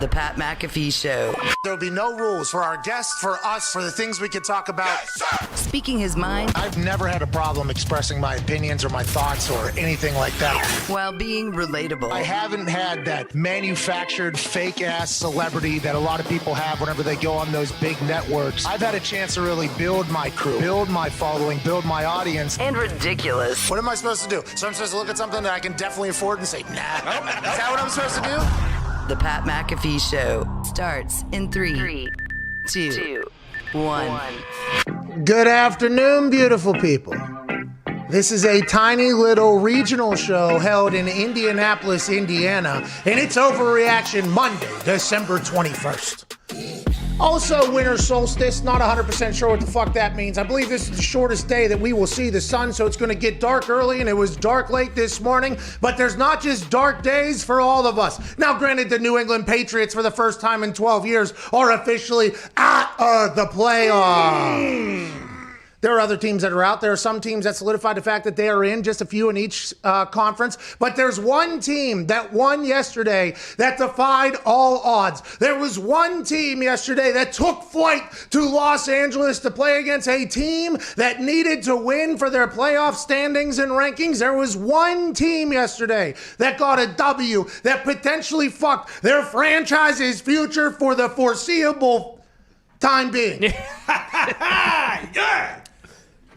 The Pat McAfee Show. There will be no rules for our guests, for us, for the things we can talk about. Yes, speaking his mind. I've never had a problem expressing my opinions or my thoughts or anything like that. While being relatable. I haven't had that manufactured fake-ass celebrity that a lot of people have whenever they go on those big networks. I've had a chance to really build my crew, build my following, build my audience. And ridiculous. What am I supposed to do? So I'm supposed to look at something that I can definitely afford and say, nah. Is that what I'm supposed to do? The Pat McAfee Show starts in 3, 2, 1. Good afternoon, beautiful people. This is a tiny little regional show held in Indianapolis, Indiana, and it's Overreaction Monday, December 21st. Also, winter solstice, not 100% sure what the fuck that means. I believe this is the shortest day that we will see the sun, so it's going to get dark early, and it was dark late this morning, but there's not just dark days for all of us. Now, granted, the New England Patriots, for the first time in 12 years, are officially out of the playoffs. There are other teams that are out. There are some teams that solidified the fact that they are in, just a few in each conference. But there's one team that won yesterday that defied all odds. There was one team yesterday that took flight to Los Angeles to play against a team that needed to win for their playoff standings and rankings. There was one team yesterday that got a W that potentially fucked their franchise's future for the foreseeable time being. Yeah.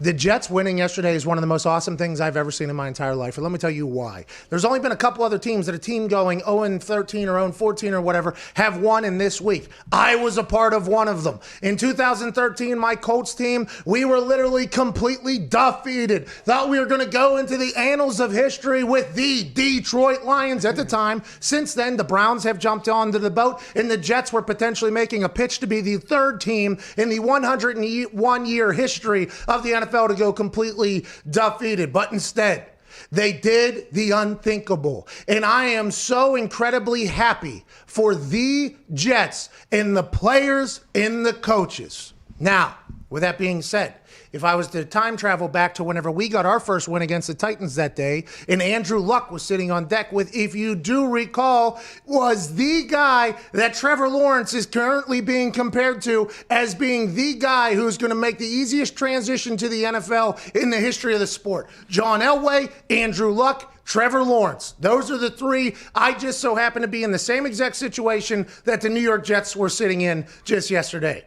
The Jets winning yesterday is one of the most awesome things I've ever seen in my entire life. And let me tell you why. There's only been a couple other teams that a team going 0-13 or 0-14 or whatever have won in this week. I was a part of one of them. In 2013, my Colts team, we were literally completely defeated. Thought we were going to go into the annals of history with the Detroit Lions at the time. Since then, the Browns have jumped onto the boat, and the Jets were potentially making a pitch to be the third team in the 101-year history of the NFL to go completely defeated. But instead, they did the unthinkable. And I am so incredibly happy for the Jets and the players and the coaches. Now, with that being said, if I was to time travel back to whenever we got our first win against the Titans that day, and Andrew Luck was sitting on deck with, if you do recall, was the guy that Trevor Lawrence is currently being compared to as being the guy who's going to make the easiest transition to the NFL in the history of the sport. John Elway, Andrew Luck, Trevor Lawrence. Those are the three. I just so happen to be in the same exact situation that the New York Jets were sitting in just yesterday.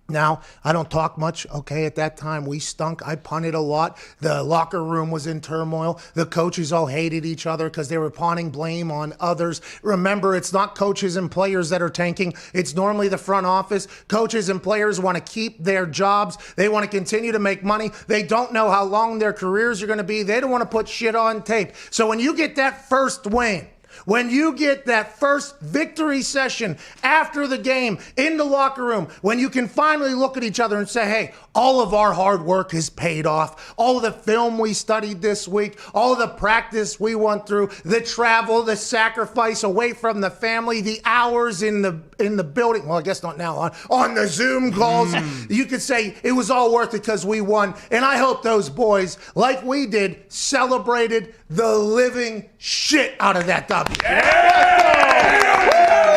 Now, I don't talk much, okay? At that time, we stunk. I punted a lot. The locker room was in turmoil. The coaches all hated each other because they were pawning blame on others. Remember, it's not coaches and players that are tanking. It's normally the front office. Coaches and players want to keep their jobs. They want to continue to make money. They don't know how long their careers are going to be. They don't want to put shit on tape. So when you get that first win, when you get that first victory session after the game in the locker room, when you can finally look at each other and say, hey, all of our hard work has paid off. All of the film we studied this week, all of the practice we went through, the travel, the sacrifice away from the family, the hours in the building. Well, I guess not now, on the Zoom calls. You could say it was all worth it because we won. And I hope those boys, like we did, celebrated the living shit out of that W. Yeah!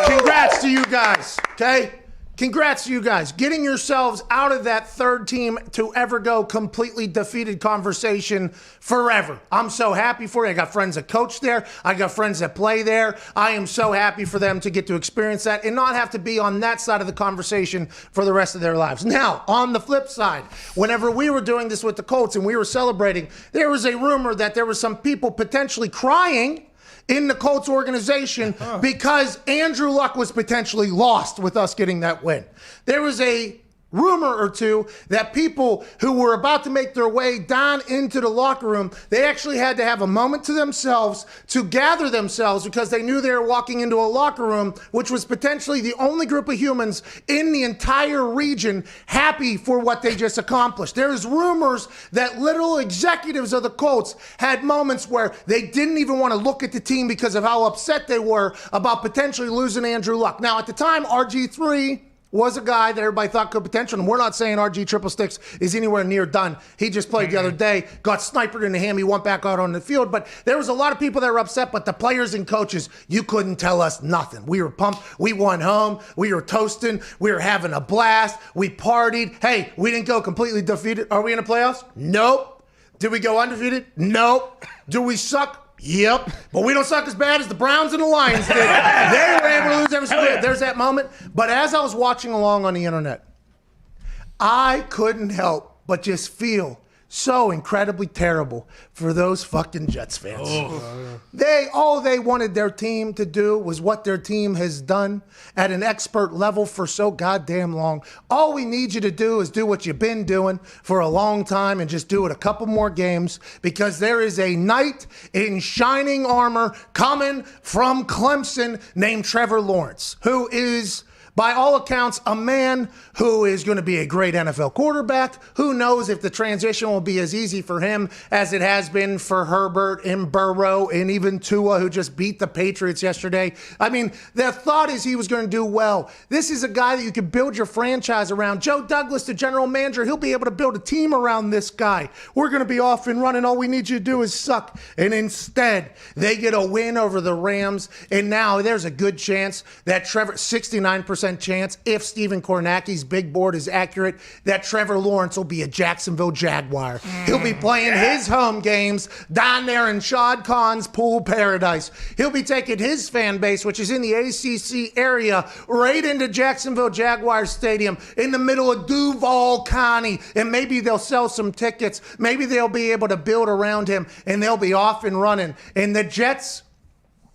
Congrats to you guys, okay? Congrats to you guys. Getting yourselves out of that third team to ever go completely defeated conversation forever. I'm so happy for you. I got friends that coach there. I got friends that play there. I am so happy for them to get to experience that and not have to be on that side of the conversation for the rest of their lives. Now, on the flip side, whenever we were doing this with the Colts and we were celebrating, there was a rumor that there were some people potentially crying in the Colts organization because Andrew Luck was potentially lost with us getting that win. There was a rumor or two that people who were about to make their way down into the locker room, they actually had to have a moment to themselves to gather themselves because they knew they were walking into a locker room, which was potentially the only group of humans in the entire region happy for what they just accomplished. There's rumors that literal executives of the Colts had moments where they didn't even want to look at the team because of how upset they were about potentially losing Andrew Luck. Now, at the time, RG3 was a guy that everybody thought could potential. And we're not saying RG Triple Sticks is anywhere near done. He just played the other day, got sniped in the hand. He went back out on the field. But there was a lot of people that were upset. But the players and coaches, you couldn't tell us nothing. We were pumped. We won home. We were toasting. We were having a blast. We partied. Hey, we didn't go completely defeated. Are we in the playoffs? Nope. Did we go undefeated? Nope. Do we suck? Yep, but we don't suck as bad as the Browns and the Lions did. They were able to lose every single day. There's that moment. But as I was watching along on the internet, I couldn't help but just feel so incredibly terrible for those fucking Jets fans. All they wanted their team to do was what their team has done at an expert level for so goddamn long. All we need you to do is do what you've been doing for a long time and just do it a couple more games, because there is a knight in shining armor coming from Clemson named Trevor Lawrence, who is, by all accounts, a man who is going to be a great NFL quarterback. Who knows if the transition will be as easy for him as it has been for Herbert and Burrow and even Tua, who just beat the Patriots yesterday. I mean, the thought is he was going to do well. This is a guy that you can build your franchise around. Joe Douglas, the general manager, he'll be able to build a team around this guy. We're going to be off and running. All we need you to do is suck. And instead, they get a win over the Rams. And now there's a good chance that 69% chance, if Stephen Kornacki's big board is accurate, that Trevor Lawrence will be a Jacksonville Jaguar. He'll be playing his home games down there in Shad Khan's pool paradise. He'll be taking his fan base, which is in the ACC area, right into Jacksonville Jaguar Stadium in the middle of Duval County. And maybe they'll sell some tickets. Maybe they'll be able to build around him, and they'll be off and running. And the Jets,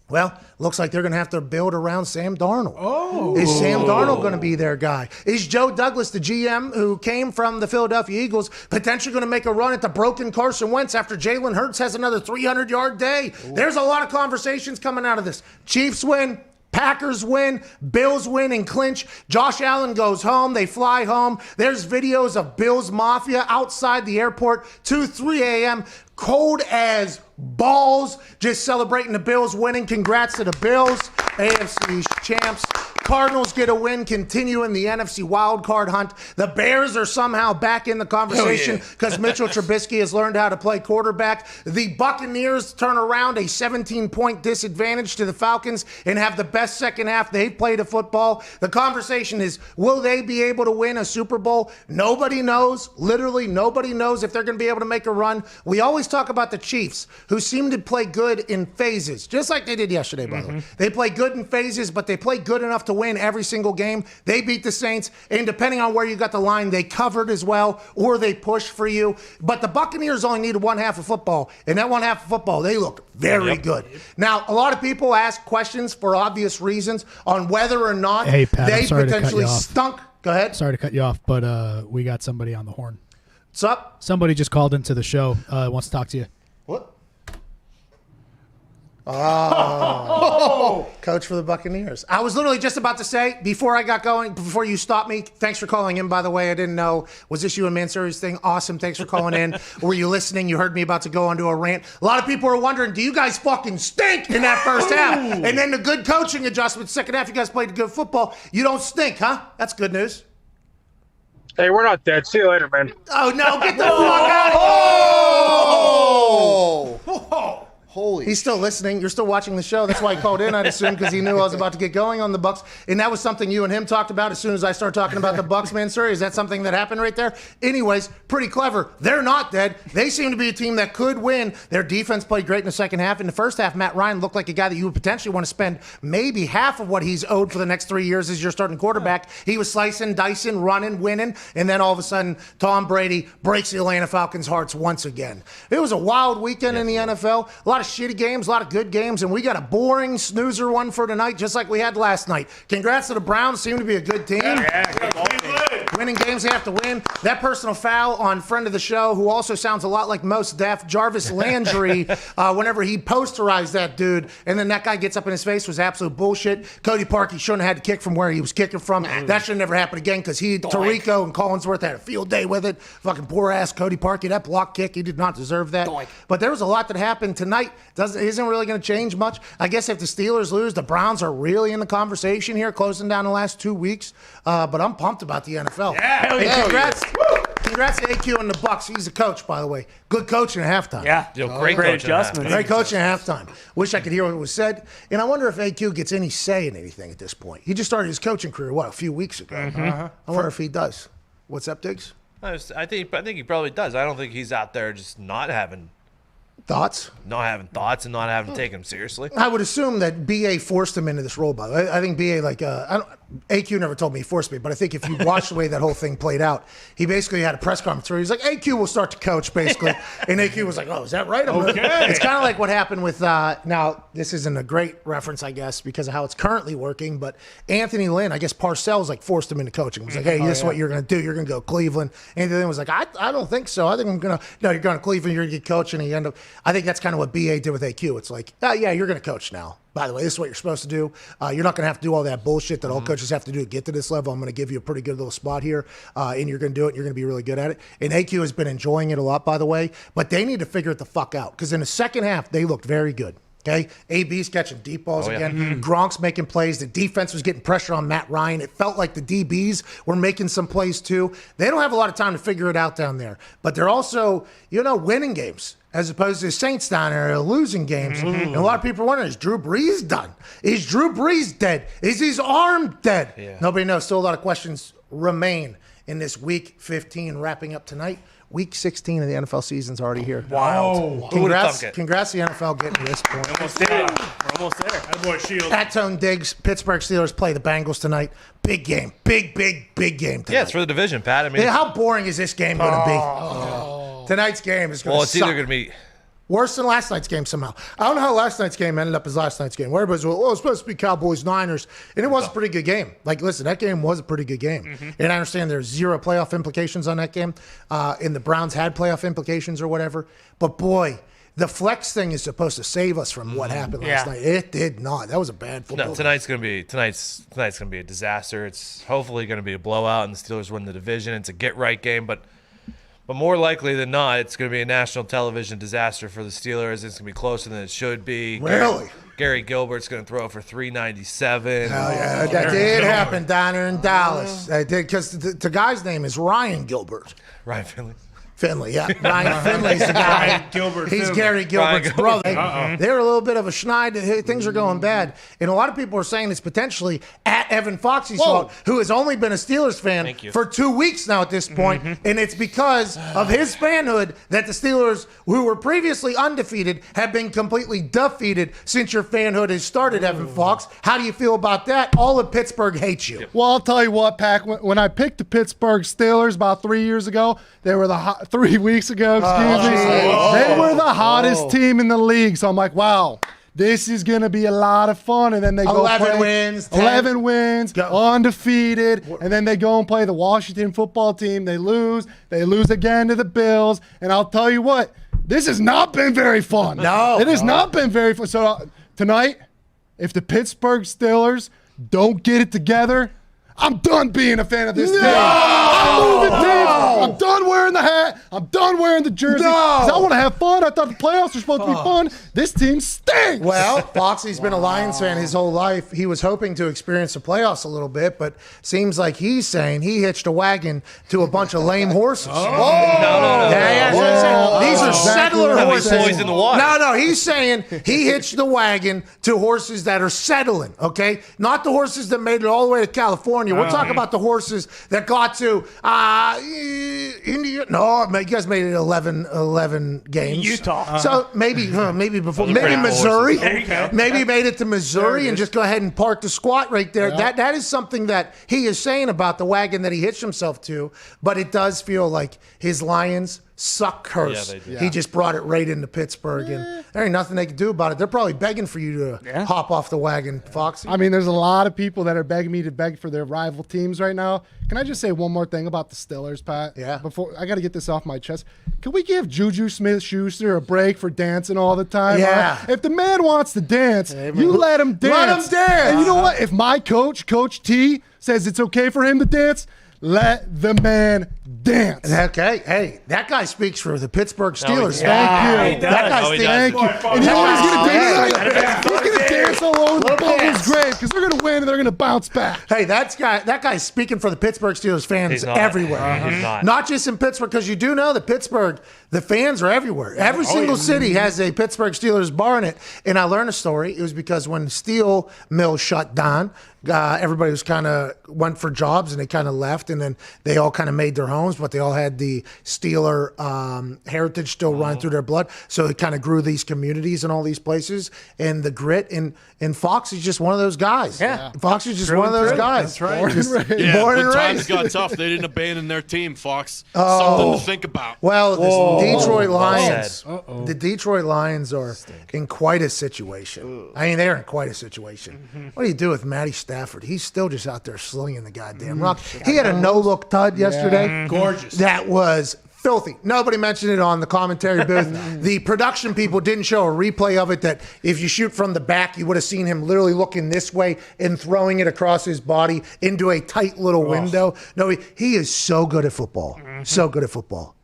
well, looks like they're going to have to build around Sam Darnold. Is Sam Darnold going to be their guy? Is Joe Douglas, the GM who came from the Philadelphia Eagles, potentially going to make a run at the broken Carson Wentz after Jalen Hurts has another 300-yard day? There's a lot of conversations coming out of this. Chiefs win. Packers win, Bills win and clinch. Josh Allen goes home. They fly home. There's videos of Bills Mafia outside the airport, 3 a.m., cold as balls, just celebrating the Bills winning. Congrats to the Bills, AFC champs. Cardinals get a win, continuing the NFC wildcard hunt. The Bears are somehow back in the conversation because Mitchell Trubisky has learned how to play quarterback. The Buccaneers turn around a 17-point disadvantage to the Falcons and have the best second half they've played of football. The conversation is, will they be able to win a Super Bowl? Nobody knows. Literally nobody knows if they're going to be able to make a run. We always talk about the Chiefs, who seem to play good in phases, just like they did yesterday, by the way. They play good in phases, but they play good enough to win every single game. They beat the Saints, and depending on where you got the line, they covered as well, or they pushed for you. But the Buccaneers only needed one half of football, and that one half of football, they looked very good. Now, a lot of people ask questions for obvious reasons on whether or not Hey, Pat, they I'm sorry to cut potentially you off. stunk. Go ahead. Sorry to cut you off, but we got somebody on the horn. What's up? Somebody just called into the show, wants to talk to you. What? Oh, coach for the Buccaneers. I was literally just about to say, before I got going, before you stopped me, thanks for calling in, by the way. I didn't know. Was this you and Mansouri's thing? Awesome. Thanks for calling in. Were you listening? You heard me about to go onto a rant. A lot of people are wondering, do you guys fucking stink in that first half? And then the good coaching adjustment, second half, you guys played good football. You don't stink, huh? That's good news. Hey, we're not dead. See you later, man. Oh, no. Get the fuck out of here. Oh! Holy He's still listening. You're still watching the show. That's why he called in, I'd assume, because he knew I was about to get going on the Bucks. And that was something you and him talked about as soon as I started talking about the Bucks, Mansouri. Is that something that happened right there? Anyways, pretty clever. They're not dead. They seem to be a team that could win. Their defense played great in the second half. In the first half, Matt Ryan looked like a guy that you would potentially want to spend maybe half of what he's owed for the next 3 years as your starting quarterback. He was slicing, dicing, running, winning, and then all of a sudden, Tom Brady breaks the Atlanta Falcons' hearts once again. It was a wild weekend in the NFL. A lot of shitty games, a lot of good games, and we got a boring snoozer one for tonight, just like we had last night. Congrats to the Browns. Seem to be a good team. Winning games they have to win. That personal foul on friend of the show, who also sounds a lot like Most Def, Jarvis Landry, whenever he posterized that dude, and then that guy gets up in his face, was absolute bullshit. Cody Parkey shouldn't have had to kick from where he was kicking from. That should never happen again because Tarico and Collinsworth had a field day with it. Fucking poor ass Cody Parkey, that block kick, he did not deserve that. But there was a lot that happened tonight. Isn't really going to change much. I guess if the Steelers lose, the Browns are really in the conversation here, closing down the last 2 weeks. But I'm pumped about the NFL. Yeah, hey, congrats to AQ and the Bucks. He's a coach, by the way. Good coaching at halftime. Yeah, great adjustment. Great coaching at halftime. Wish I could hear what was said. And I wonder if AQ gets any say in anything at this point. He just started his coaching career, a few weeks ago. I wonder if he does. What's up, Diggs? I think he probably does. I don't think he's out there just not having thoughts and not having taken him seriously. I would assume that BA forced him into this role. By the way, I think BA AQ never told me he forced me, but I think if you watch the way that whole thing played out, he basically had a press conference where he was like, AQ will start to coach, basically. And AQ was like, oh, is that right? Okay. It's kind of like what happened with, now, this isn't a great reference, I guess, because of how it's currently working, but Anthony Lynn, I guess Parcells forced him into coaching. He was like, hey, this is what you're going to do. You're going to go Cleveland. Anthony Lynn was like, I don't think so. I think I'm going to, no, you're going to Cleveland, you're going to get coached, and he ended up, I think that's kind of what BA did with AQ. It's like, yeah, you're going to coach now. By the way, this is what you're supposed to do. You're not going to have to do all that bullshit that all coaches have to do to get to this level. I'm going to give you a pretty good little spot here, and you're going to do it. You're going to be really good at it. And AQ has been enjoying it a lot, by the way. But they need to figure it the fuck out because in the second half, they looked very good. Okay, AB's catching deep balls again. Gronk's making plays. The defense was getting pressure on Matt Ryan. It felt like the DBs were making some plays too. They don't have a lot of time to figure it out down there. But they're also, winning games as opposed to the Saints down there losing games. And a lot of people are wondering, is Drew Brees done? Is Drew Brees dead? Is his arm dead? Yeah. Nobody knows. Still a lot of questions remain in this Week 15 wrapping up tonight. Week 16 of the NFL season's already here. Wow. Congrats to the NFL getting to this point. We're almost there. Attaboy Shield. At Tone Diggs, Pittsburgh Steelers play the Bengals tonight. Big game. Big game tonight. Yeah, it's for the division, Pat. I mean, how boring is this game going to be? Tonight's game is going to suck. It's either going to be worse than last night's game somehow. I don't know how last night's game ended up as last night's game. Everybody's it's supposed to be Cowboys-Niners. And it was a pretty good game. Like, listen, that game was a pretty good game. And I understand there's zero playoff implications on that game. And the Browns had playoff implications or whatever. But, boy, the flex thing is supposed to save us from what happened last night. It did not. That was a bad football. No, tonight's gonna be a disaster. It's hopefully gonna be a blowout, and the Steelers win the division. It's a get-right game, but more likely than not, it's going to be a national television disaster for the Steelers. It's going to be closer than it should be. Really? Gary Gilbert's going to throw for 397. Hell yeah, that did happen down there in Dallas. That did, because the guy's name is Ryan Gilbert. Ryan Finley. Finley, yeah. Ryan Finley's the guy. Ryan Gilbert. He's Gary Gilbert's brother. They're a little bit of a schneid. Things are going bad. And a lot of people are saying it's potentially at Evan Foxy's fault, who has only been a Steelers fan for 2 weeks now at this point. And it's because of his fanhood that the Steelers, who were previously undefeated, have been completely defeated since your fanhood has started, Evan Fox. How do you feel about that? All of Pittsburgh hates you. Well, I'll tell you what, Pac. When I picked the Pittsburgh Steelers about 3 years ago, they were the 3 weeks ago, they were the hottest team in the league. So I'm like, wow, this is going to be a lot of fun. And then they go 11 wins, 11 wins, undefeated. And then they go and play the Washington football team. They lose again to the Bills. And I'll tell you what, this has not been very fun. It has not been very fun. So tonight, if the Pittsburgh Steelers don't get it together, I'm done being a fan of this team. I'm moving teams. I'm done wearing the hat. I'm done wearing the jersey. 'Cause I want to have fun. I thought the playoffs were supposed to be fun. This team stinks. Well, Foxy's been a Lions fan his whole life. He was hoping to experience the playoffs a little bit, but seems like he's saying he hitched a wagon to a bunch of lame horses. No. These are settler horses. Boys in the water. No, he's saying he hitched the wagon to horses that are settling, okay? Not the horses that made it all the way to California. We're talking about the horses that got to India. No, you guys made it 11 games. Utah. So maybe before, maybe Missouri. Maybe he made it to Missouri and just go ahead and park the squat right there. That is something that he is saying about the wagon that he hitched himself to, but it does feel like his Lions suckers. Yeah, they do. He just brought it right into Pittsburgh, and there ain't nothing they can do about it. They're probably begging for you to hop off the wagon, Foxy. I mean, there's a lot of people that are begging me to beg for their rival teams right now. Can I just say one more thing about the Steelers, Pat? Yeah. Before I got to get this off my chest. Can we give Juju Smith-Schuster a break for dancing all the time? Yeah. If the man wants to dance, you let him dance. Let him dance. And you know what? If my coach, Coach T, says it's okay for him to dance, let the man dance. Okay, hey, that guy speaks for the Pittsburgh Steelers. Thank you. That guy speaks. Thank you. And you know what he's going to dance? He's going to dance all over the Bengals' grave because they're going to win and they're going to bounce back. Hey, that guy's speaking for the Pittsburgh Steelers fans everywhere. He's not. Not just in Pittsburgh, because you do know that Pittsburgh, the fans are everywhere. Every single city has a Pittsburgh Steelers bar in it. And I learned a story. It was because when the steel mill shut down, everybody was kind of went for jobs and they kind of left, and then they all kind of made their homes, but they all had the Steeler heritage still running through their blood. So it kind of grew these communities in all these places, and the grit. And Fox is just one of those guys. Yeah, Fox is just one of those guys. That's right. Born and when times raised. got tough, they didn't abandon their team, Fox. Something to think about. Well, the Detroit Lions. The Detroit Lions are in quite a situation. I mean, they're in quite a situation. What do you do with Matty Stafford? He's still just out there slinging the goddamn rock. He had a no-look tud yesterday. Gorgeous. That was filthy. Nobody mentioned it on the commentary booth. The production people didn't show a replay of it, that if you shoot from the back, you would have seen him literally looking this way and throwing it across his body into a tight little window. No, he is so good at football. So good at football.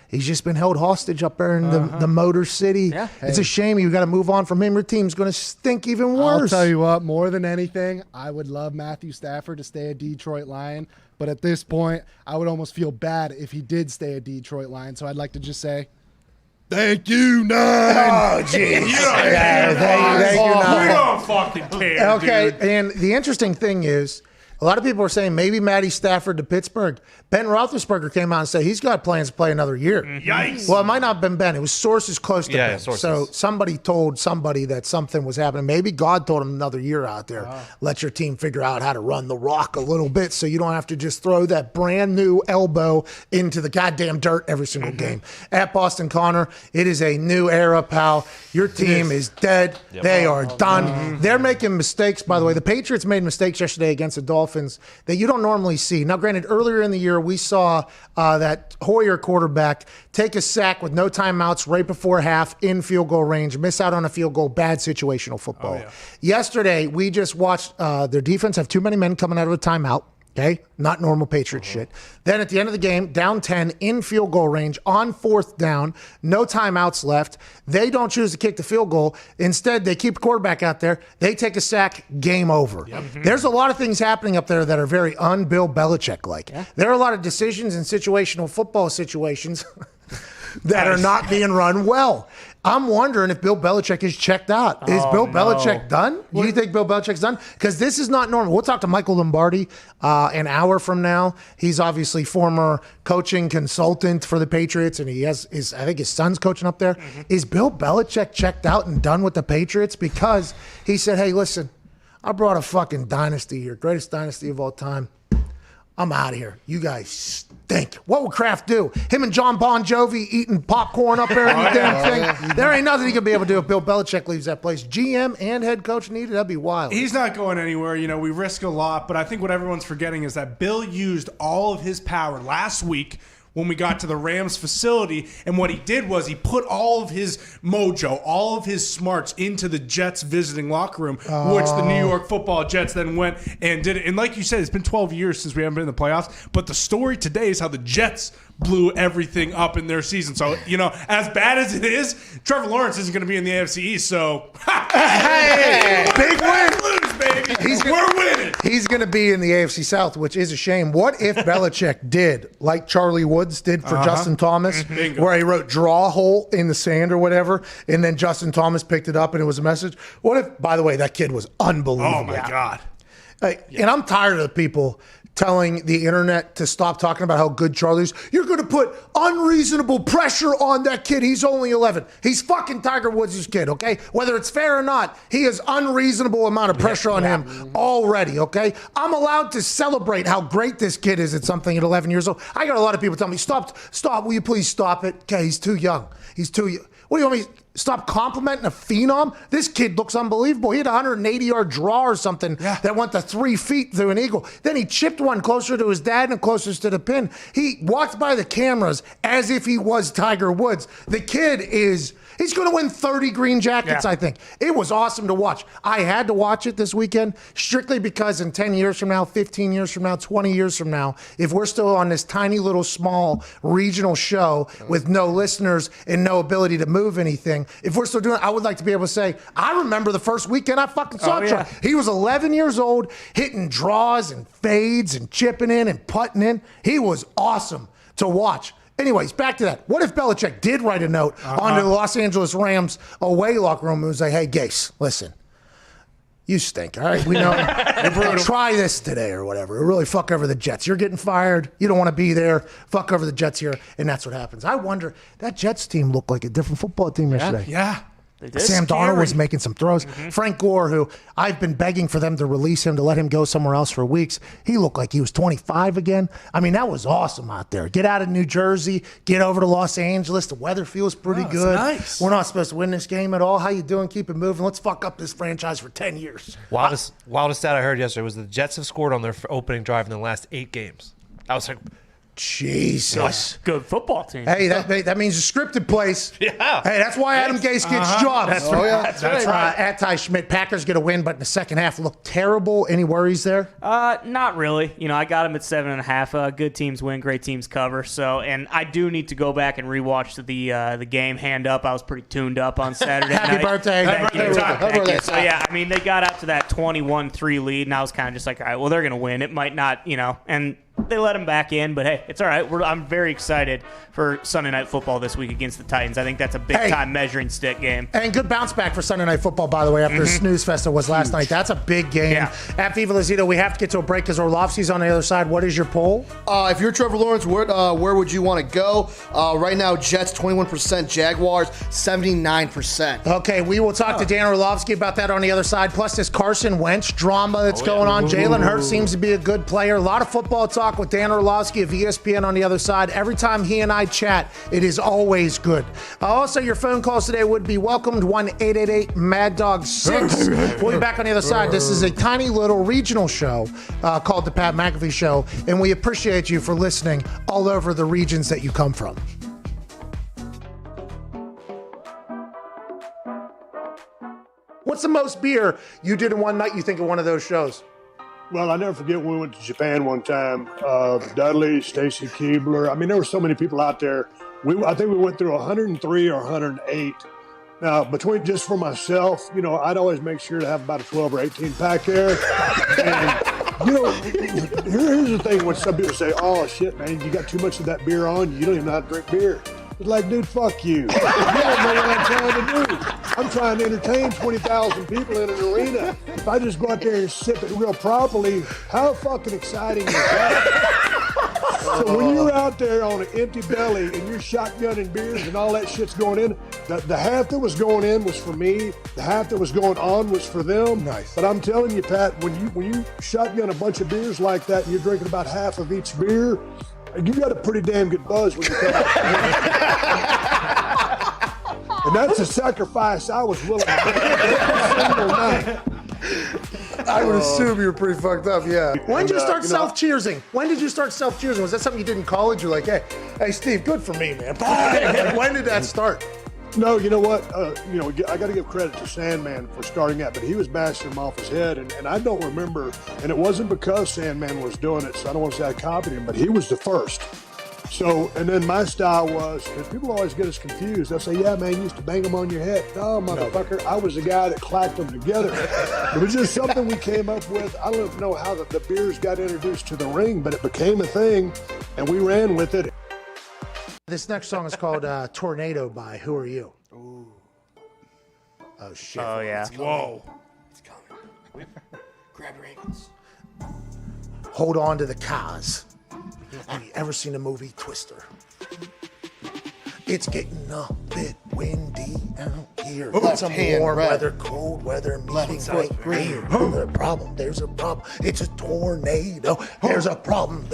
He's just been held hostage up there in the Motor City. Yeah. It's a shame. You got to move on from him. Your team's going to stink even worse. I'll tell you what, more than anything, I would love Matthew Stafford to stay a Detroit Lion. But at this point, I would almost feel bad if he did stay a Detroit Lion. So I'd like to just say, thank you, Nine. Oh, jeez. Thank you, Nine. We don't fucking care, Okay, dude. and the interesting thing is, a lot of people are saying maybe Matty Stafford to Pittsburgh. Ben Roethlisberger came out and said he's got plans to play another year. Yikes. Well, it might not have been Ben. It was sources close to Ben. sources. So somebody told somebody that something was happening. Maybe God told him another year out there. Let your team figure out how to run the rock a little bit so you don't have to just throw that brand new elbow into the goddamn dirt every single game. At Boston Connor, it is a new era, pal. Your team is dead. Yep. They are done. They're making mistakes, by the way. The Patriots made mistakes yesterday against the Dolphins that you don't normally see. Now, granted, earlier in the year, we saw that Hoyer quarterback take a sack with no timeouts right before half in field goal range, miss out on a field goal, bad situational football. Yesterday, we just watched their defense have too many men coming out of a timeout. Okay, not normal Patriot shit. Then at the end of the game, down 10 in field goal range on 4th down, no timeouts left. They don't choose to kick the field goal. Instead, they keep the quarterback out there. They take a sack, game over. There's a lot of things happening up there that are very un-Bill Belichick-like. There are a lot of decisions in situational football situations that are not being run well. I'm wondering if Bill Belichick is checked out. Is Bill Belichick done? Do you think Bill Belichick's done? Because this is not normal. We'll talk to Michael Lombardi an hour from now. He's obviously former coaching consultant for the Patriots, and he has I think his son's coaching up there. Is Bill Belichick checked out and done with the Patriots? Because he said, hey, listen, I brought a fucking dynasty here, greatest dynasty of all time. I'm out of here. You guys stink. What will Kraft do? Him and John Bon Jovi eating popcorn up there in the damn thing. There ain't nothing he can be able to do if Bill Belichick leaves that place. GM and head coach needed. That'd be wild. He's not going anywhere. You know, we risk a lot, but I think what everyone's forgetting is that Bill used all of his power last week when we got to the Rams facility, and what he did was he put all of his mojo, all of his smarts into the Jets visiting locker room, which the New York Football Jets then went and did it. And like you said, it's been 12 years since we haven't been in the playoffs, but the story today is how the Jets blew everything up in their season. So, you know, as bad as it is, Trevor Lawrence isn't going to be in the AFC East, so Hey, big win. lose, baby. We're winning. He's going to be in the AFC South, which is a shame. What if Belichick did, like Charlie Woods did for Justin Thomas, where he wrote draw a hole in the sand or whatever, and then Justin Thomas picked it up and it was a message? What if, by the way, that kid was unbelievable. Oh, my God. And I'm tired of people telling the internet to stop talking about how good Charlie is. You're going to put unreasonable pressure on that kid. He's only 11. He's fucking Tiger Woods' kid, okay? Whether it's fair or not, he has unreasonable amount of pressure on him already, okay? I'm allowed to celebrate how great this kid is at something at 11 years old. I got a lot of people telling me, stop, will you please stop it? Okay, he's too young. He's too young. What do you want me to stop complimenting a phenom? This kid looks unbelievable. He had a 180-yard draw or something that went to 3 feet through an eagle. Then he chipped one closer to his dad and closest to the pin. He walked by the cameras as if he was Tiger Woods. The kid is... He's going to win 30 green jackets, I think. It was awesome to watch. I had to watch it this weekend strictly because in 10 years from now, 15 years from now, 20 years from now, if we're still on this tiny little small regional show with no listeners and no ability to move anything, if we're still doing it, I would like to be able to say, I remember the first weekend I fucking saw Trevor. He was 11 years old, hitting draws and fades and chipping in and putting in. He was awesome to watch. Anyways, back to that. What if Belichick did write a note onto the Los Angeles Rams away locker room and was like, hey, Gase, listen, you stink, all right? We know. Try this today or whatever. Really fuck over the Jets. You're getting fired. You don't want to be there. Fuck over the Jets here. And that's what happens. I wonder, that Jets team looked like a different football team yesterday. Yeah. Sam Darnold was making some throws. Frank Gore, who I've been begging for them to release him, to let him go somewhere else for weeks, he looked like he was 25 again. I mean, that was awesome out there. Get out of New Jersey, get over to Los Angeles. The weather feels pretty good. Nice. We're not supposed to win this game at all. How you doing? Keep it moving. Let's fuck up this franchise for 10 years. Wildest stat I heard yesterday was the Jets have scored on their opening drive in the last 8 games. I was like, Jesus. Good football team. Hey, that means a scripted place. Yeah. Hey, that's why Adam Gase gets jobs. That's right. That's right. At Ty Schmidt, Packers get a win, but in the second half looked terrible. Any worries there? Not really. You know, I got him at 7.5. Good teams win, great teams cover. So, and I do need to go back and rewatch the game. Hand up, I was pretty tuned up on Saturday night. Happy birthday. Thank you. So yeah, I mean, they got out to that 21-3 lead, and I was kind of just like, all right, well, they're gonna win. It might not, and they let him back in, but hey, it's all right. I'm very excited for Sunday Night Football this week against the Titans. I think that's a big-time measuring stick game. And good bounce back for Sunday Night Football, by the way, after the snooze fest it was last night. That's a big game. Yeah. At Viva Lazito, we have to get to a break because Orlovsky's on the other side. What is your poll? If you're Trevor Lawrence, where would you want to go? Right now, Jets 21%, Jaguars 79%. Okay, we will talk to Dan Orlovsky about that on the other side. Plus this Carson Wentz drama that's going on. Jalen Hurts seems to be a good player. A lot of football talk with Dan Orlovsky of ESPN on the other side. Every time he and I chat, it is always good. Also, your phone calls today would be welcomed. 1-888-MAD-DOG-6. We'll be back on the other side. This is a tiny little regional show called The Pat McAfee Show, and we appreciate you for listening all over the regions that you come from. What's the most beer you did in one night, you think, of one of those shows? Well, I never forget when we went to Japan one time. Dudley, Stacy Keebler. I mean, there were so many people out there. I think we went through 103 or 108. Now, between just for myself, I'd always make sure to have about a 12 or 18 pack there. And, here's the thing when some people say, oh, shit, man, you got too much of that beer on. You don't even know how to drink beer. It's like, dude, fuck you. You don't know what I'm trying to do. I'm trying to entertain 20,000 people in an arena. If I just go out there and sip it real properly, how fucking exciting is that? So when you're out there on an empty belly and you're shotgunning beers and all that shit's going in, the half that was going in was for me. The half that was going on was for them. Nice. But I'm telling you, Pat, when you shotgun a bunch of beers like that and you're drinking about half of each beer, you got a pretty damn good buzz when you come out. And that's a sacrifice I was willing to make every single night. I would assume you were pretty fucked up, yeah. When did you start self-cheersing? When did you start self-cheersing? Was that something you did in college? You're like, hey, Steve, good for me, man. When did that start? No, you know what? I got to give credit to Sandman for starting that, but he was bashing him off his head, and I don't remember, and it wasn't because Sandman was doing it, so I don't want to say I copied him, but he was the first. So, and then my style was, because people always get us confused. They'll say, yeah, man, you used to bang them on your head. No, motherfucker, I was the guy that clacked them together. It was just something we came up with. I don't know how the beers got introduced to the ring, but it became a thing, and we ran with it. This next song is called Tornado by Who Are You? Ooh. Oh, shit. Oh, yeah. Whoa. It's coming. Grab your ankles. hold on to the cars. Have you ever seen the movie Twister? It's getting a bit windy out here. Some warm weather, cold weather, meeting right here. There's a problem. It's a tornado. There's a problem.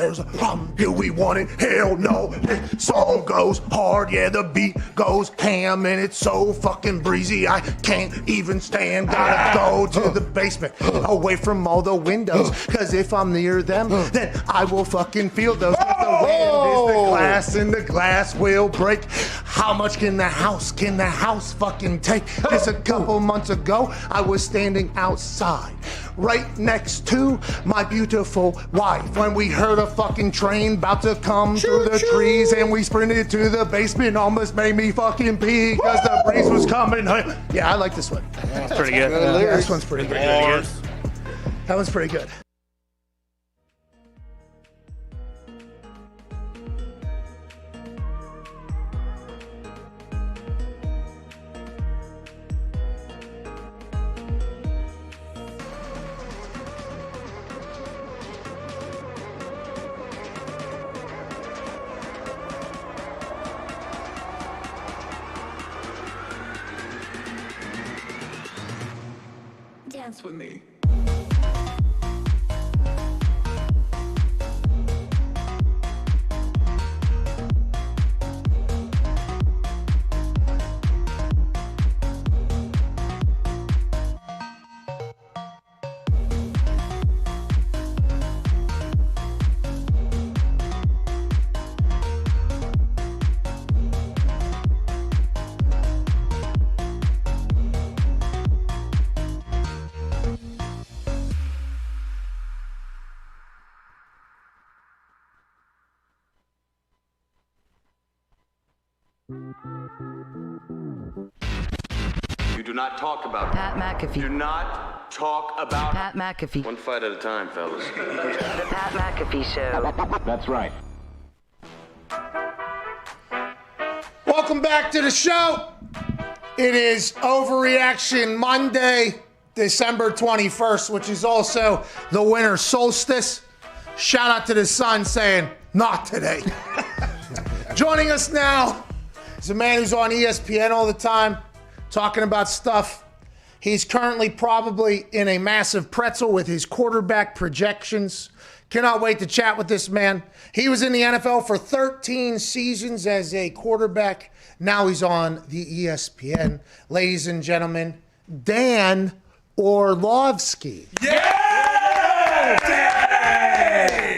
Do we want it? Hell no. The song goes hard, yeah, the beat goes ham, and it's so fucking breezy I can't even stand. Gotta go to the basement, away from all the windows, cause if I'm near them, then I will fucking feel those. The wind is the glass, and the glass will break. How much can the house fucking take? Just a couple months ago, I was standing outside, right next to my beautiful wife, when we heard a fucking train about to come through the trees, and we sprinted to the basement, almost made me fucking pee, because the breeze was coming. Yeah, I like this one. That's pretty good. Yeah, this one's pretty good. That one's pretty good. Dance with me. You do not talk about Pat McAfee. Do not talk about Pat McAfee. One fight at a time, fellas. The Pat McAfee Show. That's right. Welcome back to the show. It is Overreaction Monday, December 21st, which is also the winter solstice. Shout out to the sun saying, not today. Joining us now is a man who's on ESPN all the time, talking about stuff. He's currently probably in a massive pretzel with his quarterback projections. Cannot wait to chat with this man. He was in the NFL for 13 seasons as a quarterback. Now he's on the ESPN. Ladies and gentlemen, Dan Orlovsky. Yeah!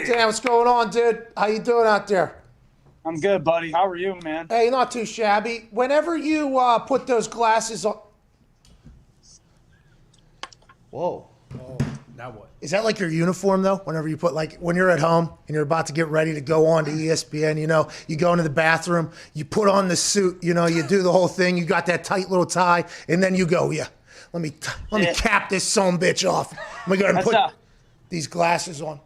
Dan, what's going on, dude? How you doing out there? I'm good, buddy. How are you, man? Hey, not too shabby. Whenever you put those glasses on... Whoa. Now what? Is that like your uniform, though? Whenever you put, like, when you're at home and you're about to get ready to go on to ESPN, you know, you go into the bathroom, you put on the suit, you know, you do the whole thing, you got that tight little tie, and then you go, let me cap this son-bitch off. Let me go ahead and put these glasses on.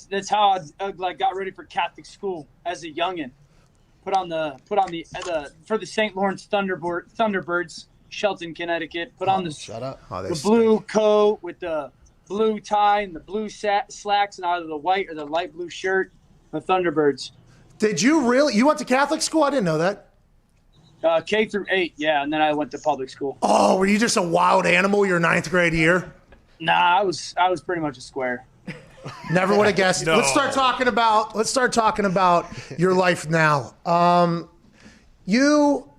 That's how I like got ready for Catholic school as a youngin'. Put on the for the St. Lawrence Thunderbirds, Shelton, Connecticut. Put on the blue coat with the blue tie and the blue slacks, and either the white or the light blue shirt. The Thunderbirds. Did you really? You went to Catholic school? I didn't know that. K through 8, yeah, and then I went to public school. Oh, were you just a wild animal your 9th grade year? Nah, I was pretty much a square. Never would have guessed. No. Let's start talking about your life now. You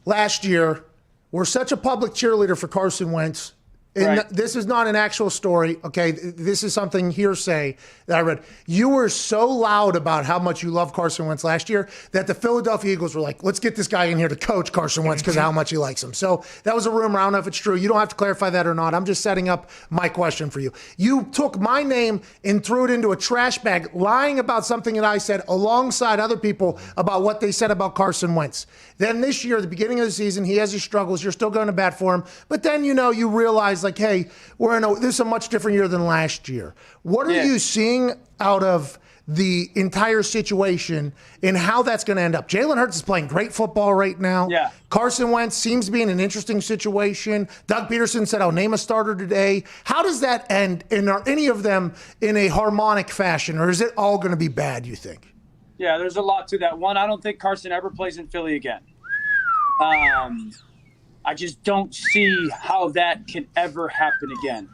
last year were such a public cheerleader for Carson Wentz. And this is not an actual story, okay? This is something hearsay that I read. You were so loud about how much you love Carson Wentz last year that the Philadelphia Eagles were like, let's get this guy in here to coach Carson Wentz because of how much he likes him. So that was a rumor. I don't know if it's true. You don't have to clarify that or not. I'm just setting up my question for you. You took my name and threw it into a trash bag, lying about something that I said alongside other people about what they said about Carson Wentz. Then this year, at the beginning of the season, he has his struggles. You're still going to bat for him. But then, you know, you realize, like, hey, this is a much different year than last year. What are you seeing out of the entire situation and how that's going to end up. Jalen Hurts is playing great football right now. Yeah. Carson Wentz seems to be in an interesting situation. Doug Peterson said, I'll name a starter today. How does that end? And are any of them in a harmonic fashion, or is it all going to be bad, you think? Yeah, there's a lot to that. One, I don't think Carson ever plays in Philly again. I just don't see how that can ever happen again.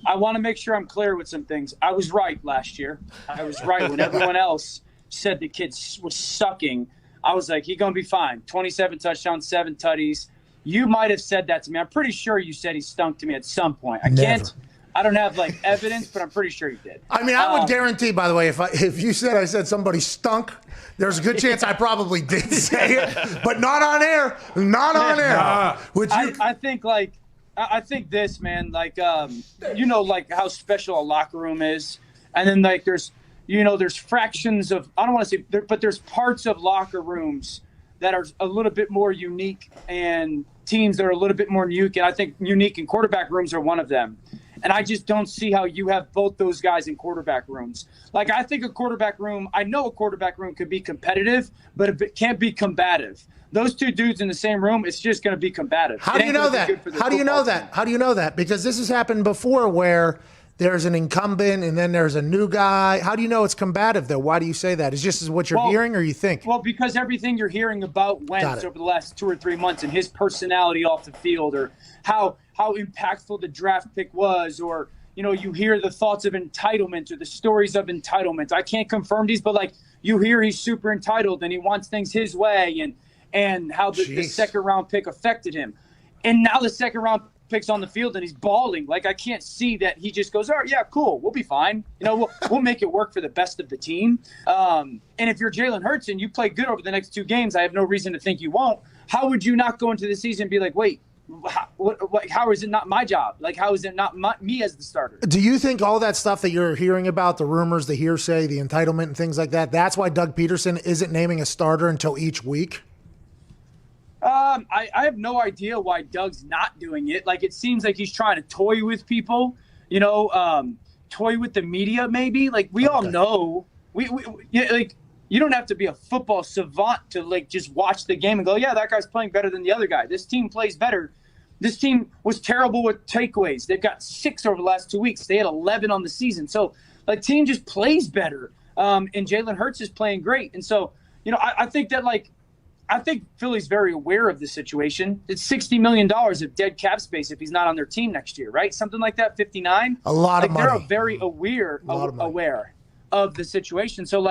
I want to make sure I'm clear with some things. I was right last year. I was right when everyone else said the kid was sucking. I was like, he's going to be fine. 27 touchdowns, 7 tutties. You might have said that to me. I'm pretty sure you said he stunk to me at some point. I don't have like evidence, but I'm pretty sure you did. I mean, I would guarantee, by the way, if you said I said somebody stunk, there's a good chance I probably did say it, but not on air. Not on air. I think this, man, like, like how special a locker room is. And then like there's fractions of, I don't want to say, but there's parts of locker rooms that are a little bit more unique and teams that are a little bit more unique. And I think unique and quarterback rooms are one of them. And I just don't see how you have both those guys in quarterback rooms. Like, I think I know a quarterback room could be competitive, but it can't be combative. Those two dudes in the same room, it's just going to be combative. How do you know that? How do you know that? How do you know that? Because this has happened before where there's an incumbent and then there's a new guy. How do you know it's combative, though? Why do you say that? Is this what you're hearing or you think? Well, because everything you're hearing about Wentz over the last 2 or 3 months and his personality off the field, or how impactful the draft pick was, or, you hear the thoughts of entitlement or the stories of entitlement. I can't confirm these, but like you hear he's super entitled and he wants things his way, and how the second round pick affected him. And now the second round pick's on the field and he's bawling. Like, I can't see that he just goes, all right, yeah, cool, we'll be fine. We'll make it work for the best of the team. And if you're Jalen Hurts and you play good over the next 2 games, I have no reason to think you won't. How would you not go into the season and be like, wait, how is it not my job? Like, how is it not me as the starter? Do you think all that stuff that you're hearing about, the rumors, the hearsay, the entitlement and things like that, that's why Doug Peterson isn't naming a starter until each week? I have no idea why Doug's not doing it. Like, it seems like he's trying to toy with people, toy with the media maybe. Like, we all know, you don't have to be a football savant to like just watch the game and go, yeah, that guy's playing better than the other guy. This team plays better. This team was terrible with takeaways. They've got 6 over the last 2 weeks. They had 11 on the season. So the team just plays better. And Jalen Hurts is playing great. And so, I think that I think Philly's very aware of the situation. It's $60 million of dead cap space if he's not on their team next year, right? Something like that, 59. A lot of money. They're very aware of the situation. So,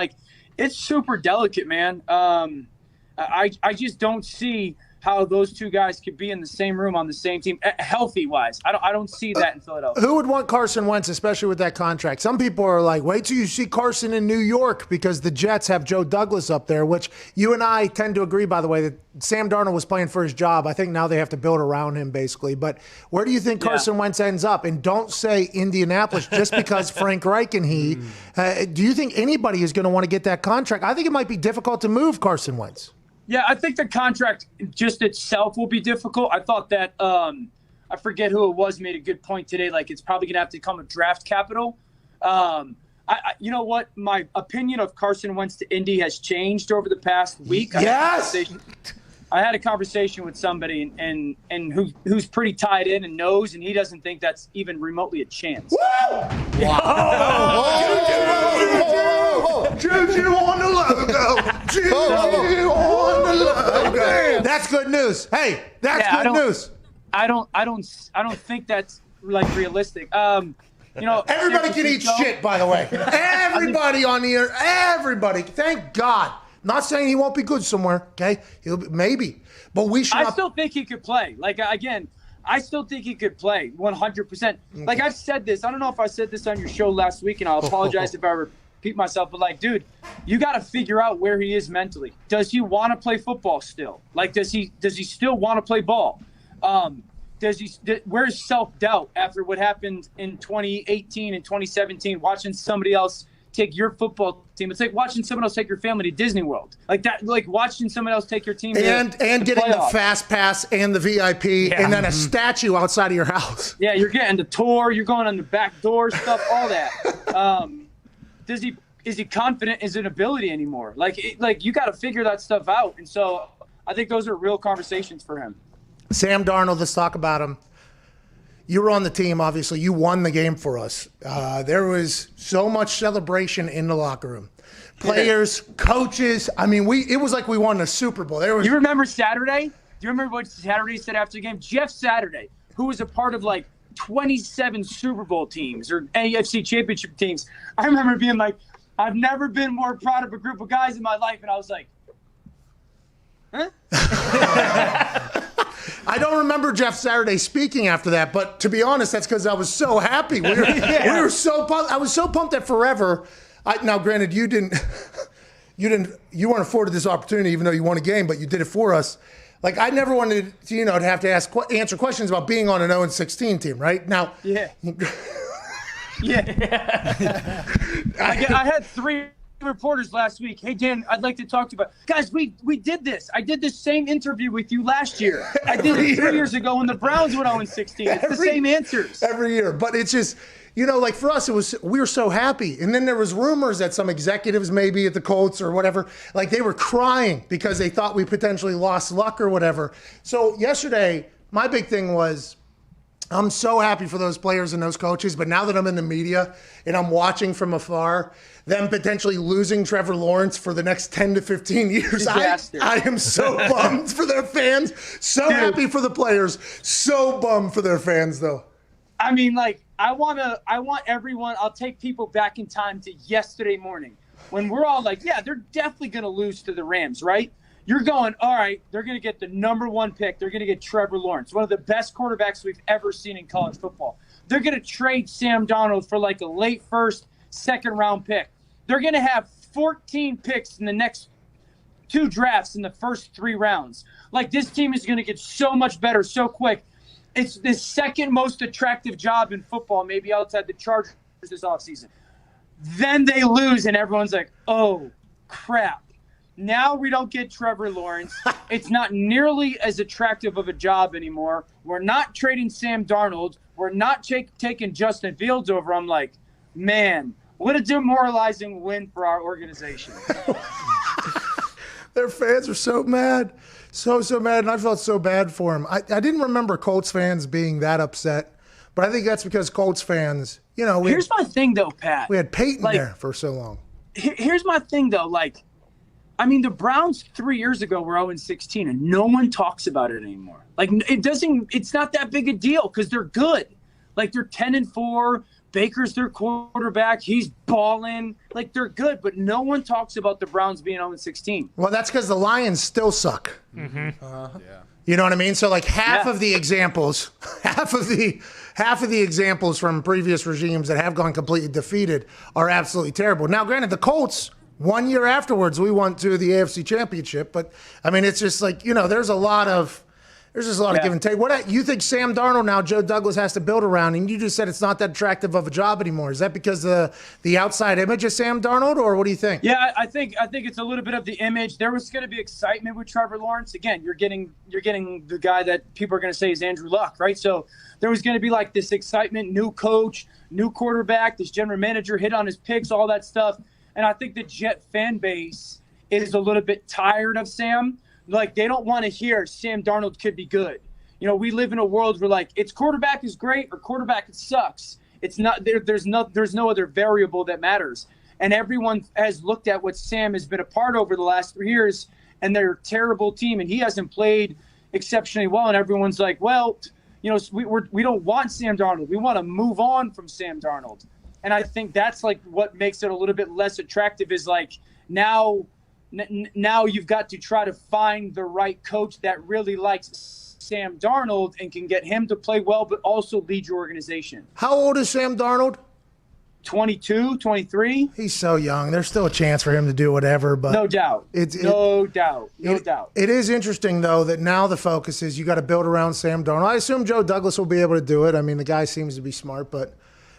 it's super delicate, man. I just don't see how those two guys could be in the same room on the same team, healthy-wise. I don't see that in Philadelphia. Who would want Carson Wentz, especially with that contract? Some people are like, wait till you see Carson in New York because the Jets have Joe Douglas up there, which you and I tend to agree, by the way, that Sam Darnold was playing for his job. I think now they have to build around him, basically. But where do you think Carson Wentz ends up? And don't say Indianapolis just because Frank Reich and he. Do you think anybody is going to want to get that contract? I think it might be difficult to move Carson Wentz. Yeah, I think the contract just itself will be difficult. I thought that I forget who it was made a good point today. Like, it's probably gonna have to come with draft capital. You know what? My opinion of Carson Wentz to Indy has changed over the past week. Yes. I had a conversation with somebody and who's pretty tied in and knows, and he doesn't think that's even remotely a chance. Juju on the logo. Juju on the logo. That's good news. Hey, that's good news. I don't think that's realistic. Everybody can eat shit, by the way. Everybody on the air. Everybody. Thank God. Not saying he won't be good somewhere. Okay, he'll be, maybe, but we should. I still think he could play. I still think he could play 100%. Like, I've said this. I don't know if I said this on your show last week, and I'll apologize if I repeat myself. But dude, you got to figure out where he is mentally. Does he want to play football still? Does he still want to play ball? Where's self-doubt after what happened in 2018 and 2017, watching somebody else take your football team? It's like watching someone else take your family to Disney World. Like watching someone else take your team and getting playoffs. the fast pass and the VIP and then a statue outside of your house. Yeah, you're getting the tour, you're going on the back door stuff, all that. he confident in his ability anymore? Like you got to figure that stuff out. And so I think those are real conversations for him. Sam Darnold, let's talk about him. You were on the team, obviously. You won the game for us. There was so much celebration in the locker room. Players, coaches. I mean, it was like we won a Super Bowl. You remember Saturday? Do you remember what Saturday said after the game? Jeff Saturday, who was a part of like 27 Super Bowl teams or AFC Championship teams. I remember being like, I've never been more proud of a group of guys in my life. And I was like, huh? I don't remember Jeff Saturday speaking after that, but to be honest, that's because I was so happy. We were so pumped. I was so pumped that forever. Now, granted, you weren't afforded this opportunity, even though you won a game, but you did it for us. Like, I never wanted to, to have to answer questions about being on an 0-16 team, right? Now, yeah. I had 3 reporters last week. Hey, Dan, I'd like to talk to you about. Guys, we did this. I did the same interview with you last year. I did it 3 years ago when the Browns went 0-16. It's the same answers every year. But it's just, like for us, we were so happy. And then there was rumors that some executives, maybe at the Colts or whatever, like they were crying because they thought we potentially lost luck or whatever. So yesterday, my big thing was, I'm so happy for those players and those coaches, but now that I'm in the media and I'm watching from afar, them potentially losing Trevor Lawrence for the next 10 to 15 years, I am so bummed for their fans, so happy for the players, so bummed for their fans, though. I mean, like, I want everyone, I'll take people back in time to yesterday morning when we're all like, yeah, they're definitely going to lose to the Rams, right? You're going, all right, they're going to get the number 1 pick. They're going to get Trevor Lawrence, one of the best quarterbacks we've ever seen in college football. They're going to trade Sam Darnold for like a late first, second round pick. They're going to have 14 picks in the next 2 drafts in the first 3 rounds. Like, this team is going to get so much better so quick. It's the second most attractive job in football, maybe outside the Chargers this offseason. Then they lose, and everyone's like, oh, crap. Now we don't get Trevor Lawrence. It's not nearly as attractive of a job anymore. We're not trading Sam Darnold. We're not taking Justin Fields over. I'm like, man, what a demoralizing win for our organization. Their fans are so mad. So mad, and I felt so bad for him. I didn't remember Colts fans being that upset, but I think that's because Colts fans, Here's my thing, though, Pat. We had Peyton there for so long. Here's my thing, though. Like, I mean, the Browns 3 years ago were 0-16, and no one talks about it anymore. Like, it's not that big a deal because they're good. Like, they're 10-4. Baker's their quarterback. He's balling. Like, they're good, but no one talks about the Browns being 0-16. Well, that's because the Lions still suck. Mm-hmm. You know what I mean? So, like, half of the examples from previous regimes that have gone completely defeated are absolutely terrible. Now, granted, the Colts, 1 year afterwards, we went to the AFC Championship, but I mean, it's just like, there's a lot of give and take. What you think Sam Darnold now, Joe Douglas has to build around, and you just said it's not that attractive of a job anymore. Is that because the outside image of Sam Darnold, or what do you think? Yeah, I think it's a little bit of the image. There was going to be excitement with Trevor Lawrence. Again, you're getting the guy that people are going to say is Andrew Luck, right? So there was going to be like this excitement, new coach, new quarterback, this general manager hit on his picks, all that stuff. And I think the Jet fan base is a little bit tired of Sam. Like, they don't want to hear Sam Darnold could be good. We live in a world where, like, it's quarterback is great or quarterback sucks. It's not there's no other variable that matters. And everyone has looked at what Sam has been a part over the last 3 years, and they're a terrible team, and he hasn't played exceptionally well. And everyone's like, well, we don't want Sam Darnold. We want to move on from Sam Darnold. And I think that's like what makes it a little bit less attractive is like now you've got to try to find the right coach that really likes Sam Darnold and can get him to play well, but also lead your organization. How old is Sam Darnold? 22, 23. He's so young. There's still a chance for him to do whatever, but no doubt. No doubt. It is interesting though that now the focus is you got to build around Sam Darnold. I assume Joe Douglas will be able to do it. I mean, the guy seems to be smart, but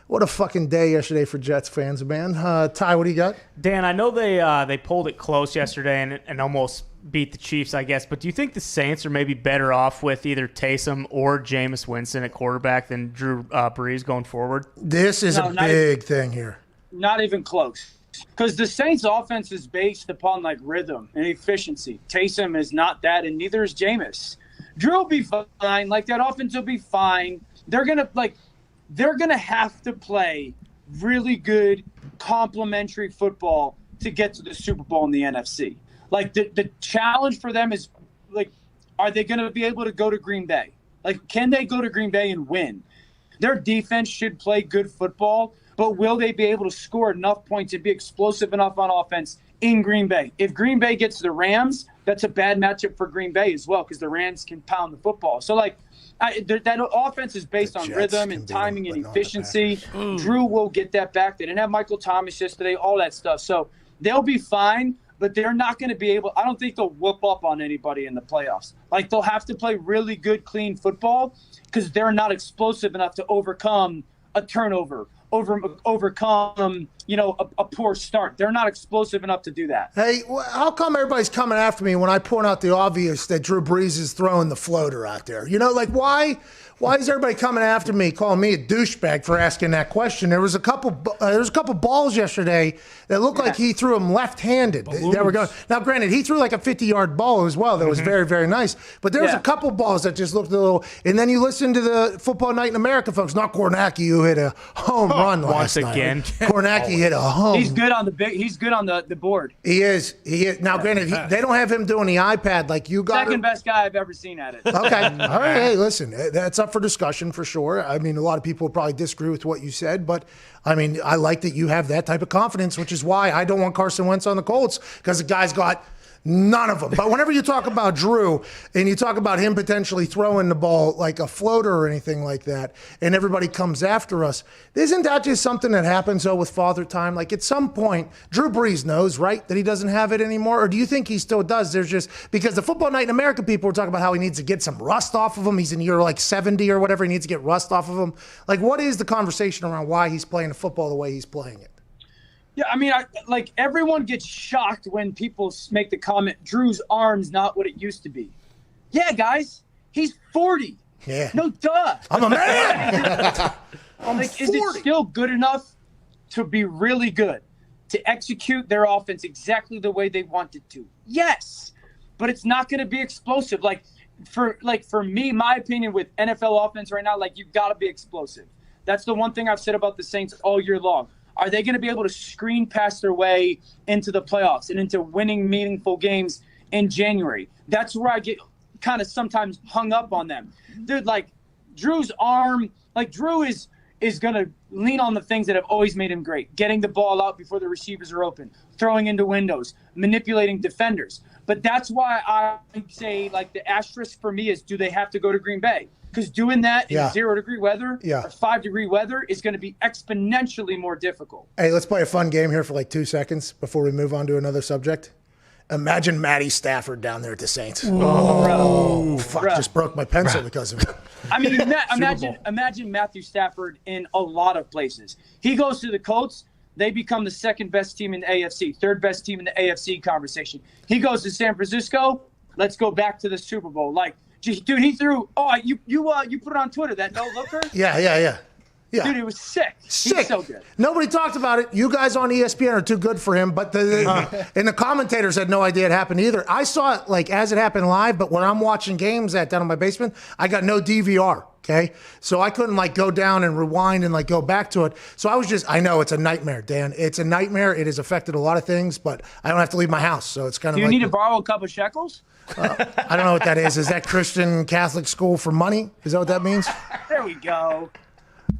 what a fucking day yesterday for Jets fans, man. Ty, what do you got? Dan, I know they pulled it close yesterday and almost beat the Chiefs, I guess, but do you think the Saints are maybe better off with either Taysom or Jameis Winston at quarterback than Drew Brees going forward? This is a big thing here. Not even close. Because the Saints' offense is based upon like rhythm and efficiency. Taysom is not that, and neither is Jameis. Drew will be fine. Like that offense will be fine. They're gonna have to play really good complementary football to get to the Super Bowl in the NFC. Like the challenge for them is like, are they gonna be able to go to Green Bay? Like, can they go to Green Bay and win? Their defense should play good football, but will they be able to score enough points and be explosive enough on offense in Green Bay? If Green Bay gets the Rams, that's a bad matchup for Green Bay as well because the Rams can pound the football. So, like, that offense is based on rhythm and timing and efficiency. Drew will get that back. They didn't have Michael Thomas yesterday, all that stuff. So they'll be fine, but they're not going to be able – I don't think they'll whoop up on anybody in the playoffs. Like, they'll have to play really good, clean football because they're not explosive enough to overcome a turnover, overcome, a poor start. They're not explosive enough to do that. Hey, how come everybody's coming after me when I point out the obvious that Drew Brees is throwing the floater out there? Why is everybody coming after me, calling me a douchebag for asking that question? There was a couple balls yesterday that looked like he threw them left-handed. They were going. Now, granted, he threw like a 50-yard ball as well. That was very, very nice. But there was a couple balls that just looked a little. And then you listen to the Football Night in America folks. Not Kornacki, who hit a home run last night. Once again, Kornacki hit a home. He's good on the board. He is. Now, granted, they don't have him doing the iPad like you got. Second best guy I've ever seen at it. Okay. All right. Hey, listen, that's up for discussion for sure. I mean, a lot of people will probably disagree with what you said, but I mean, I like that you have that type of confidence, which is why I don't want Carson Wentz on the Colts because the guy's got none of them. But whenever you talk about Drew and you talk about him potentially throwing the ball like a floater or anything like that, and everybody comes after us, isn't that just something that happens, though, with Father Time? Like at some point, Drew Brees knows, right, that he doesn't have it anymore? Or do you think he still does? There's just, because the Football Night in America people were talking about how he needs to get some rust off of him. He's in year like 70 or whatever. He needs to get rust off of him. Like, what is the conversation around why he's playing the football the way he's playing it? Yeah, I mean, everyone gets shocked when people make the comment, Drew's arm's not what it used to be. Yeah, guys, he's 40. Yeah. No, duh. I'm a man. Is it still good enough to be really good, to execute their offense exactly the way they want it to? Yes, but it's not going to be explosive. For me, my opinion with NFL offense right now, you've got to be explosive. That's the one thing I've said about the Saints all year long. Are they going to be able to screen past their way into the playoffs and into winning meaningful games in January? That's where I get kind of sometimes hung up on them. Dude, Drew's arm, Drew is going to lean on the things that have always made him great. Getting the ball out before the receivers are open, throwing into windows, manipulating defenders. But that's why I say, the asterisk for me is, do they have to go to Green Bay? Because doing that in 0-degree weather or 5-degree weather is going to be exponentially more difficult. Hey, let's play a fun game here for 2 seconds before we move on to another subject. Imagine Matty Stafford down there at the Saints. Oh, fuck, just broke my pencil because of it. I mean, imagine Matthew Stafford in a lot of places. He goes to the Colts. They become the second best team in the AFC, third best team in the AFC conversation. He goes to San Francisco. Let's go back to the Super Bowl. Dude, he threw. Oh, you put it on Twitter, that no looker. Yeah. Dude, it was sick. He's so good. Nobody talked about it. You guys on ESPN are too good for him, but and the commentators had no idea it happened either. I saw it as it happened live, but when I'm watching games down in my basement, I got no DVR. Okay, so I couldn't go down and rewind and go back to it. So I know it's a nightmare, Dan. It's a nightmare. It has affected a lot of things, but I don't have to leave my house, so it's kind of. Do you need to borrow a couple shekels? I don't know what that is. Is that Christian Catholic school for money? Is that what that means? There we go.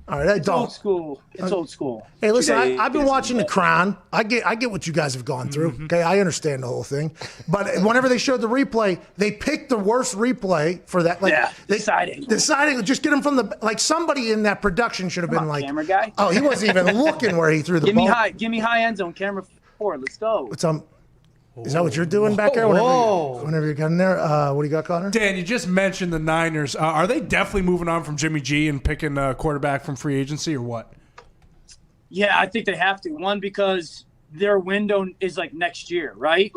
All right, it's old school. It's old school. Hey, listen, I've been watching The Crown. I get what you guys have gone through. Mm-hmm. Okay, I understand the whole thing. But whenever they showed the replay, they picked the worst replay for that. Deciding. Just get him from the somebody in that production should have been camera guy. Oh, he wasn't even looking where he threw the ball. Give me high end zone camera 4. Let's go. Is that what you're doing back there? Whenever you got in there, what do you got, Connor? Dan, you just mentioned the Niners. Are they definitely moving on from Jimmy G and picking a quarterback from free agency, or what? Yeah, I think they have to. One, because their window is next year, right?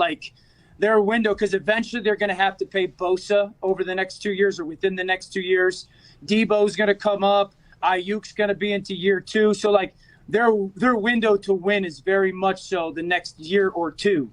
Their window, because eventually they're going to have to pay Bosa over the next 2 years or within the next 2 years. Debo's going to come up. Ayuk's going to be into year 2. So, their window to win is very much so the next year or two.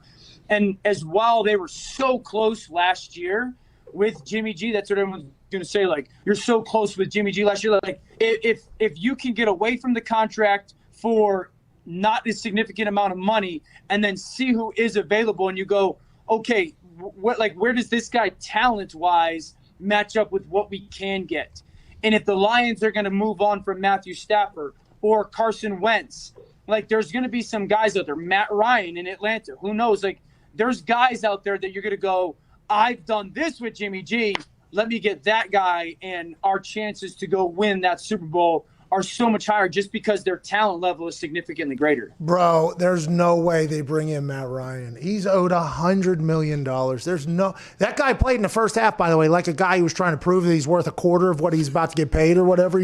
And as while they were so close last year with Jimmy G, that's what everyone's going to say. Like, you're so close with Jimmy G last year. Like, if you can get away from the contract for not a significant amount of money and then see who is available and you go, okay, where does this guy talent-wise match up with what we can get? And if the Lions are going to move on from Matthew Stafford or Carson Wentz, like, there's going to be some guys out there, Matt Ryan in Atlanta, who knows? Like, there's guys out there that you're going to go, I've done this with Jimmy G. Let me get that guy, and our chances to go win that Super Bowl are so much higher just because their talent level is significantly greater. Bro, there's no way they bring in Matt Ryan. He's owed $100 million. That guy played in the first half, by the way, like a guy who was trying to prove that he's worth a quarter of what he's about to get paid or whatever,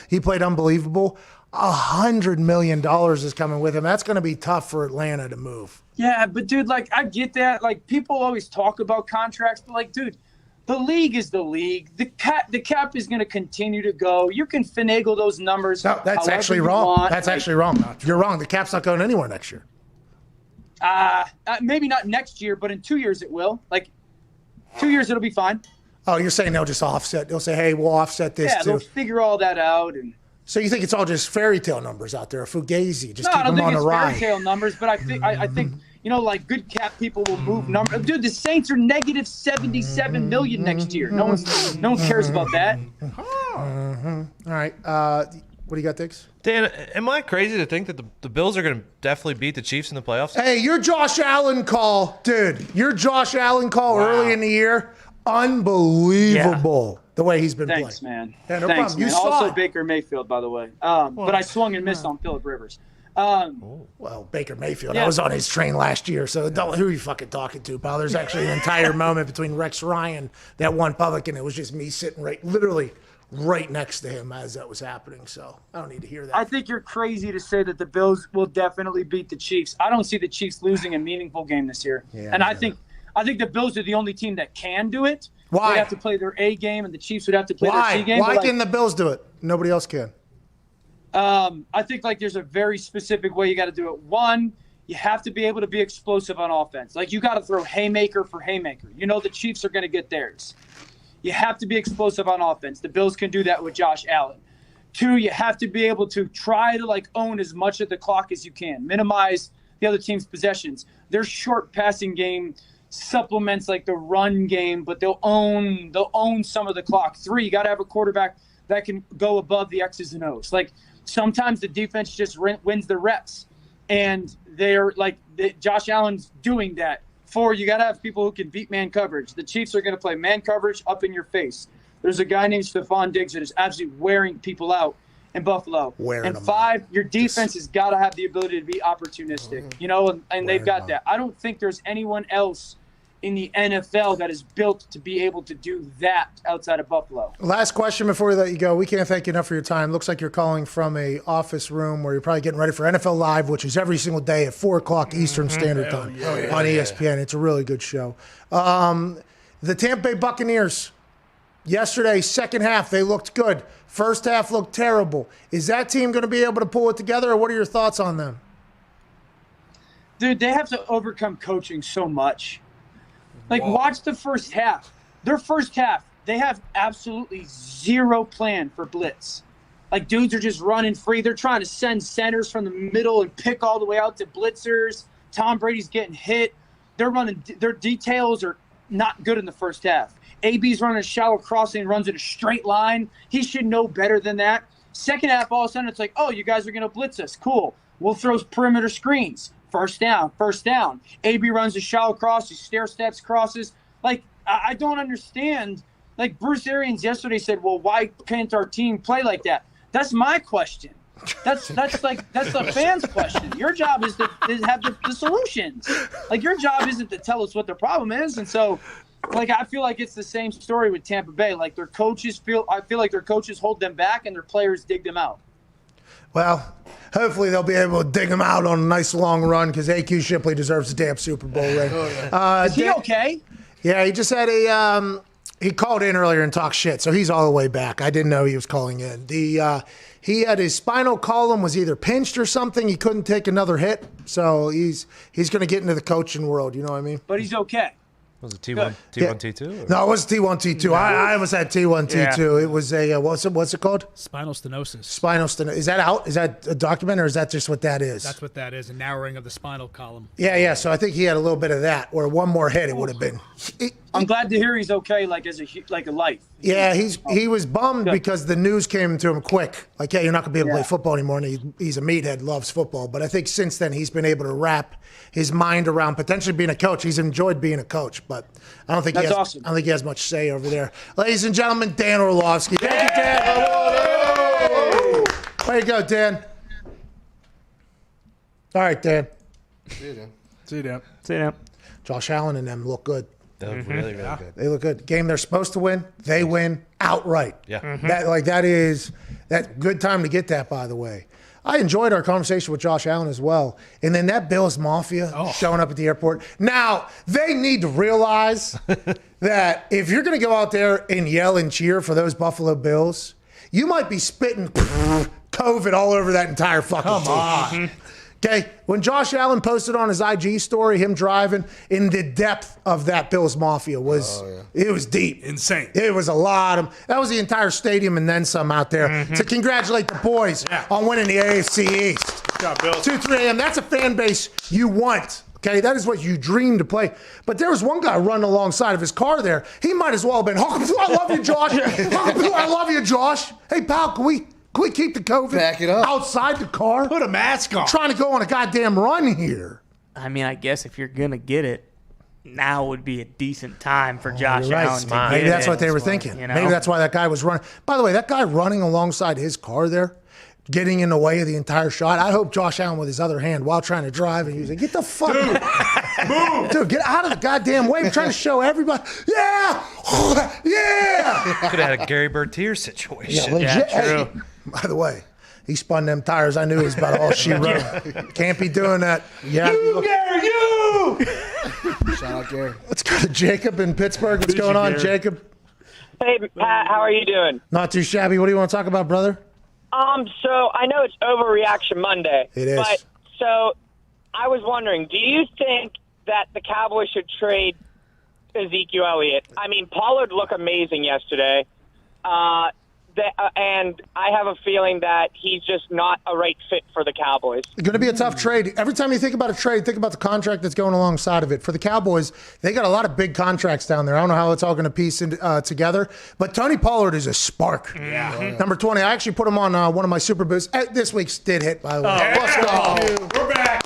He played unbelievable. $100 million is coming with him. That's going to be tough for Atlanta to move. Yeah, but dude, like, I get that. Like, people always talk about contracts, but like, dude, the league is the league. The cap is going to continue to go. You can finagle those numbers. No, that's actually wrong. That's actually wrong. You're wrong. The cap's not going anywhere next year. Maybe not next year, but in 2 years it will. Like, 2 years it'll be fine. Oh, you're saying they'll just offset? They'll say, hey, we'll offset this too. Yeah, they'll figure all that out. And so you think it's all just fairy tale numbers out there, fugazi? Just no, keep I don't them think on it's the ride. fairy tale numbers, but I think like good cap people will move numbers. Dude, the Saints are negative $77 million next year. No one cares about that. All right, what do you got, Diggs? Dan, am I crazy to think that the Bills are going to definitely beat the Chiefs in the playoffs? Hey, your Josh Allen call, dude. Your Josh Allen call early in the year, unbelievable. The way he's been playing. Thanks, man. Yeah, no Thanks, problem. You man. saw Also it. Baker Mayfield, by the way. But I swung and missed on Phillip Rivers. Well, Baker Mayfield. I was on his train last year, so who are you fucking talking to, pal? There's actually an entire moment between Rex Ryan, that one public, and it was just me sitting literally right next to him as that was happening. So I don't need to hear that. I think you're crazy to say that the Bills will definitely beat the Chiefs. I don't see the Chiefs losing a meaningful game this year. Yeah, and I think the Bills are the only team that can do it. Why? They have to play their A game, and the Chiefs would have to play their C game. Why can the Bills do it? Nobody else can. I think there's a very specific way you got to do it. One, you have to be able to be explosive on offense. Like, you got to throw haymaker for haymaker. The Chiefs are going to get theirs. You have to be explosive on offense. The Bills can do that with Josh Allen. Two, you have to be able to try to own as much of the clock as you can, minimize the other team's possessions. Their short passing game supplements the run game, but they'll own some of the clock. Three, you got to have a quarterback that can go above the X's and O's. Sometimes the defense just wins the reps, and they're Josh Allen's doing that. Four, you got to have people who can beat man coverage. The Chiefs are going to play man coverage up in your face. There's a guy named Stephon Diggs that is absolutely wearing people out in Buffalo. And five, your defense has got to have the ability to be opportunistic, and they've got that. I don't think there's anyone else in the NFL that is built to be able to do that outside of Buffalo. Last question before we let you go. We can't thank you enough for your time. Looks like you're calling from a office room where you're probably getting ready for NFL Live, which is every single day at 4 o'clock Eastern Standard Time on ESPN. It's a really good show. The Tampa Bay Buccaneers, yesterday, second half, they looked good. First half looked terrible. Is that team going to be able to pull it together, or what are your thoughts on them? Dude, they have to overcome coaching so much. Watch the first half. Their first half, they have absolutely zero plan for blitz. Dudes are just running free. They're trying to send centers from the middle and pick all the way out to blitzers. Tom Brady's getting hit. Their details are not good in the first half. AB's running a shallow crossing, runs in a straight line. He should know better than that. Second half, all of a sudden, it's you guys are going to blitz us. Cool. We'll throw perimeter screens. First down. AB runs a shallow cross. He stair steps, crosses. I don't understand. Bruce Arians yesterday said, well, why can't our team play like that? That's my question. That's the fans' question. Your job is to have the solutions. Your job isn't to tell us what the problem is. And so, I feel like it's the same story with Tampa Bay. I feel like their coaches hold them back and their players dig them out. Well, hopefully they'll be able to dig him out on a nice long run, because AQ Shipley deserves a damn Super Bowl ring. Is he okay? Yeah, he just had He called in earlier and talked shit, so he's all the way back. I didn't know he was calling in. He had his spinal column was either pinched or something. He couldn't take another hit, so he's going to get into the coaching world. You know what I mean? But he's okay. Was it T1, T2? No, it was T1, T2. I almost had T1, T2. Yeah. It was a, what's it called? Spinal stenosis. Spinal stenosis. Is that out? Is that a document or is that just what that is? That's what that is, a narrowing of the spinal column. Yeah. So I think he had a little bit of that, or one more hit, it would have been. I'm glad to hear he's okay, like a life. Yeah, he was bummed because the news came to him quick. Like, yeah, you're not going to be able to play football anymore. And he's a meathead, loves football. But I think since then he's been able to wrap his mind around potentially being a coach. He's enjoyed being a coach, but I don't think awesome. I don't think he has much say over there. Ladies and gentlemen, Dan Orlovsky. Thank you, Dan. Way to go, Dan. All right, Dan. See you, Dan. See you now. Josh Allen and them look good. They look really, really good. They look good. Game they're supposed to win, they win outright. Yeah. That's good time to get that, by the way. I enjoyed our conversation with Josh Allen as well. And then that Bills Mafia showing up at the airport. Now, they need to realize that if you're going to go out there and yell and cheer for those Buffalo Bills, you might be spitting COVID all over that entire fucking team. Come on. Okay, when Josh Allen posted on his IG story, him driving, in the depth of that Bills Mafia was, it was deep. Insane. It was a lot of, that was the entire stadium and then some out there. To congratulate the boys on winning the AFC East. Good job, Bills. 2-3 a.m., that's a fan base you want. Okay, that is what you dream to play. But there was one guy running alongside of his car there. He might as well have been, I love you, Josh. I love you, Josh. Hey, pal, can we keep the COVID outside the car? Put a mask on. I'm trying to go on a goddamn run here. I mean, I guess if you're going to get it, now would be a decent time for Josh You're right. Allen to get Maybe that's it. what they were thinking. You know? Maybe that's why that guy was running. By the way, that guy running alongside his car there, getting in the way of the entire shot. I hope Josh Allen with his other hand while trying to drive, and he was like, get the fuck Move. Dude, get out of the goddamn way. I'm trying to show everybody. Yeah! Could have had a Gary Bertier situation. Legit. true. Hey, by the way, he spun them tires. I knew it was about all she wrote. Can't be doing that. Yeah. You! Shout out Gary. Let's go to Jacob in Pittsburgh. What's going on, Jacob? Hey, Pat, how are you doing? Not too shabby. What do you want to talk about, brother? So I know it's Overreaction Monday. It is. But so I was wondering, do you think that the Cowboys should trade Ezekiel Elliott? I mean, Pollard looked amazing yesterday. And I have a feeling that he's just not a right fit for the Cowboys. It's going to be a tough trade. Every time you think about a trade, think about the contract that's going alongside of it. For the Cowboys, they got a lot of big contracts down there. I don't know how it's all going to piece together, but Tony Pollard is a spark. Yeah. Number 20. I actually put him on one of my Super Boosts. This week's did hit, by the way. Let's go. We're back.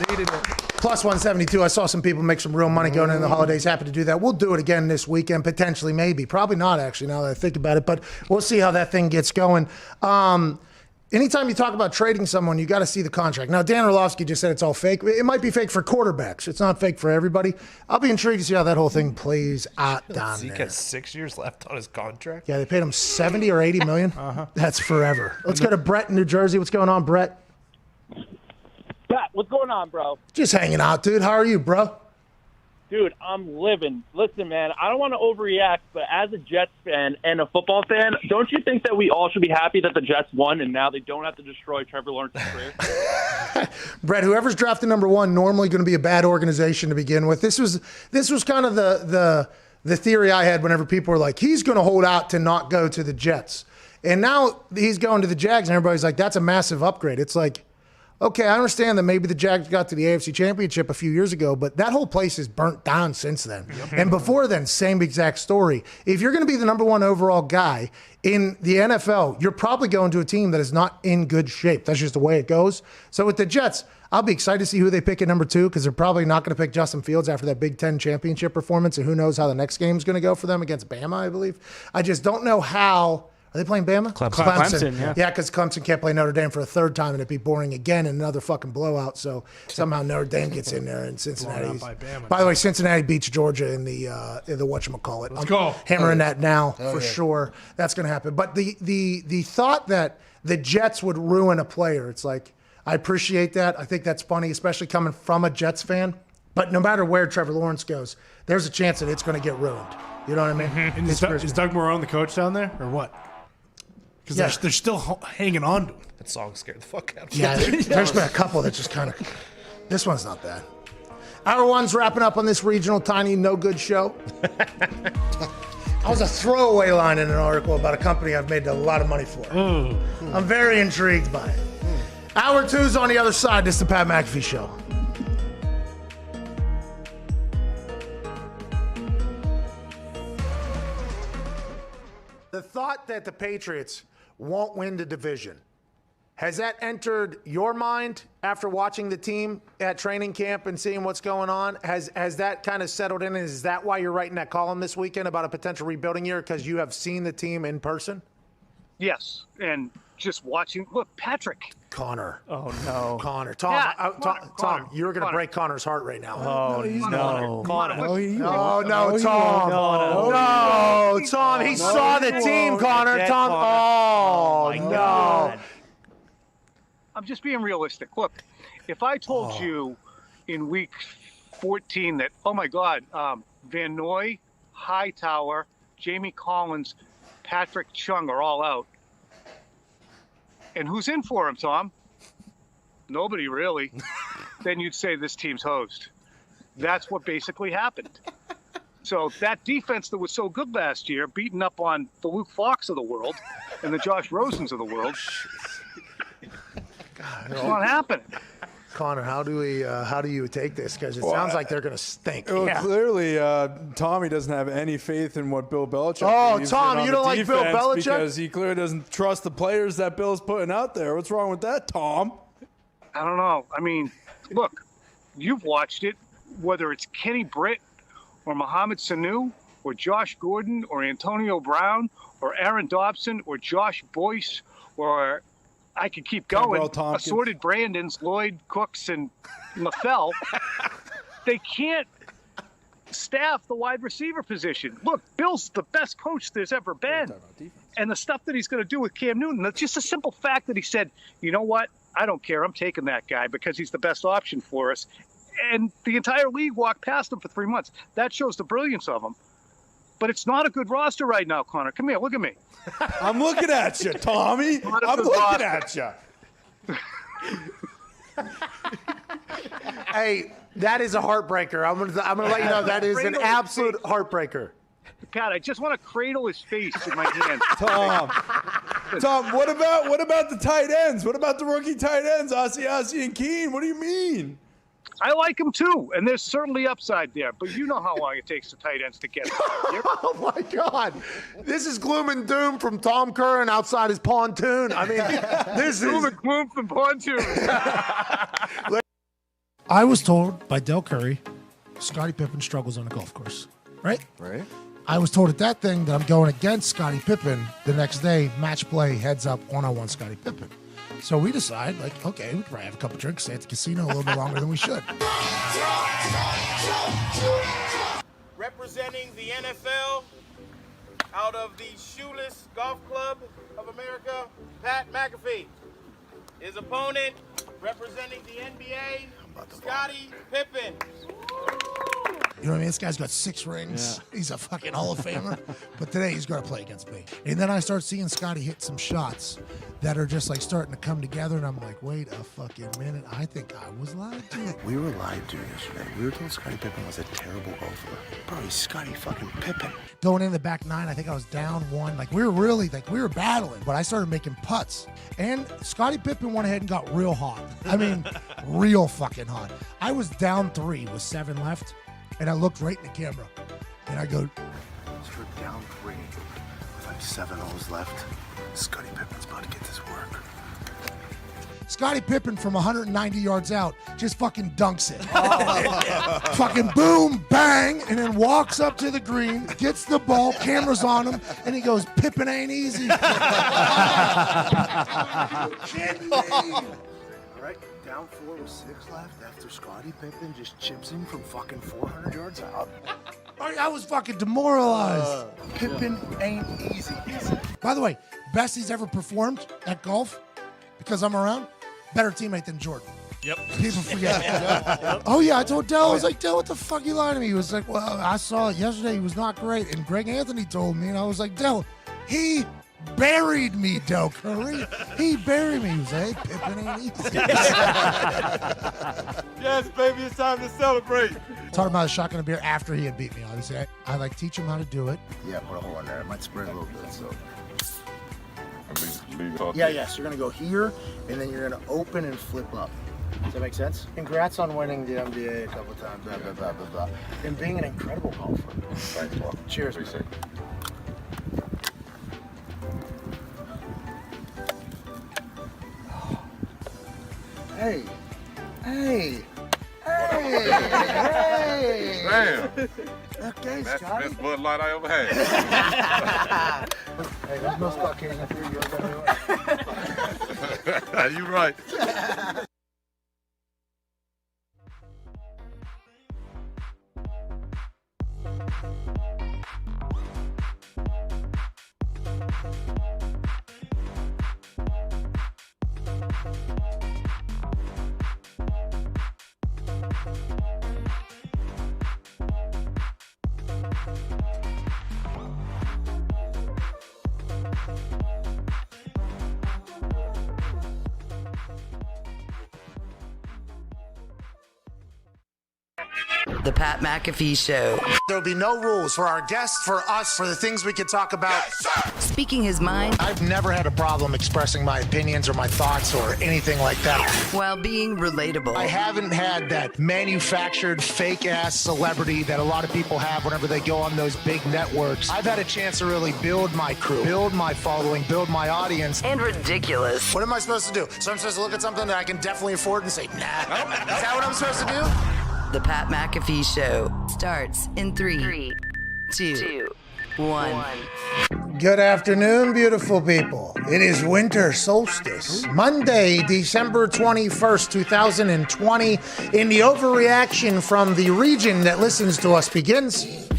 Needed it. Plus 172. I saw some people make some real money going into the holidays. Happy to do that. We'll do it again this weekend, potentially, maybe. Probably not, actually, now that I think about it. But we'll see how that thing gets going. Anytime you talk about trading someone, you got to see the contract. Now, Dan Orlovsky just said it's all fake. It might be fake for quarterbacks. It's not fake for everybody. I'll be intrigued to see how that whole thing plays out down Zeke there. has 6 years left on his contract. Yeah, they paid him 70 or 80 million. That's forever. Let's go to Brett in New Jersey. What's going on, Brett? Pat, what's going on, bro? Just hanging out, dude. How are you, bro? Dude, I'm living. Listen, man, I don't want to overreact, but as a Jets fan and a football fan, don't you think that we all should be happy that the Jets won and now they don't have to destroy Trevor Lawrence's career? Brett, whoever's drafted number one, normally going to be a bad organization to begin with. This was kind of the theory I had whenever people were like, he's going to hold out to not go to the Jets. And now he's going to the Jags, and everybody's like, that's a massive upgrade. It's like, okay, I understand that maybe the Jags got to the AFC Championship a few years ago, but that whole place is burnt down since then. And before then, same exact story. If you're going to be the number one overall guy in the NFL, you're probably going to a team that is not in good shape. That's just the way it goes. So with the Jets, I'll be excited to see who they pick at number two, because they're probably not going to pick Justin Fields after that Big Ten championship performance, and who knows how the next game is going to go for them against Bama, I believe. I just don't know how. Are they playing Bama? Clemson, yeah. Yeah, because Clemson can't play Notre Dame for a third time, and it'd be boring again in another fucking blowout. So somehow Notre Dame gets in there, and Cincinnati. By the way, Cincinnati beats Georgia in the whatchamacallit. Let's go. Hammering that now for sure. That's going to happen. But the thought that the Jets would ruin a player, it's like, I appreciate that. I think that's funny, especially coming from a Jets fan. But no matter where Trevor Lawrence goes, there's a chance that it's going to get ruined. You know what I mean? And is Doug Marone the coach down there, or what? Because they're still hanging on to him. That song scared the fuck out of me. Yeah, there's been a couple that just kind of. This one's not bad. Hour one's wrapping up on this regional tiny no good show. I was a throwaway line in an article about a company I've made a lot of money for. I'm very intrigued by it. Hour two's on the other side. This is the Pat McAfee Show. The thought that the Patriots won't win the division, has that entered your mind after watching the team at training camp and seeing what's going on? Has that kind of settled in? Is that why you're writing that column this weekend about a potential rebuilding year, because you have seen the team in person? Yes, and just watching. Look, Patrick. Connor. Oh, no. Connor. Tom, Yeah, Tom, you're going to break Connor's heart right now. Oh, no. Connor. No, Tom. No, Tom. He saw the team, Connor. Tom. Oh, my no. God. I'm just being realistic. Look, if I told you in week 14 that, oh my God, Van Noy, Hightower, Jamie Collins, Patrick Chung are all out. And who's in for him, Tom? Nobody really. Then you'd say this team's hosed. That's what basically happened. So that defense that was so good last year, beating up on the Luke Falks of the world and the Josh Rosens of the world, it's not happening. Connor, how do you take this? Because it sounds like they're going to stink. Well, clearly, Tommy doesn't have any faith in what Bill Belichick believes Tom, in you don't on the like Bill defense Belichick? because he clearly doesn't trust the players that Bill's putting out there. What's wrong with that, Tom? I don't know. I mean, look, you've watched it, whether it's Kenny Britt or Mohamed Sanu or Josh Gordon or Antonio Brown or Aaron Dobson or Josh Boyce or I could keep going. Assorted Brandons, Lloyd Cooks, and LaFell. They can't staff the wide receiver position. Look, Bill's the best coach there's ever been. And the stuff that he's going to do with Cam Newton, that's just a simple fact that he said, you know what? I don't care. I'm taking that guy because he's the best option for us. And the entire league walked past him for 3 months. That shows the brilliance of him. But it's not a good roster right now, Connor. Come here, look at me. I'm looking at you, Tommy. I'm looking at you. Hey, that is a heartbreaker. I'm gonna let you know that is an absolute heartbreaker. Pat, I just want to cradle his face in my hands. Tom, what about the tight ends? What about the rookie tight ends, Asiasi and Keene? What do you mean? I like them too, and there's certainly upside there. But you know how long it takes the tight ends to get there. Oh my God, this is gloom and doom from Tom Curran outside his pontoon. I mean, this gloom is and gloom from pontoon. I was told by Del Curry, Scottie Pippen struggles on a golf course, right? Right. I was told at that thing that I'm going against Scottie Pippen. The next day, match play, heads up, one-on-one Scottie Pippen. So we decide, like, okay, we probably have a couple drinks, stay at the casino a little bit longer than we should. Representing the NFL out of the Shoeless Golf Club of America, Pat McAfee. His opponent, representing the NBA, Scottie Pippen. You know what I mean? This guy's got 6 rings. Yeah. He's a fucking Hall of Famer. But today he's going to play against me. And then I start seeing Scottie hit some shots that are just like starting to come together. And I'm like, wait a fucking minute. I think I was lied to. We were lied to yesterday. We were told Scottie Pippen was a terrible golfer. Bro, he's Scottie fucking Pippen. Going in the back 9, I think I was down 1. Like, we were battling. But I started making putts. And Scottie Pippen went ahead and got real hot. I mean, real fucking hot. I was down 3 with 7 left. And I looked right in the camera, and I go, So we're down 3 with like 7 holes left. Scottie Pippen's about to get this work. Scottie Pippen from 190 yards out just fucking dunks it. Fucking boom, bang, and then walks up to the green, gets the ball, cameras on him, and he goes, Pippen ain't easy. Kidding me? All right, down 4 with 6 left after Scottie Pippen just chips in from fucking 400 yards out. I was fucking demoralized. Pippen ain't easy. By the way, best he's ever performed at golf, because I'm around, better teammate than Jordan. Yep. People forget. Oh, yeah, I told Dell, I was like, Dell, what the fuck you lying to me? He was like, well, I saw it yesterday. He was not great. And Greg Anthony told me, and I was like, Dell, he buried me, Del Curry. He buried me. He was like, hey, Pippen ain't easy. Yes, baby, it's time to celebrate. Talking about a shotgun of beer after he had beat me, obviously. I like teach him how to do it. Yeah, put a hole in there. It might spread a little bit, so. Leave it off. Yeah, so you're gonna go here, and then you're gonna open and flip up. Does that make sense? Congrats on winning the NBA a couple times, blah, blah, blah, blah, blah. And being an incredible golfer. Thanks, Paul. Cheers, man. Hey. Damn. Okay, That's the Scotty. best Bud Light I ever had. Hey, there's no Scott King up here. You're right. The Pat McAfee Show. There'll be no rules for our guests, for us, for the things we can talk about. Speaking his mind I've never had a problem expressing my opinions or my thoughts or anything like that. while being relatable. I haven't had that manufactured fake-ass celebrity that a lot of people have whenever they go on those big networks. I've had a chance to really build my crew, build my following, build my audience. And ridiculous. What am I supposed to do? So I'm supposed to look at something that I can definitely afford and say, nah. Is that what I'm supposed to do? The Pat McAfee Show starts in 3, 2, 1. Good afternoon, beautiful people. It is winter solstice. Monday, December 21st, 2020. And the overreaction from the region that listens to us begins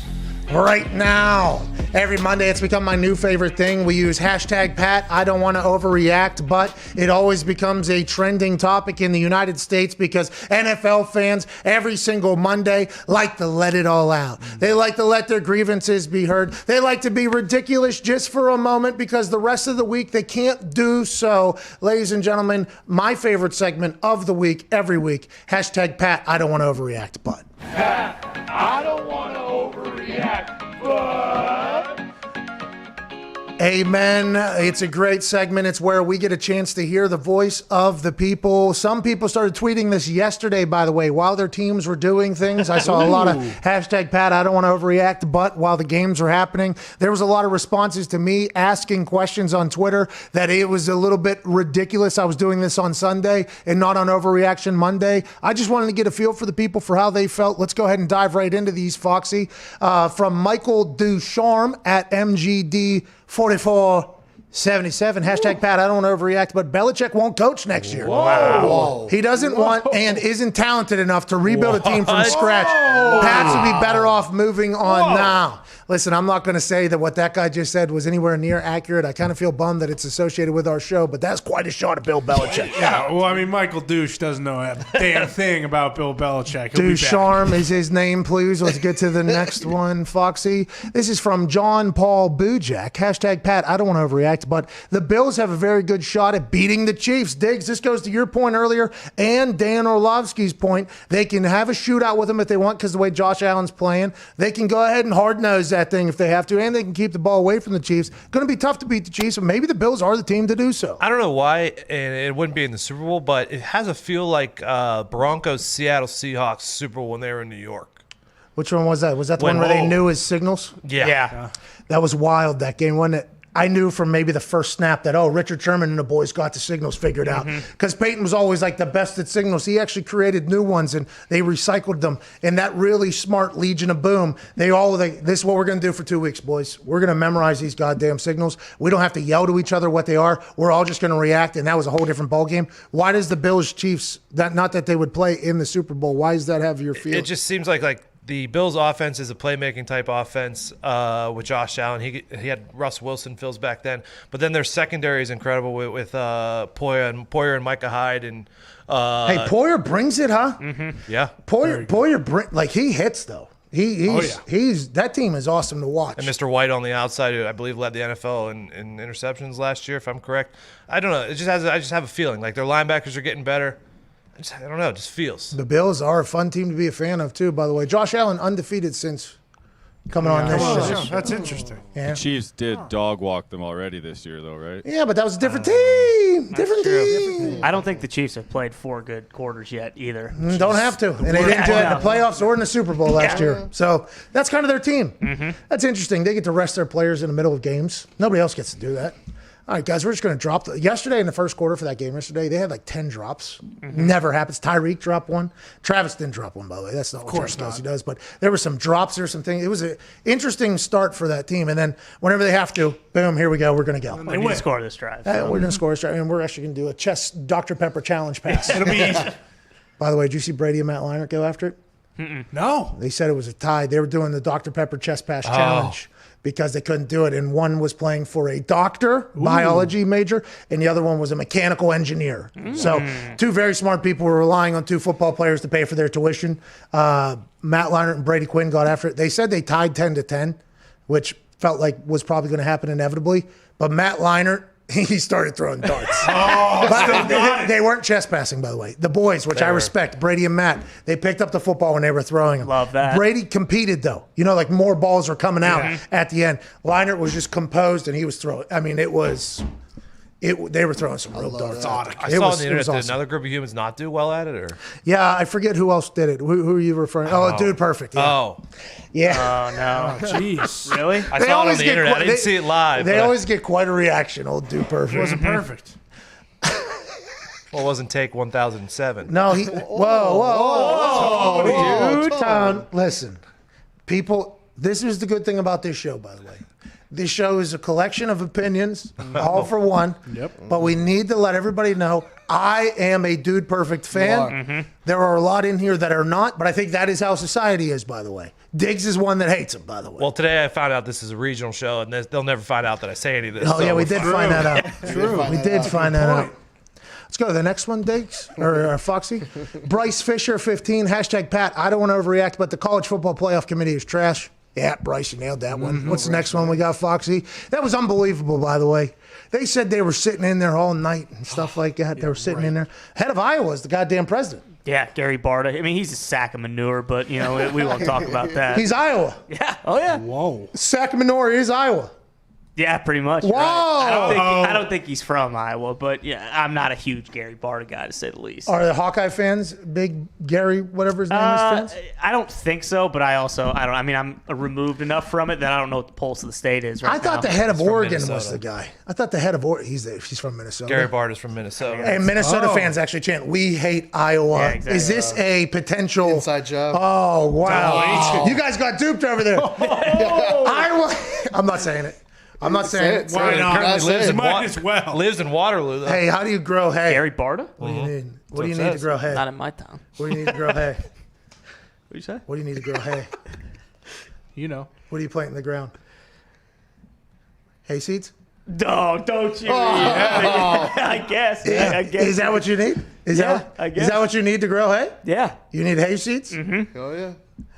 right now. Every Monday, it's become my new favorite thing. We use hashtag Pat, I don't want to overreact, but it always becomes a trending topic in the United States because NFL fans every single Monday like to let it all out. They like to let their grievances be heard. They like to be ridiculous just for a moment because the rest of the week they can't do so. Ladies and gentlemen, my favorite segment of the week, every week, hashtag Pat, I don't want to overreact, but. Pat, I don't want to overreact, but... Amen. It's a great segment. It's where we get a chance to hear the voice of the people. Some people started tweeting this yesterday, by the way, while their teams were doing things. I saw a lot of hashtag Pat, I don't want to overreact, but while the games were happening, there was a lot of responses to me asking questions on Twitter that it was a little bit ridiculous. I was doing this on Sunday and not on Overreaction Monday. I just wanted to get a feel for the people for how they felt. Let's go ahead and dive right into these, Foxy. From Michael Ducharme at MGD 4477. Hashtag Pat, I don't want to overreact, but Belichick won't coach next year. Whoa. He doesn't want and isn't talented enough to rebuild a team from scratch. Pats would be better off moving on now. Listen, I'm not going to say that what that guy just said was anywhere near accurate. I kind of feel bummed that it's associated with our show, but that's quite a shot at Bill Belichick. Yeah, well, I mean, Michael Douche doesn't know a damn thing about Bill Belichick. He'll be back. Ducharme is his name, please. Let's get to the next one, Foxy. This is from John Paul Bujak. Hashtag Pat, I don't want to overreact, but the Bills have a very good shot at beating the Chiefs. Diggs, this goes to your point earlier and Dan Orlovsky's point. They can have a shootout with them if they want because the way Josh Allen's playing. They can go ahead and hard-nose that thing if they have to, and they can keep the ball away from the Chiefs. Going to be tough to beat the Chiefs, but maybe the Bills are the team to do so. I don't know why, and it wouldn't be in the Super Bowl, but it has a feel like Broncos Seattle Seahawks Super Bowl when they were in New York. Which one was that? Was that the one where they knew his signals? Yeah. That was wild, that game, wasn't it? I knew from maybe the first snap that, Richard Sherman and the boys got the signals figured out. Because Peyton was always like the best at signals. He actually created new ones, and they recycled them. And that really smart Legion of Boom, this is what we're going to do for 2 weeks, boys. We're going to memorize these goddamn signals. We don't have to yell to each other what they are. We're all just going to react, and that was a whole different ballgame. Why does the Bills-Chiefs, not that they would play in the Super Bowl, why does that have your feel? It just seems like the Bills' offense is a playmaking type offense with Josh Allen. He had Russ Wilson fills back then, but then their secondary is incredible with Poyer and Micah Hyde and. Hey, Poyer brings it, huh? Yeah, Poyer he hits though. He's that team is awesome to watch. And Mr. White on the outside, who I believe led the NFL in interceptions last year, if I'm correct. I don't know. I just have a feeling like their linebackers are getting better. I don't know. It just feels. The Bills are a fun team to be a fan of too. By the way, Josh Allen undefeated since coming on this show. That's interesting. Yeah. The Chiefs did dog walk them already this year, though, right? Yeah, but that was a different team. Different team. I don't think the Chiefs have played 4 good quarters yet either. Don't have to. And they didn't do it in the playoffs or in the Super Bowl last year. So that's kind of their team. That's interesting. They get to rest their players in the middle of games. Nobody else gets to do that. All right, guys, we're just going to drop. Yesterday in the first quarter for that game yesterday, they had like 10 drops. Never happens. Tyreek dropped one. Travis didn't drop one, by the way. That's not what Travis does. He does. But there were some drops or some things. It was an interesting start for that team. And then whenever they have to, boom, here we go. We're going to go. We need to score this drive. We're going to score this drive. And we're actually going to do a chess Dr. Pepper challenge pass. It'll be easy. By the way, did you see Brady and Matt Leinart go after it? No. They said it was a tie. They were doing the Dr. Pepper chess pass challenge because they couldn't do it. And one was playing for a doctor, biology major, and the other one was a mechanical engineer. So 2 very smart people were relying on 2 football players to pay for their tuition. Matt Leinart and Brady Quinn got after it. They said they tied 10-10, which felt like was probably going to happen inevitably. But Matt Leinart, he started throwing darts. But they weren't chest passing, by the way. The boys, which I respect, Brady and Matt, they picked up the football when they were throwing them. Love that. Brady competed, though. You know, like more balls were coming out at the end. Leinart was just composed, and he was throwing. I mean, they were throwing some real darts. I saw on the internet that another group of humans not do well at it, or yeah, I forget who else did it. Who are you referring? Oh, Dude Perfect. Yeah. Oh, yeah. Oh no, jeez, really? I saw it on the internet. I didn't see it live. They always get quite a reaction. Old Dude Perfect. It wasn't perfect. Well, it wasn't take 1007. No, he. Whoa, dude. Tom, listen, people. This is the good thing about this show, by the way. This show is a collection of opinions, all for one. But we need to let everybody know I am a Dude Perfect fan. There are a lot in here that are not, but I think that is how society is, by the way. Diggs is one that hates him, by the way. Well, today I found out this is a regional show, and they'll never find out that I say any of this. Oh, yeah, we did find that out. We did find that out. Let's go to the next one, Diggs, or Foxy. Bryce Fisher, 15, #Pat. I don't want to overreact, but the College Football Playoff Committee is trash. Yeah, Bryce, you nailed that one. What's the next one we got, Foxy? That was unbelievable, by the way. They said they were sitting in there all night and stuff like that. They were sitting in there. Head of Iowa is the goddamn president. Yeah, Gary Barta. I mean, he's a sack of manure, but, you know, we won't talk about that. He's Iowa. Yeah. Oh, yeah. Whoa. Sack of manure is Iowa. Yeah, pretty much. Whoa! Right. I don't think he's from Iowa, but yeah, I'm not a huge Gary Barta guy, to say the least. Are the Hawkeye fans big Gary, whatever his name is, fans? I don't think so, but I mean, I'm removed enough from it that I don't know what the pulse of the state is right now. I thought the head of Oregon was the guy. I thought the head of Oregon, he's from Minnesota. Gary Barta's from Minnesota. And Minnesota fans actually chant, "We hate Iowa." Yeah, exactly. Is this a potential inside job? Oh, wow. You guys got duped over there. Iowa. I'm not saying it. I'm not saying it. Why not? Lives in Waterloo, though. Hey, how do you grow hay? Gary Barta? What do you need? What do you need to grow hay? Not in my town. What do you need to grow hay? What you say? What do you need to grow hay? You know. What do you plant in the ground? Hay seeds? No, don't you? I guess. Yeah. I guess. Is that what you need? Is that what you need to grow hay? Yeah. You need hay seeds? Mm-hmm. Oh, yeah.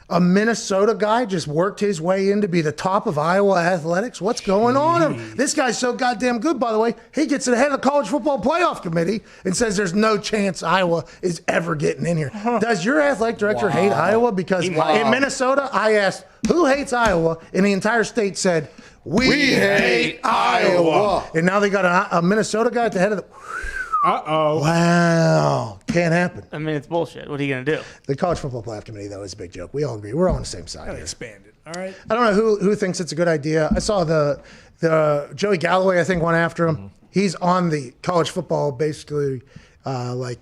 A Minnesota guy just worked his way in to be the top of Iowa athletics. What's going on? This guy's so goddamn good, by the way. He gets to the head of the College Football Playoff Committee and says there's no chance Iowa is ever getting in here. Does your athletic director hate Iowa? Because in Minnesota, I asked, who hates Iowa? And the entire state said, we hate Iowa. And now they got a Minnesota guy at the head of the... Uh-oh. Wow. Can't happen. I mean, it's bullshit. What are you going to do? The College Football Playoff Committee, though, is a big joke. We all agree. We're all on the same side. Gotta expand it. All right. I don't know who thinks it's a good idea. I saw the Joey Galloway, I think, went after him. He's on the college football, basically, like,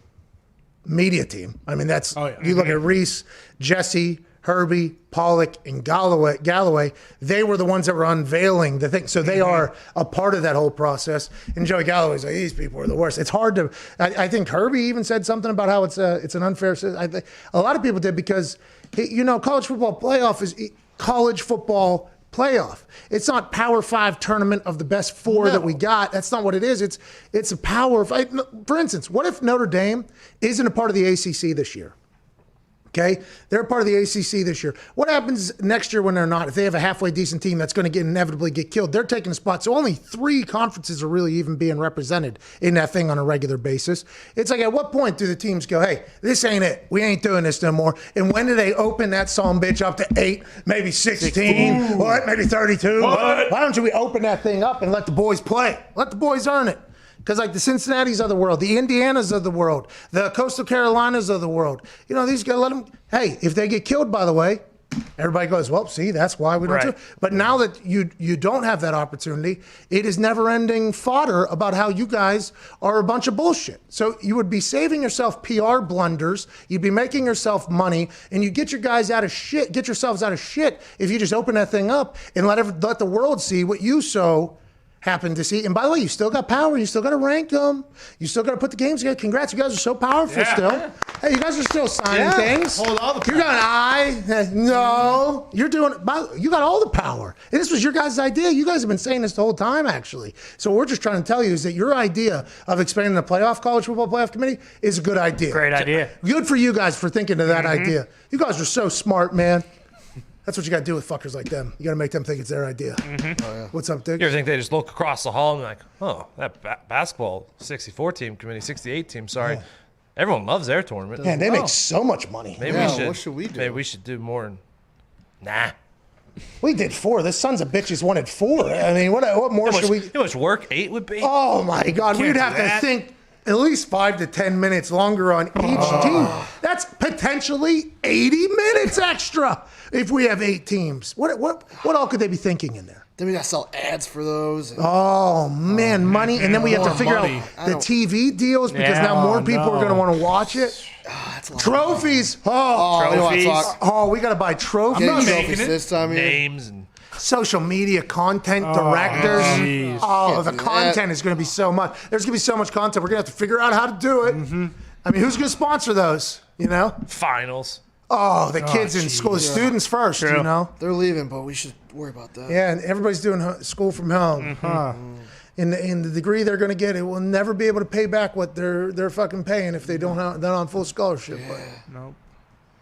media team. I mean, that's you look at Reese, Jesse, Herbie, Pollock, and Galloway, they were the ones that were unveiling the thing. So they are a part of that whole process. And Joey Galloway's like, these people are the worst. It's hard to. I think Herbie even said something about how it's an unfair. A lot of people did because, college football playoff is college football playoff. It's not Power 5 tournament of the best four that we got. That's not what it is. It's a power. For instance, what if Notre Dame isn't a part of the ACC this year? Okay, they're a part of the ACC this year. What happens next year when they're not? If they have a halfway decent team that's going to inevitably get killed, they're taking a spot. So only 3 conferences are really even being represented in that thing on a regular basis. It's like, at what point do the teams go, hey, this ain't it. We ain't doing this no more. And when do they open that son bitch up to 8, maybe 16, what, maybe 32? What? Why don't we open that thing up and let the boys play? Let the boys earn it. Because like the Cincinnatis of the world, the Indianas of the world, the Coastal Carolinas of the world, these guys, let them, hey, if they get killed, by the way, everybody goes, well, see, that's why we don't do it. But now that you don't have that opportunity, it is never-ending fodder about how you guys are a bunch of bullshit. So you would be saving yourself PR blunders, you'd be making yourself money, and you get your guys out of shit, get yourselves out of shit if you just open that thing up and let the world see what you so happen to see. And by the way, you still got power. You still got to rank them. You still got to put the games together. Congrats. You guys are so powerful still. Hey, you guys are still signing things. Hold all the power. You got an eye. No. You got all the power. And this was your guys' idea. You guys have been saying this the whole time, actually. So what we're just trying to tell you is that your idea of expanding the college football playoff committee is a good idea. Great idea. Good for you guys for thinking of that idea. You guys are so smart, man. That's what you got to do with fuckers like them. You got to make them think it's their idea. What's up, Dick? You ever think they just look across the hall and be like, oh, that basketball 64 team committee, 68 team, sorry. Everyone loves their tournament. Man, they make so much money. Maybe what should we do? Maybe we should do more. Nah. We did 4. This sons of bitches wanted 4. I mean, what more should we? How much work 8 would be? Oh, my God. We'd have to think at least 5 to 10 minutes longer on each team. That's potentially 80 minutes extra if we have 8 teams. What all could they be thinking in there? Then we got to sell ads for those. Oh, man, money. And then we have to figure out the TV deals because now more people are going to want to watch it. Trophies. Trophies. We got to buy trophies. I'm not making it. This time Names and social media content directors. The content is going to be so much. There's going to be so much content. We're going to have to figure out how to do it. I mean, who's going to sponsor those? Finals. Oh, the kids in school, the students first. True. They're leaving, but we should worry about that. Yeah, and everybody's doing school from home. In the degree they're going to get, it will never be able to pay back what they're fucking paying if they don't have they're on full scholarship. Nope.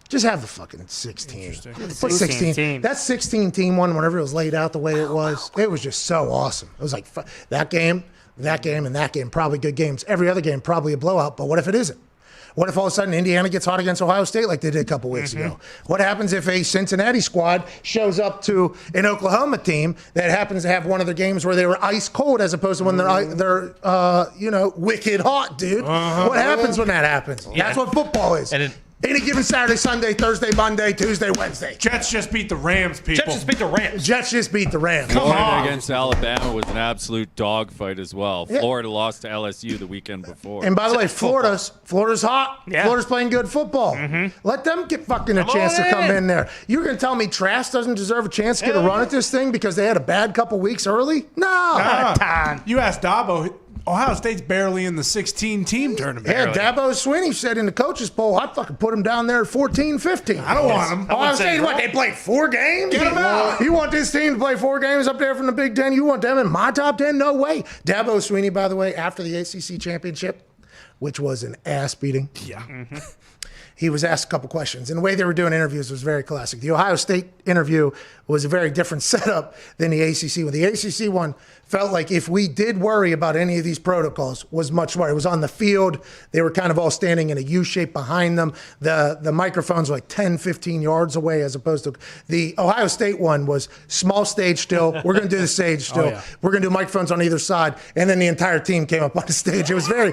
Just have the fucking 16. Put 16. That 16 team one, whenever it was laid out the way it was, it was just so awesome. It was like that game, and that game, probably good games. Every other game, probably a blowout, but what if it isn't? What if all of a sudden Indiana gets hot against Ohio State like they did a couple weeks ago? What happens if a Cincinnati squad shows up to an Oklahoma team that happens to have one of their games where they were ice cold as opposed to when they're wicked hot, dude? What happens when that happens? That's what football is. Any given Saturday, Sunday, Thursday, Monday, Tuesday, Wednesday. Jets just beat the Rams, people. Jets just beat the Rams. Florida against Alabama was an absolute dogfight as well. Florida lost to LSU the weekend before. And by the way, Florida's hot. Yeah. Florida's playing good football. Let them get fucking a chance to come in there. You're going to tell me Trask doesn't deserve a chance to get a run at this thing because they had a bad couple weeks early? No. You asked Dabo. Ohio State's barely in the 16-team tournament. Yeah, Dabo Swinney said in the coaches poll, I'd fucking put him down there at 14-15. I don't want him. Ohio State, they played 4 games? Get him out. You want this team to play 4 games up there from the Big Ten? You want them in my top 10? No way. Dabo Swinney, by the way, after the ACC championship, which was an ass beating. Yeah. He was asked a couple questions. And the way they were doing interviews was very classic. The Ohio State interview was a very different setup than the ACC one. The ACC one felt like if we did worry about any of these protocols, was much more. It was on the field. They were kind of all standing in a U shape behind them. The microphones were like 10, 15 yards away as opposed to the Ohio State one was small stage still. We're going to do the stage still. We're going to do microphones on either side. And then the entire team came up on the stage. It was very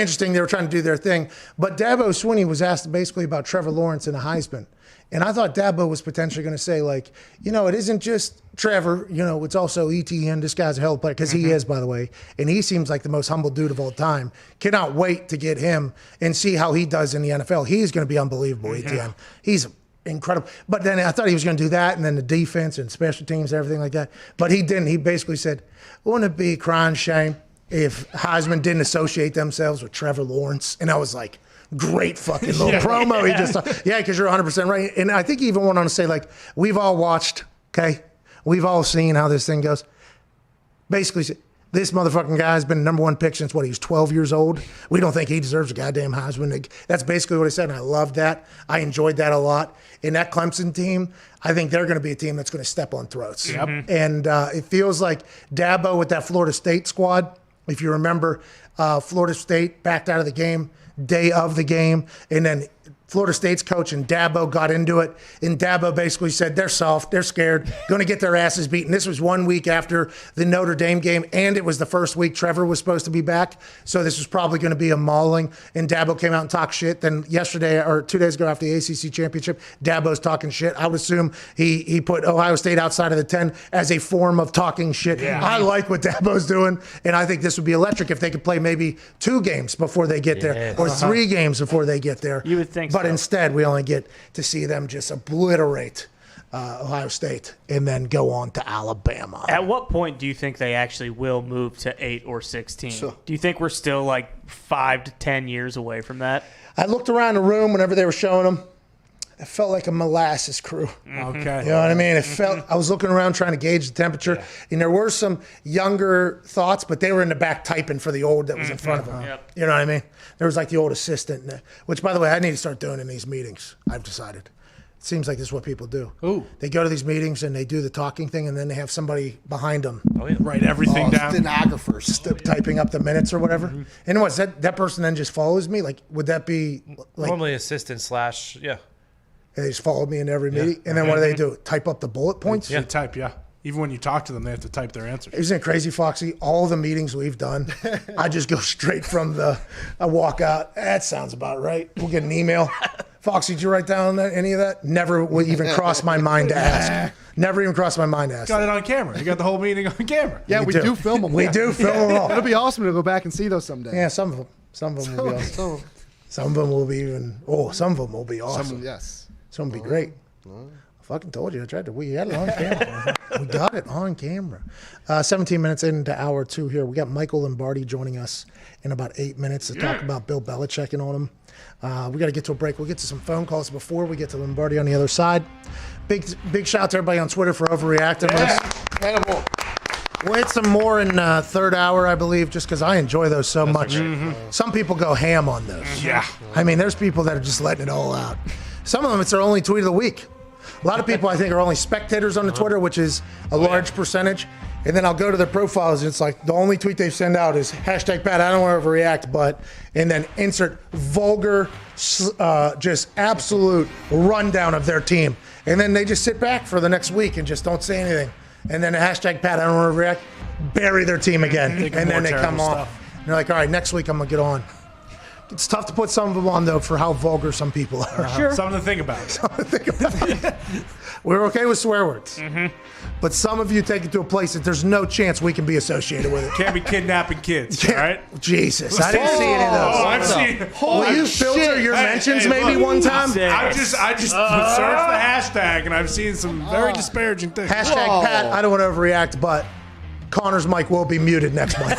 interesting. They were trying to do their thing. But Dabo Swinney was asked basically about Trevor Lawrence and a Heisman. And I thought Dabo was potentially going to say, like, it isn't just Trevor, it's also ETN. This guy's a hell of a player, because he is, by the way. And he seems like the most humble dude of all time. Cannot wait to get him and see how he does in the NFL. He's going to be unbelievable, ETN. He's incredible. But then I thought he was going to do that, and then the defense and special teams, everything like that. But he didn't. He basically said, wouldn't it be a crying shame if Heisman didn't associate themselves with Trevor Lawrence? And I was like, great fucking little promo. He just, because you're 100% right. And I think he even went on to say, like, we've all watched, okay? We've all seen how this thing goes. Basically, this motherfucking guy has been the number one pick since, he was 12 years old. We don't think he deserves a goddamn Heisman. That's basically what he said, and I loved that. I enjoyed that a lot. In that Clemson team, I think they're going to be a team that's going to step on throats. Yep. And it feels like Dabo with that Florida State squad, if you remember, Florida State backed out of the game, day of the game, and then Florida State's coach and Dabo got into it, and Dabo basically said they're soft, they're scared, going to get their asses beaten. This was 1 week after the Notre Dame game, and it was the first week Trevor was supposed to be back, so this was probably going to be a mauling, and Dabo came out and talked shit. Then yesterday, or 2 days ago after the ACC championship, Dabo's talking shit. I would assume he put Ohio State outside of the 10 as a form of talking shit. Yeah. I like what Dabo's doing, and I think this would be electric if they could play maybe 2 games before they get there, or 3 games before they get there. You would think But instead, we only get to see them just obliterate Ohio State and then go on to Alabama. At what point do you think they actually will move to 8 or 16? Sure. Do you think we're still like 5 to 10 years away from that? I looked around the room whenever they were showing them. It felt like a molasses crew. Okay. You know what I mean? It felt. I was looking around trying to gauge the temperature, and there were some younger thoughts, but they were in the back typing for the old that was in front of them. Yep. You know what I mean? There was like the old assistant, which, by the way, I need to start doing in these meetings. I've decided. It seems like this is what people do. Ooh. They go to these meetings and they do the talking thing, and then they have somebody behind them. Write everything down. Stenographers. Typing up the minutes or whatever. And what's that person then just follows me? Like, would that be like Normally assistant / they just follow me in every meeting? And then what do they do? Type up the bullet points? They type, Even when you talk to them, they have to type their answers. Isn't it crazy, Foxy? All the meetings we've done, I just go straight from I walk out. That sounds about right. We'll get an email. Foxy, did you write down any of that? Never would even cross my mind to ask. Never even crossed my mind to ask. Got it on camera. You got the whole meeting on camera. Yeah, we do film them. We do film them all. It'll be awesome to go back and see those someday. Yeah, some of them. Some of them will be awesome. Some of them will be some of them will be awesome. Yes. Some will be great. I fucking told you. We had it on camera. We got it on camera. 17 minutes into hour 2 here. We got Michael Lombardi joining us in about 8 minutes to talk about Bill Belichick and on him. We got to get to a break. We'll get to some phone calls before we get to Lombardi on the other side. Big shout out to everybody on Twitter for overreacting. Incredible. We'll hit some more in third hour, I believe, just because I enjoy those so much. Some people go ham on those. Yeah. I mean, there's people that are just letting it all out. Some of them, it's their only tweet of the week. A lot of people, I think, are only spectators on the Twitter, which is a large percentage. And then I'll go to their profiles, and it's like the only tweet they send out is hashtag Pat, I don't want to overreact, but, and then insert vulgar, just absolute rundown of their team. And then they just sit back for the next week and just don't say anything. And then the hashtag Pat, I don't want to overreact, bury their team again. And then they come on. And they're like, all right, next week I'm going to get on. It's tough to put some of them on, though, for how vulgar some people are. Sure. Something to think about. We're okay with swear words. But some of you take it to a place that there's no chance we can be associated with it. Can't be kidnapping kids, all right? Jesus, I didn't see any of those. I've seen. Will you filter your mentions maybe one time? I just searched the hashtag, and I've seen some very disparaging things. Hashtag Pat, I don't want to overreact, but Connor's mic will be muted next month.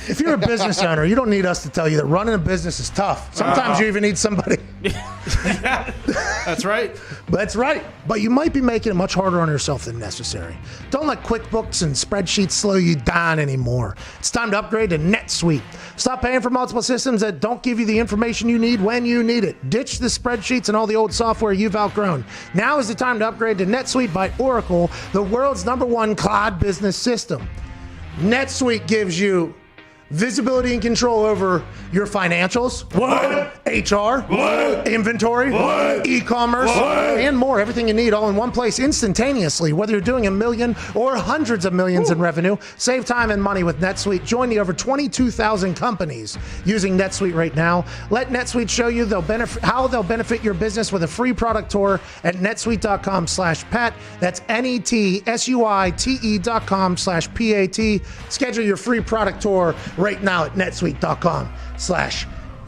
If you're a business owner, you don't need us to tell you that running a business is tough. Sometimes you even need somebody. Yeah, that's right. That's right. But you might be making it much harder on yourself than necessary. Don't let QuickBooks and spreadsheets slow you down anymore. It's time to upgrade to NetSuite. Stop paying for multiple systems that don't give you the information you need when you need it. Ditch the spreadsheets and all the old software you've outgrown. Now is the time to upgrade to NetSuite by Oracle, the world's #1 cloud business system. NetSuite gives you visibility and control over your financials, HR, inventory, e-commerce, and more. Everything you need all in one place instantaneously. Whether you're doing $1 million or hundreds of millions in revenue, save time and money with NetSuite. Join the over 22,000 companies using NetSuite right now. Let NetSuite show you how they'll benefit your business with a free product tour at netsuite.com/Pat. That's netsuite.com/PAT. Schedule your free product tour right now at netsuite.com/Pat.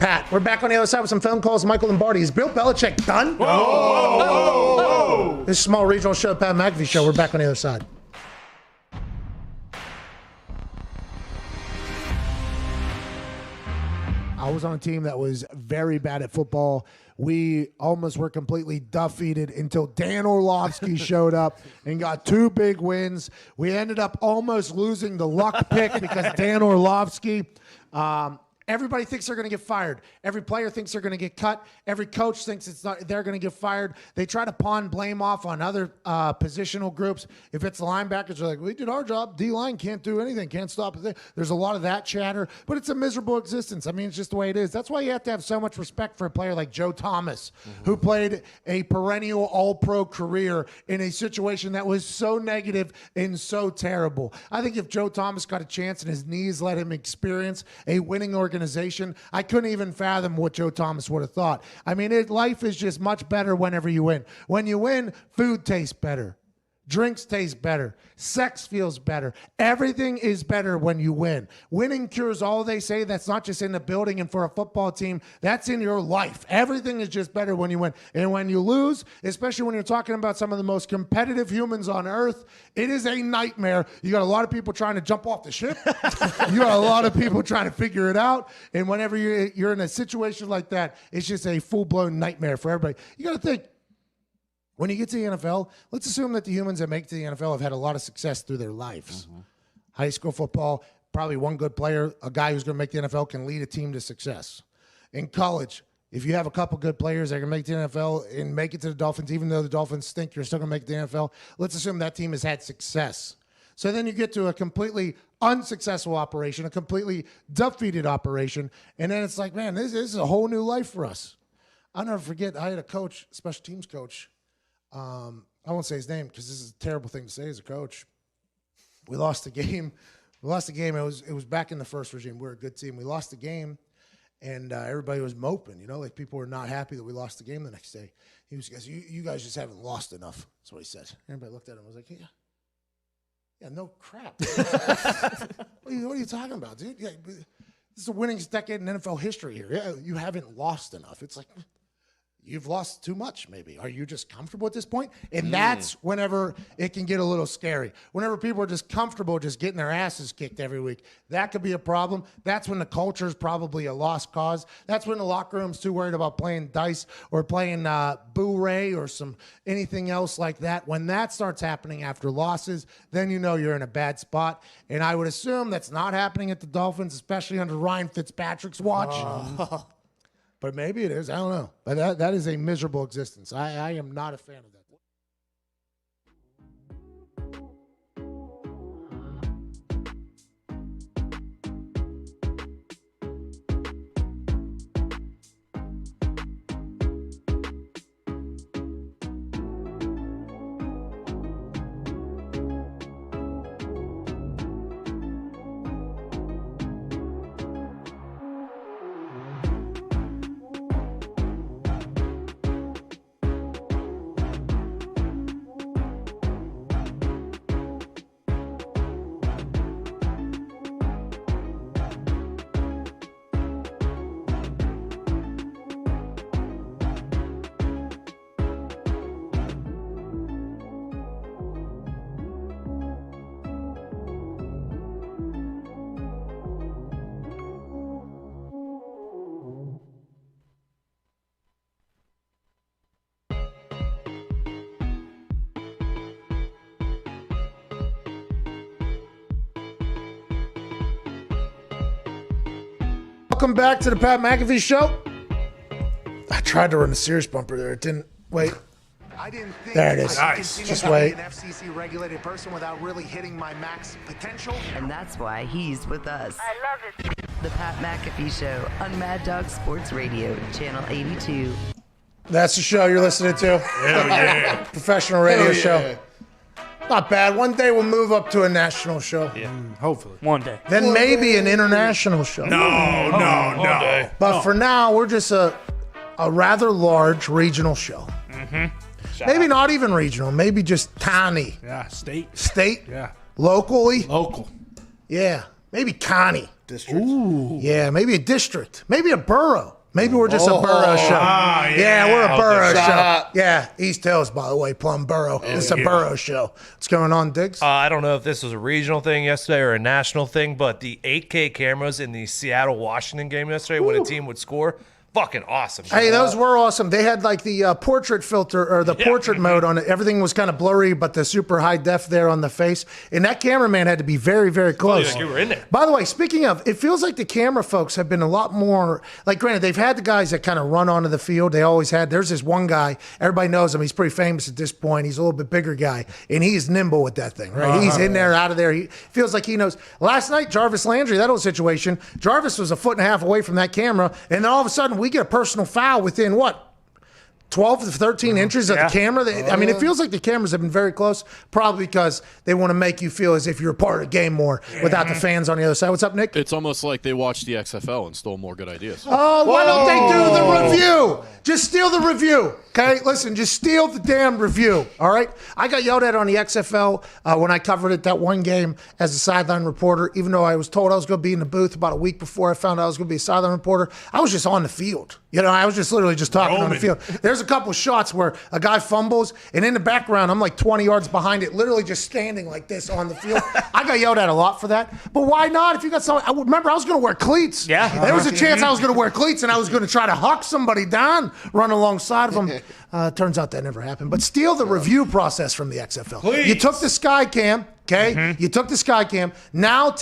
Pat, we're back on the other side with some phone calls. Michael Lombardi. Is Bill Belichick done? Whoa. This is Small Regional Show, Pat McAfee Show. We're back on the other side. I was on a team that was very bad at football. We almost were completely defeated until Dan Orlovsky showed up and got 2 big wins. We ended up almost losing the luck pick because Dan Orlovsky, everybody thinks they're going to get fired. Every player thinks they're going to get cut. Every coach thinks they're going to get fired. They try to pawn blame off on other positional groups. If it's the linebackers, they're like, we did our job. D-line can't do anything, can't stop it. There's a lot of that chatter, but it's a miserable existence. I mean, it's just the way it is. That's why you have to have so much respect for a player like Joe Thomas, who played a perennial all-pro career in a situation that was so negative and so terrible. I think if Joe Thomas got a chance and his knees let him experience a winning organization, I couldn't even fathom what Joe Thomas would have thought. I mean, life is just much better whenever you win. When you win, food tastes better. Drinks taste better. Sex feels better. Everything is better when you win. Winning cures all, they say. That's not just in the building and for a football team. That's in your life. Everything is just better when you win. And when you lose, especially when you're talking about some of the most competitive humans on earth, it is a nightmare. You got a lot of people trying to jump off the ship. You got a lot of people trying to figure it out. And whenever you're in a situation like that, it's just a full-blown nightmare for everybody. You got to think, when you get to the NFL, let's assume that the humans that make it to the NFL have had a lot of success through their lives. High school football, probably one good player, a guy who's going to make the NFL can lead a team to success. In college, if you have a couple good players that can make the NFL and make it to the Dolphins, even though the Dolphins stink, you're still going to make the NFL. Let's assume that team has had success. So then you get to a completely unsuccessful operation, a completely defeated operation, and then it's like, man, this is a whole new life for us. I'll never forget, I had a coach, special teams coach. I won't say his name because this is a terrible thing to say as a coach. We lost the game. It was back in the first regime. We were a good team. We lost the game, and everybody was moping. You know, like people were not happy that we lost the game the next day. He was, you guys just haven't lost enough. That's what he said. Everybody looked at him and was like, yeah, no crap. What are you talking about, dude? Yeah, this is the winningest decade in NFL history here. Yeah, you haven't lost enough. It's like, you've lost too much, maybe. Are you just comfortable at this point? And that's whenever it can get a little scary. Whenever people are just comfortable just getting their asses kicked every week, that could be a problem. That's when the culture is probably a lost cause. That's when the locker room's too worried about playing dice or playing Boo-Ray or anything else like that. When that starts happening after losses, then you know you're in a bad spot. And I would assume that's not happening at the Dolphins, especially under Ryan Fitzpatrick's watch. But maybe it is. I don't know. But that is a miserable existence. I am not a fan of that. Welcome back to the Pat McAfee Show. I tried to run a serious bumper there. It didn't. Wait. I didn't think there it is. Nice. Just wait. An FCC regulated person without really hitting my max potential. And that's why he's with us. I love it. The Pat McAfee Show on Mad Dog Sports Radio, Channel 82. That's the show you're listening to. Hell yeah. Professional radio show. Not bad. One day we'll move up to a national show. Yeah, hopefully. One day. Then maybe an international show. No. But for now, we're just a rather large regional show. Maybe not even regional. Maybe just tiny. Yeah, state. State? Yeah. Locally? Local. Yeah. Maybe county. District. Ooh. Yeah, maybe a district. Maybe a borough. Maybe we're just a borough show. Yeah, we're a borough show. Yeah, East Hills, by the way, Plum Borough. It's a borough show. What's going on, Diggs? I don't know if this was a regional thing yesterday or a national thing, but the 8K cameras in the Seattle-Washington game yesterday when a team would score, fucking awesome. Hey, those were awesome. They had like the portrait filter or the portrait mode on it. Everything was kind of blurry, but the super high def there on the face. And that cameraman had to be very, very close. Like you were in there. By the way, speaking of, it feels like the camera folks have been a lot more, like granted, they've had the guys that kind of run onto the field. They always had. There's this one guy, everybody knows him. He's pretty famous at this point. He's a little bit bigger guy, and he's nimble with that thing, right? He's in there, out of there. He feels like he knows. Last night, Jarvis Landry, that old situation, Jarvis was a foot and a half away from that camera, and then all of a sudden, we get a personal foul within what? 12 to 13 inches of the camera. I mean, it feels like the cameras have been very close, probably because they want to make you feel as if you're a part of the game more without the fans on the other side. What's up, Nick? It's almost like they watched the XFL and stole more good ideas. Oh, why don't they do the review? Just steal the review, okay? Listen, just steal the damn review, all right? I got yelled at on the XFL when I covered it that one game as a sideline reporter, even though I was told I was going to be in the booth about a week before I found out I was going to be a sideline reporter. I was just on the field. You know, I was just literally just talking on the field. There's a couple shots where a guy fumbles, and in the background, I'm like 20 yards behind it, literally just standing like this on the field. I got yelled at a lot for that. But why not? If you got someone, remember, I was going to wear cleats. Yeah. There was a chance I was going to wear cleats, and I was going to try to huck somebody down, run alongside of them. Turns out that never happened. But steal the review process from the XFL. Please. You took the Skycam. Okay, you took the Skycam. Now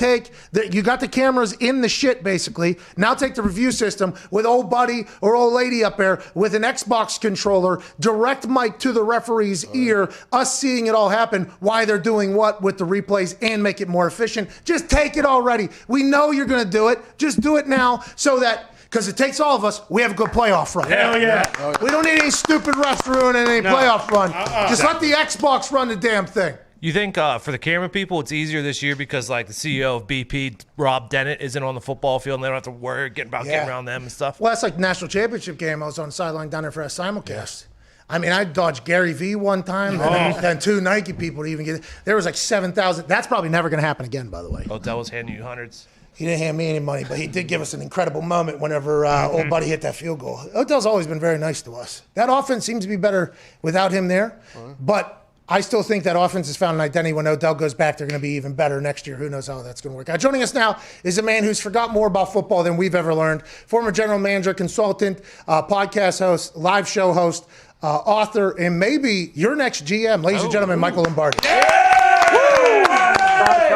you got the cameras in the shit, basically. Now take the review system with old buddy or old lady up there with an Xbox controller, direct mic to the referee's ear, us seeing it all happen, why they're doing what with the replays, and make it more efficient. Just take it already. We know you're going to do it. Just do it now so that, because it takes all of us, we have a good playoff run. Hell yeah. We don't need any stupid refs ruining any playoff run. Just let the Xbox run the damn thing. You think for the camera people, it's easier this year because like the CEO of BP, Rob Dennett, isn't on the football field and they don't have to worry getting around them and stuff? Well, that's like the national championship game. I was on the sideline down there for a simulcast. I mean, I dodged Gary V one time, and then two Nike people to even get it. There was like 7,000. That's probably never going to happen again, by the way. Odell was handing you hundreds. He didn't hand me any money, but he did give us an incredible moment whenever old buddy hit that field goal. Odell's always been very nice to us. That offense seems to be better without him there, but I still think that offense has found an identity. When Odell goes back, they're going to be even better next year. Who knows how that's going to work out. Joining us now is a man who's forgot more about football than we've ever learned. Former general manager, consultant, podcast host, live show host, author, and maybe your next GM. Ladies and gentlemen, Michael Lombardi.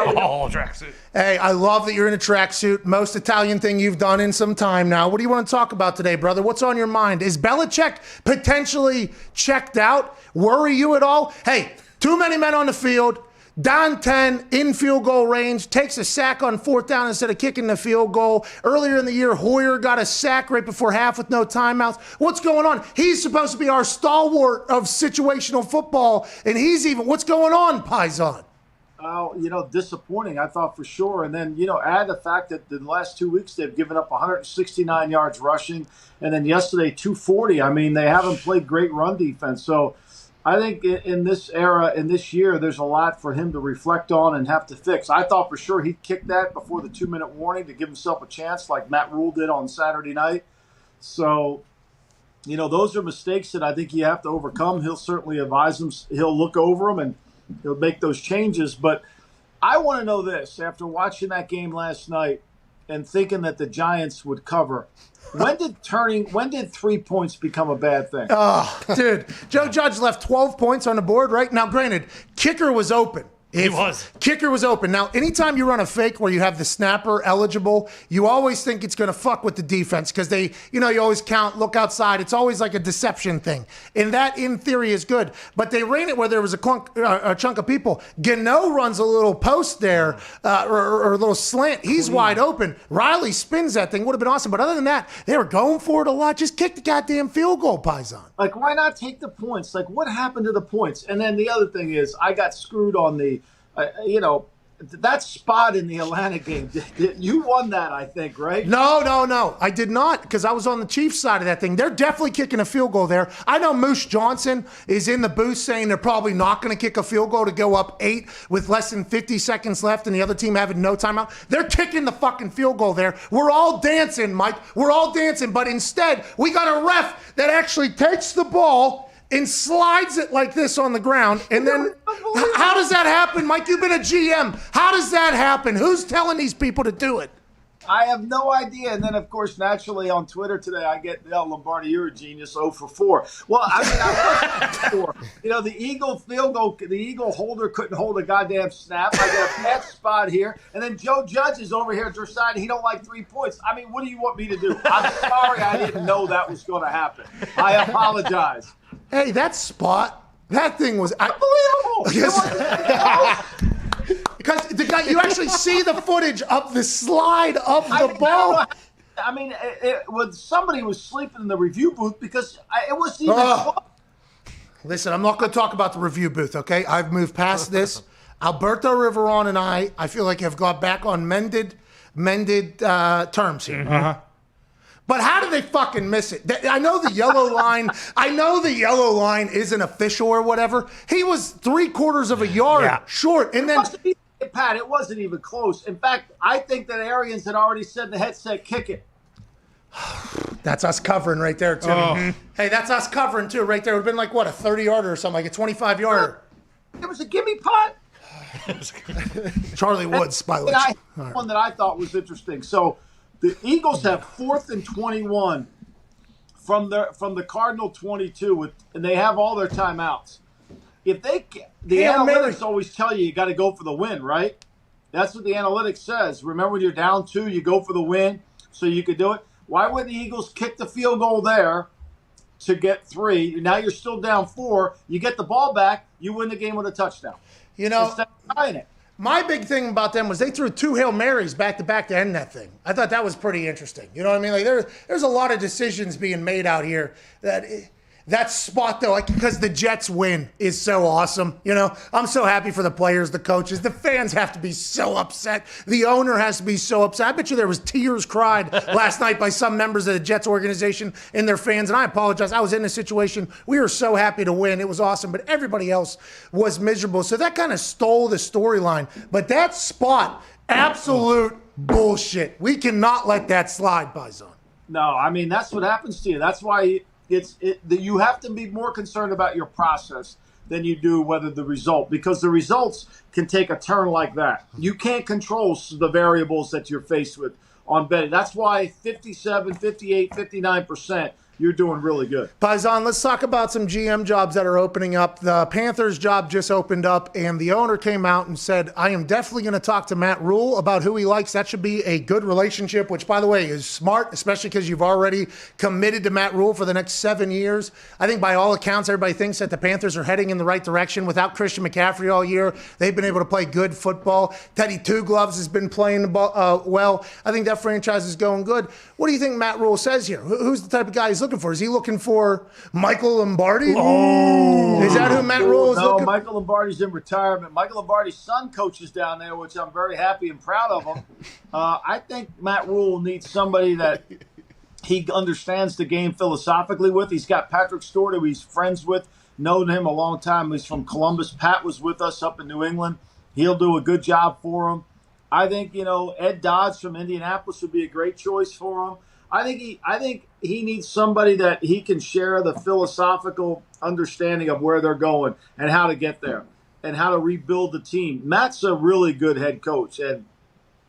Oh, tracksuit. Hey, I love that you're in a tracksuit. Most Italian thing you've done in some time now. What do you want to talk about today, brother? What's on your mind? Is Belichick potentially checked out? Worry you at all? Hey, too many men on the field. Down 10, in field goal range, takes a sack on fourth down instead of kicking the field goal. Earlier in the year, Hoyer got a sack right before half with no timeouts. What's going on? He's supposed to be our stalwart of situational football, and what's going on, Paisan? Disappointing, I thought for sure. And then, add the fact that the last 2 weeks they've given up 169 yards rushing, and then yesterday 240. I mean, they haven't played great run defense. So I think in this era, in this year, there's a lot for him to reflect on and have to fix. I thought for sure he'd kick that before the 2-minute warning to give himself a chance like Matt Rule did on Saturday night. So, those are mistakes that I think you have to overcome. He'll certainly advise them. He'll look over them and he'll make those changes. But I want to know this, after watching that game last night and thinking that the Giants would cover, when did 3 points become a bad thing? Oh, dude. Joe Judge left 12 points on the board, right? Now, granted, kicker was open. Kicker was open. Now, anytime you run a fake where you have the snapper eligible, you always think it's going to fuck with the defense because you always count, look outside. It's always like a deception thing. And that, in theory, is good. But they ran it where there was a chunk of people. Gano runs a little post there or a little slant. He's wide open. Riley spins that thing. Would have been awesome. But other than that, they were going for it a lot. Just kick the goddamn field goal, Paisan. Like, why not take the points? Like, what happened to the points? And then the other thing is, I got screwed on the that spot in the Atlanta game, you won that, I think, right? No. I did not, because I was on the Chiefs side of that thing. They're definitely kicking a field goal there. I know Moose Johnson is in the booth saying they're probably not going to kick a field goal to go up 8 with less than 50 seconds left and the other team having no timeout. They're kicking the fucking field goal there. We're all dancing, Mike. We're all dancing, but instead we got a ref that actually takes the ball and slides it like this on the ground. And then how does that happen? Mike, you've been a GM. How does that happen? Who's telling these people to do it? I have no idea. And then, of course, naturally on Twitter today, I get, Lombardi, you're a genius, 0 for 4. Well, I was for. The Eagle field goal, the Eagle holder couldn't hold a goddamn snap. I get a bad spot here. And then Joe Judge is over here deciding he don't like 3 points. I mean, what do you want me to do? I'm sorry I didn't know that was going to happen. I apologize. Hey, that spot, that thing was unbelievable. Because the guy, you actually see the footage of the slide of the ball. Somebody was sleeping in the review booth because it wasn't even close. Listen, I'm not going to talk about the review booth, okay? I've moved past this. Alberto Riveron and I feel like have got back on mended terms here. Uh-huh. But how did they fucking miss it? I know the yellow line. I know the yellow line isn't official or whatever. He was 3/4 of a yard short, and then Pat, it wasn't even close. In fact, I think that Arians had already said the headset kick it. That's us covering right there too. Oh. Hey, that's us covering too right there. It would have been like what, a 30-yarder or something, like a 25-yarder. It was a gimme punt. Charlie Woods, by the way. One that I thought was interesting. So the Eagles have 4th and 21 from the Cardinal 22, and they have all their timeouts. If the analytics always tell you got to go for the win, right? That's what the analytics says. Remember, when you're down 2, you go for the win, so you could do it. Why wouldn't the Eagles kick the field goal there to get 3? Now you're still down 4. You get the ball back, you win the game with a touchdown. Instead of tying it. My big thing about them was they threw 2 Hail Marys back-to-back to end that thing. I thought that was pretty interesting. You know what I mean? Like there's a lot of decisions being made out here that spot, though, like, because the Jets win is so awesome. You know, I'm so happy for the players, the coaches. The fans have to be so upset. The owner has to be so upset. I bet you there was tears cried last night by some members of the Jets organization and their fans. And I apologize. I was in a situation. We were so happy to win. It was awesome. But everybody else was miserable. So that kind of stole the storyline. But that spot, absolute bullshit. We cannot let that slide, Paisan. No, I mean, that's what happens to you. That's why you have to be more concerned about your process than you do whether the result, because the results can take a turn like that. You can't control the variables that you're faced with on betting. That's why 57, 58, 59%, you're doing really good. Paisan, let's talk about some GM jobs that are opening up. The Panthers job just opened up, and the owner came out and said, I am definitely going to talk to Matt Rule about who he likes. That should be a good relationship, which, by the way, is smart, especially because you've already committed to Matt Rule for the next 7 years. I think by all accounts, everybody thinks that the Panthers are heading in the right direction. Without Christian McCaffrey all year, they've been able to play good football. Teddy Two Gloves has been playing well. I think that franchise is going good. What do you think Matt Rule says here? Who's the type of guy he's looking for? Is he looking for Michael Lombardi? Oh, is that who Matt Rule is looking for? No, Michael Lombardi's in retirement. Michael Lombardi's son coaches down there, which I'm very happy and proud of him. I think Matt Rule needs somebody that he understands the game philosophically with. He's got Patrick Stewart, who he's friends with, known him a long time. He's from Columbus. Pat was with us up in New England. He'll do a good job for him. I think, Ed Dodds from Indianapolis would be a great choice for him. I think he needs somebody that he can share the philosophical understanding of where they're going and how to get there and how to rebuild the team. Matt's a really good head coach, and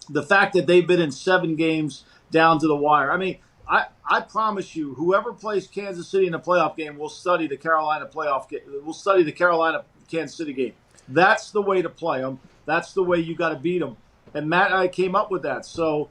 the fact that they've been in 7 games down to the wire. I mean, I promise you, whoever plays Kansas City in a playoff game will study the Carolina playoff game. We'll study the Carolina-Kansas City game. That's the way to play them. That's the way you got to beat them. And Matt and I came up with that. So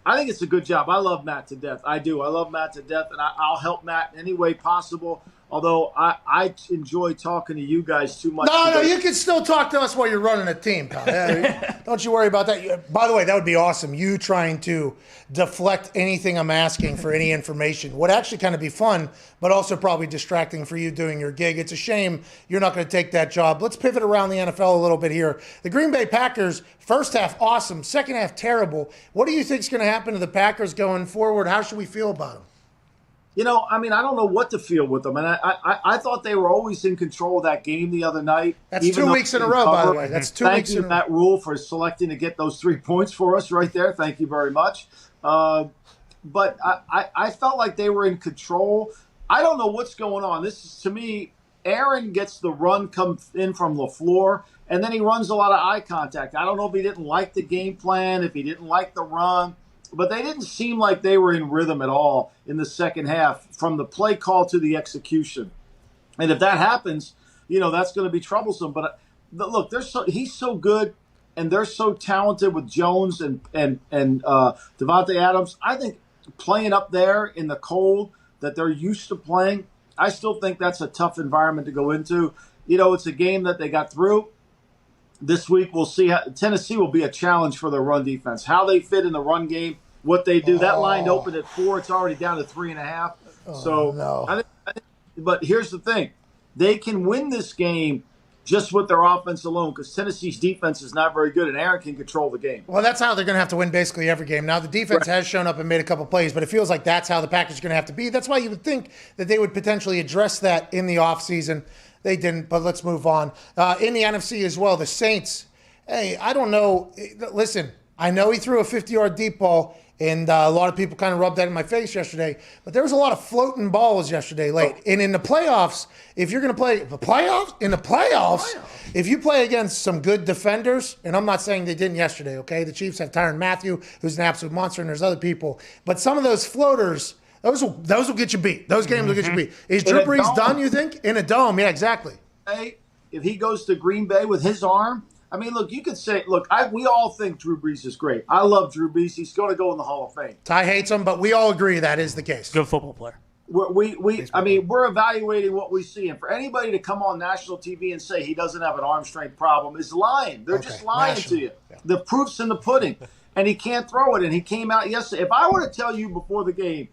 I think it's a good job. I love Matt to death. I do. I love Matt to death, and I'll help Matt in any way possible Although I enjoy talking to you guys too much. No, you can still talk to us while you're running a team, pal. Yeah, don't you worry about that. By the way, that would be awesome. You trying to deflect anything I'm asking for any information would actually kind of be fun, but also probably distracting for you doing your gig. It's a shame you're not going to take that job. Let's pivot around the NFL a little bit here. The Green Bay Packers, first half awesome, second half terrible. What do you think is going to happen to the Packers going forward? How should we feel about them? I don't know what to feel with them. And I thought they were always in control of that game the other night. That's 2 weeks in a row, by the way. That's 2 weeks in a row. Thank you, Matt Rule, for selecting to get those 3 points for us right there. Thank you very much. But I felt like they were in control. I don't know what's going on. This is, to me, Aaron gets the run come in from LaFleur, and then he runs a lot of eye contact. I don't know if he didn't like the game plan, if he didn't like the run. But they didn't seem like they were in rhythm at all in the second half, from the play call to the execution. And if that happens, that's going to be troublesome. But look, he's so good, and they're so talented with Jones and Devontae Adams. I think playing up there in the cold that they're used to playing, I still think that's a tough environment to go into. It's a game that they got through. This week, we'll see. Tennessee will be a challenge for their run defense. How they fit in the run game, what they do. That line opened at 4. It's already down to 3.5. No. But here's the thing. They can win this game just with their offense alone, because Tennessee's defense is not very good, and Aaron can control the game. Well, that's how they're going to have to win basically every game. Now, the defense has shown up and made a couple plays, but it feels like that's how the Packers are going to have to be. That's why you would think that they would potentially address that in the offseason. They didn't, but let's move on. In the NFC as well, the Saints. Hey, I don't know. Listen, I know he threw a 50-yard deep ball, and a lot of people kind of rubbed that in my face yesterday. But there was a lot of floating balls yesterday late. And in the playoffs, if you're going to play the playoffs, if you play against some good defenders, and I'm not saying they didn't yesterday, okay? The Chiefs have Tyrann Mathieu, who's an absolute monster, and there's other people. But some of those floaters, those will get you beat. Those games will get you beat. Is Drew Brees done, you think? In a dome, yeah, exactly. Hey, if he goes to Green Bay with his arm, I mean, look, you could say, we all think Drew Brees is great. I love Drew Brees. He's going to go in the Hall of Fame. Ty hates him, but we all agree that is the case. Good football player. We're evaluating what we see. And for anybody to come on national TV and say he doesn't have an arm strength problem is lying. They're just lying to you. Yeah. The proof's in the pudding. And he can't throw it. And he came out yesterday. If I were to tell you before the game,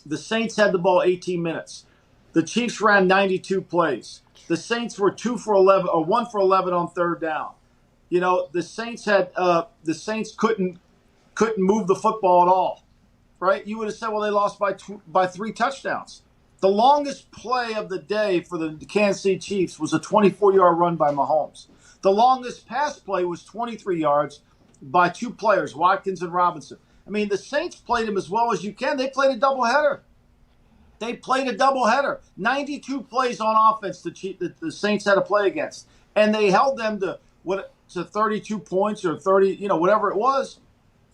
the Saints had the ball 18 minutes. The Chiefs ran 92 plays. The Saints were 1 for 11 on third down. The Saints couldn't move the football at all, right? You would have said, well, they lost by 3 touchdowns. The longest play of the day for the Kansas City Chiefs was a 24-yard run by Mahomes. The longest pass play was 23 yards by 2 players, Watkins and Robinson. I mean, the Saints played them as well as you can. They played a doubleheader. 92 plays on offense the Saints had to play against. And they held them to 32 points or 30, whatever it was.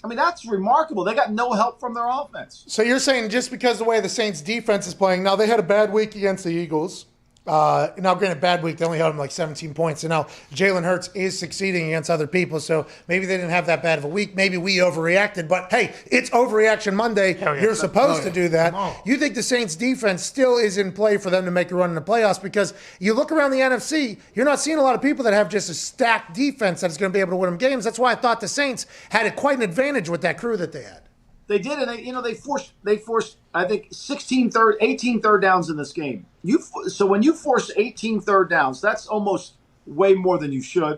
I mean, that's remarkable. They got no help from their offense. So you're saying just because the way the Saints defense is playing, now they had a bad week against the Eagles. Now, granted, bad week, they only held him like 17 points. And now Jalen Hurts is succeeding against other people. So maybe they didn't have that bad of a week. Maybe we overreacted. But, hey, it's Overreaction Monday. Yeah. You're supposed to do that. You think the Saints defense still is in play for them to make a run in the playoffs? Because you look around the NFC, you're not seeing a lot of people that have just a stacked defense that is going to be able to win them games. That's why I thought the Saints had quite an advantage with that crew that they had. They did, and they forced I think 18 third downs in this game. So when you force 18 third downs, that's almost way more than you should.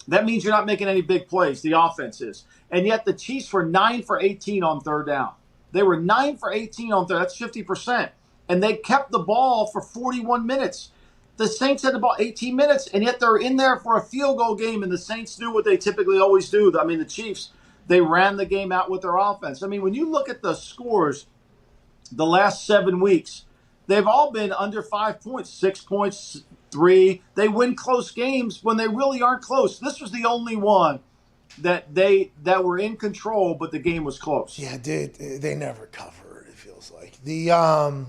That means you're not making any big plays. The offense is, and yet the Chiefs were 9 for 18 on third down. They were 9 for 18 on third. That's 50%, and they kept the ball for 41 minutes. The Saints had the ball 18 minutes, and yet they're in there for a field goal game. And the Saints do what they typically always do. I mean, the Chiefs. They ran the game out with their offense. I mean, when you look at the scores the last 7 weeks, they've all been under 5 points, 6 points, 3. They win close games when they really aren't close. This was the only one that were in control, but the game was close. Yeah, dude, they never covered, it feels like. The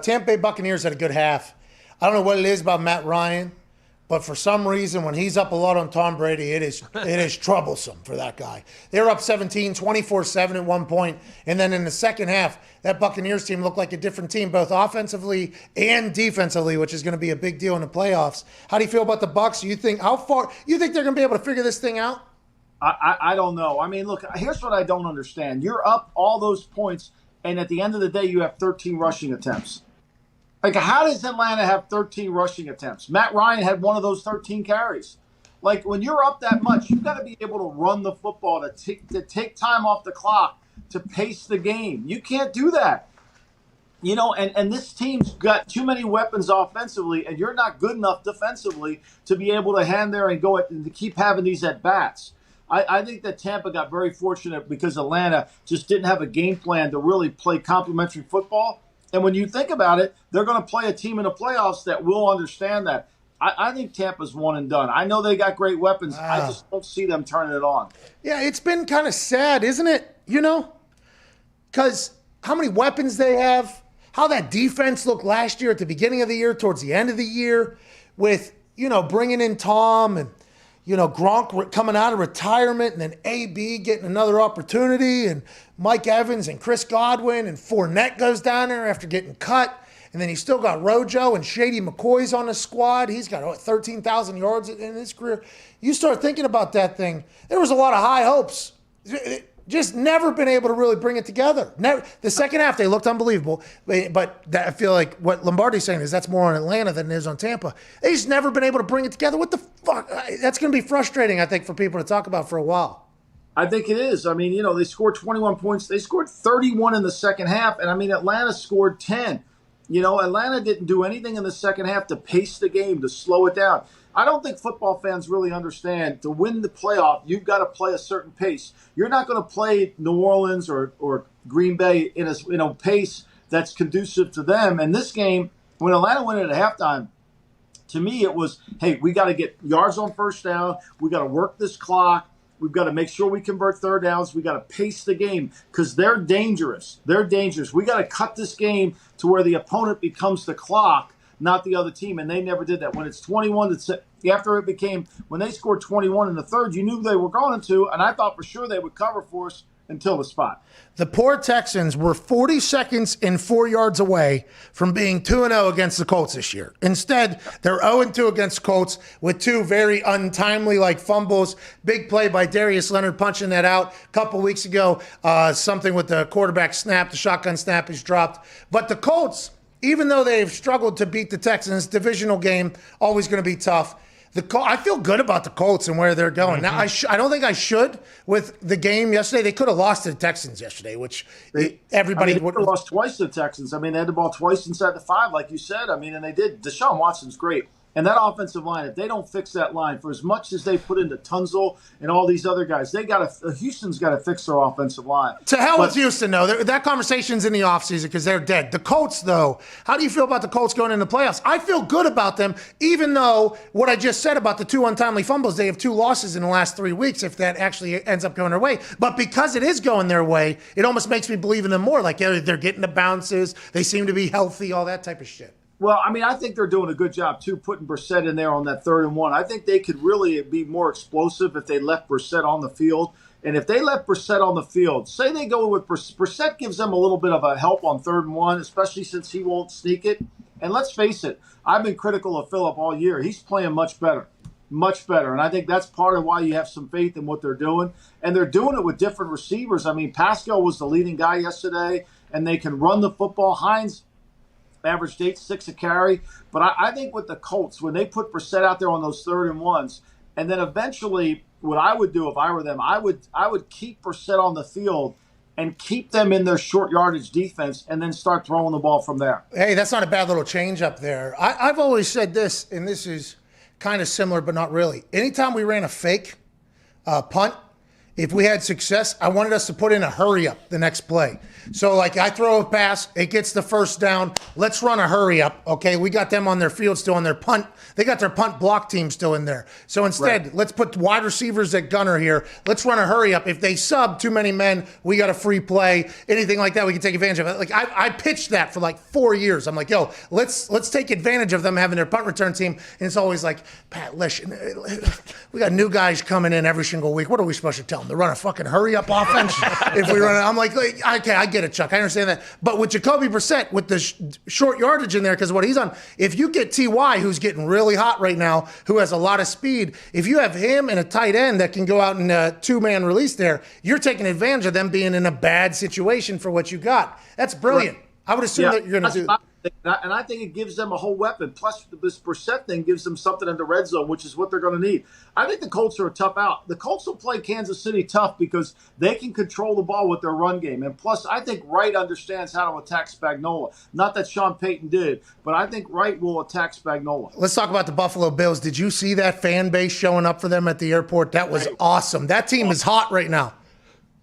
Tampa Bay Buccaneers had a good half. I don't know what it is about Matt Ryan, But for some reason, when he's up a lot on Tom Brady, it is troublesome for that guy. They were up 17, 24-7 at one point, and then in the second half, that Buccaneers team looked like a different team, both offensively and defensively, which is going to be a big deal in the playoffs. How do you feel about the Bucs? You think they're going to be able to figure this thing out? I don't know. I mean, look, here's what I don't understand. You're up all those points, and at the end of the day, you have 13 rushing attempts. Like, how does Atlanta have 13 rushing attempts? Matt Ryan had one of those 13 carries. Like, when you're up that much, you've got to be able to run the football, to take time off the clock, to pace the game. You can't do that. You know, and this team's got too many weapons offensively, and you're not good enough defensively to be able to hand there and go and to keep having these at-bats. I think that Tampa got very fortunate because Atlanta just didn't have a game plan to really play complementary football. And when you think about it, they're going to play a team in the playoffs that will understand that. I think Tampa's one and done. I know they got great weapons. I just don't see them turning it on. Yeah, it's been kind of sad, isn't it? You know? Because how many weapons they have, how that defense looked last year at the beginning of the year, towards the end of the year, with, bringing in Tom and, Gronk coming out of retirement, and then AB getting another opportunity, and Mike Evans and Chris Godwin, and Fournette goes down there after getting cut, and then he's still got Rojo and Shady McCoy's on the squad. He's got 13,000 yards in his career. You start thinking about that thing, there was a lot of high hopes. Just never been able to really bring it together. Never. The second half, they looked unbelievable. But I feel like what Lombardi's saying is that's more on Atlanta than it is on Tampa. They just never been able to bring it together. What the fuck? That's going to be frustrating, I think, for people to talk about for a while. I think it is. I mean, they scored 21 points. They scored 31 in the second half. And, I mean, Atlanta scored 10. Atlanta didn't do anything in the second half to pace the game, to slow it down. I don't think football fans really understand to win the playoff, you've got to play a certain pace. You're not going to play New Orleans or Green Bay in a pace that's conducive to them. And this game, when Atlanta went in at halftime, to me it was, hey, we got to get yards on first down. We got to work this clock. We've got to make sure we convert third downs. We got to pace the game because they're dangerous. They're dangerous. We got to cut this game to where the opponent becomes the clock, not the other team, and they never did that. When it's 21, after it became, when they scored 21 in the third, you knew they were going to, and I thought for sure they would cover for us until the spot. The poor Texans were 40 seconds and 4 yards away from being 2-0 against the Colts this year. Instead, they're 0-2 against Colts with two very untimely fumbles. Big play by Darius Leonard punching that out a couple weeks ago. Something with the quarterback snap, the shotgun snap is dropped. But the Colts, even though they've struggled to beat the Texans, divisional game, always going to be tough. I feel good about the Colts and where they're going. Now, I don't think I should with the game yesterday. They could have lost to the Texans yesterday, which everybody would have lost twice to the Texans. I mean, they had the ball twice inside the 5, like you said. I mean, and they did. Deshaun Watson's great. And that offensive line, if they don't fix that line, for as much as they put into Tunzel and all these other guys, Houston's got to fix their offensive line. To hell with Houston, though. That conversation's in the offseason because they're dead. The Colts, though, how do you feel about the Colts going into the playoffs? I feel good about them, even though what I just said about the two untimely fumbles, they have 2 losses in the last 3 weeks if that actually ends up going their way. But because it is going their way, it almost makes me believe in them more. Like they're getting the bounces, they seem to be healthy, all that type of shit. Well, I mean, I think they're doing a good job, too, putting Brissett in there on that 3rd and 1. I think they could really be more explosive if they left Brissett on the field. And if they left Brissett on the field, say they go with Brissett gives them a little bit of a help on 3rd and 1, especially since he won't sneak it. And let's face it, I've been critical of Phillip all year. He's playing much better. Much better. And I think that's part of why you have some faith in what they're doing. And they're doing it with different receivers. I mean, Pascal was the leading guy yesterday, and they can run the football. Hines averaged 8.6 a carry. But I think with the Colts, when they put Brissett out there on those 3rd and 1s, and then eventually what I would do if I were them, I would keep Brissett on the field and keep them in their short yardage defense and then start throwing the ball from there. Hey, that's not a bad little change up there. I've always said this, and this is kind of similar but not really. Anytime we ran a fake punt, if we had success, I wanted us to put in a hurry up the next play. So, like, I throw a pass, it gets the first down. Let's run a hurry up, okay? We got them on their field still on their punt. They got their punt block team still in there. So instead, let's put wide receivers at gunner here. Let's run a hurry up. If they sub too many men, we got a free play. Anything like that, we can take advantage of it. Like, I pitched that for like 4 years. I'm like, yo, let's take advantage of them having their punt return team. And it's always like, Pat, listen, we got new guys coming in every single week. What are we supposed to tell them? To run a fucking hurry up offense? If we run it, I'm like, okay, I get it, Chuck. I understand that. But with Jacoby Brissett, with the short yardage in there, because what he's on, if you get T.Y., who's getting really hot right now, who has a lot of speed, if you have him and a tight end that can go out in a two-man release there, you're taking advantage of them being in a bad situation for what you got. That's brilliant. Right. I would assume that you're going to do. And I think it gives them a whole weapon. Plus, this Brissett thing gives them something in the red zone, which is what they're going to need. I think the Colts are a tough out. The Colts will play Kansas City tough because they can control the ball with their run game. And plus, I think Wright understands how to attack Spagnuolo. Not that Sean Payton did, but I think Wright will attack Spagnuolo. Let's talk about the Buffalo Bills. Did you see that fan base showing up for them at the airport? That was awesome. That team is hot right now.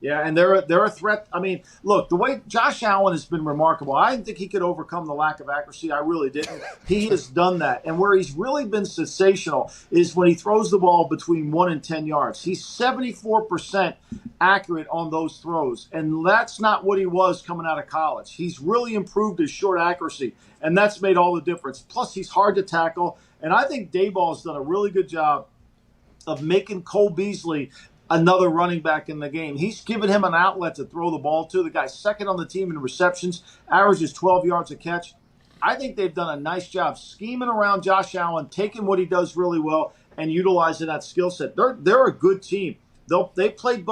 Yeah, and they're a threat. I mean, look, the way Josh Allen has been remarkable. I didn't think he could overcome the lack of accuracy. I really didn't. He has done that. And where he's really been sensational is when he throws the ball between 1 and 10 yards. He's 74% accurate on those throws. And that's not what he was coming out of college. He's really improved his short accuracy, and that's made all the difference. Plus, he's hard to tackle. And I think Dayball's done a really good job of making Cole Beasley another running back in the game. He's given him an outlet to throw the ball to. The guy's second on the team in receptions, averages 12 yards a catch. I think they've done a nice job scheming around Josh Allen, taking what he does really well and utilizing that skill set. They're a good team. They played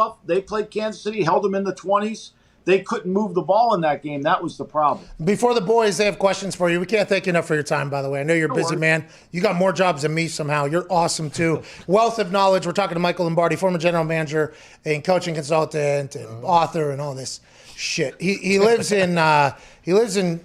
Kansas City, held them in the 20s. They couldn't move the ball in that game. That was the problem. Before the boys, they have questions for you. We can't thank you enough for your time, by the way. I know you're a busy man. You got more jobs than me somehow. You're awesome, too. Wealth of knowledge. We're talking to Michael Lombardi, former general manager and coaching consultant and author and all this shit. He lives in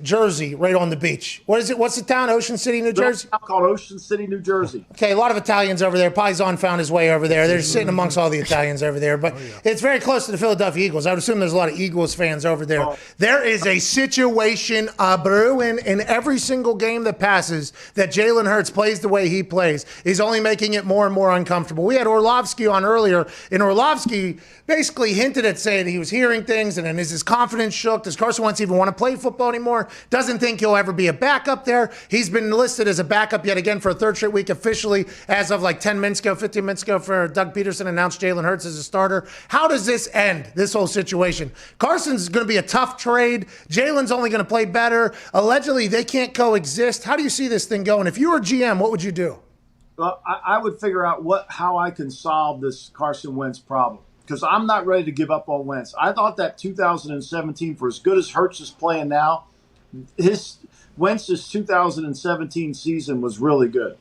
Jersey, right on the beach. What is it? What's the town? Ocean City, New Jersey? It's called Ocean City, New Jersey. Okay, a lot of Italians over there. Paisan found his way over there. They're sitting amongst all the Italians over there. But it's very close to the Philadelphia Eagles. I would assume there's a lot of Eagles fans over there. There is a situation brewing in every single game that passes that Jalen Hurts plays the way he plays is only making it more and more uncomfortable. We had Orlovsky on earlier, and Orlovsky basically hinted at saying he was hearing things, and then is his confidence shook? Does Carson Wentz even want to play football anymore? Doesn't think he'll ever be a backup there. He's been listed as a backup yet again for a third straight week officially as of like 10 minutes ago, 15 minutes ago for Doug Peterson announced Jalen Hurts as a starter. How does this end, this whole situation? Carson's going to be a tough trade. Jalen's only going to play better. Allegedly, they can't coexist. How do you see this thing going? If you were GM, what would you do? Well, I would figure out how I can solve this Carson Wentz problem, because I'm not ready to give up on Wentz. I thought that 2017, for as good as Hurts is playing now, Wentz's 2017 season was really good,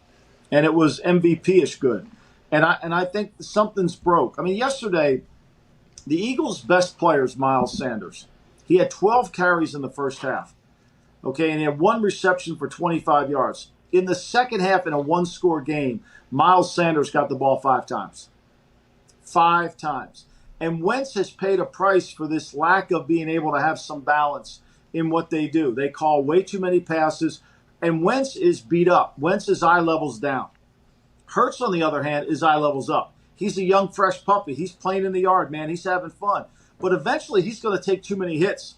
and it was MVP-ish good. And I think something's broke. I mean, yesterday, the Eagles' best player is Miles Sanders. He had 12 carries in the first half, okay, and he had one reception for 25 yards. In the second half, in a one-score game, Miles Sanders got the ball 5 times. 5 times. And Wentz has paid a price for this lack of being able to have some balance in what they do. They call way too many passes, and Wentz is beat up. Wentz's eye level's down. Hurts, on the other hand, his eye level's up. He's a young, fresh puppy. He's playing in the yard, man. He's having fun. But eventually he's going to take too many hits,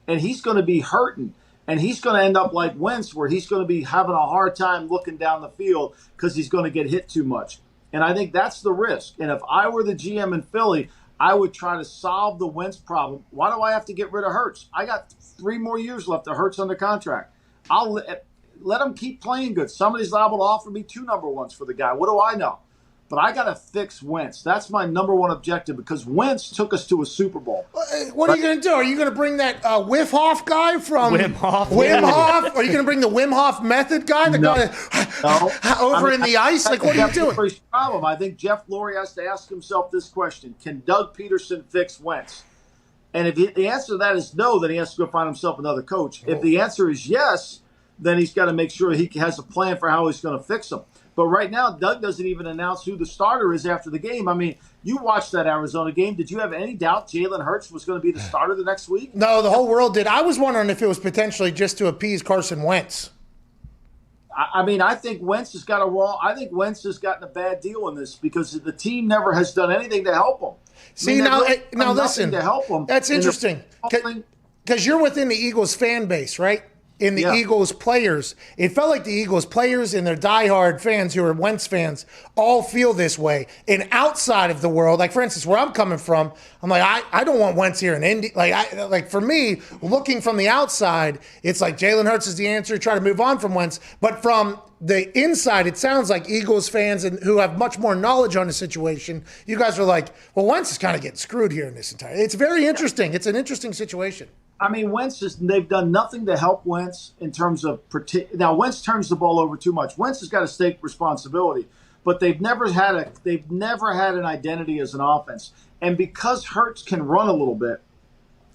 and he's going to be hurting. And he's going to end up like Wentz, where he's going to be having a hard time looking down the field because he's going to get hit too much. And I think that's the risk. And if I were the GM in Philly, I would try to solve the Wentz problem. Why do I have to get rid of Hurts? I got 3 more years left of Hurts under contract. I'll let him keep playing good. Somebody's liable to offer me 2 number ones for the guy. What do I know? But I got to fix Wentz. That's my number one objective, because Wentz took us to a Super Bowl. What are you going to do? Are you going to bring that Wim Hof guy from Wim Hof? Wim Hof? Are you going to bring the Wim Hof method guy? The guy over in the ice? Like, what are you doing? Problem. I think Jeff Lurie has to ask himself this question: can Doug Peterson fix Wentz? And if the answer to that is no, then he has to go find himself another coach. If the answer is yes, then he's got to make sure he has a plan for how he's going to fix him. But right now, Doug doesn't even announce who the starter is after the game. I mean, you watched that Arizona game. Did you have any doubt Jalen Hurts was going to be the starter the next week? No, the whole world did. I was wondering if it was potentially just to appease Carson Wentz. I mean, I think Wentz has got I think Wentz has gotten a bad deal in this because the team never has done anything to help him. See, now listen, to help him. That's interesting because you're within the Eagles fan base, right? In the Eagles players, it felt like the Eagles players and their diehard fans who are Wentz fans all feel this way. And outside of the world, like for instance, where I'm coming from, I'm like, I don't want Wentz here in Indy. Like for me, looking from the outside, it's like Jalen Hurts is the answer. Try to move on from Wentz, but from the inside, it sounds like Eagles fans and who have much more knowledge on the situation, you guys are like, well, Wentz is kind of getting screwed here in this entire. It's very interesting. It's an interesting situation. I mean, they've done nothing to help Wentz in terms of now Wentz turns the ball over too much. Wentz has got to take responsibility, but they've never had an identity as an offense. And because Hurts can run a little bit,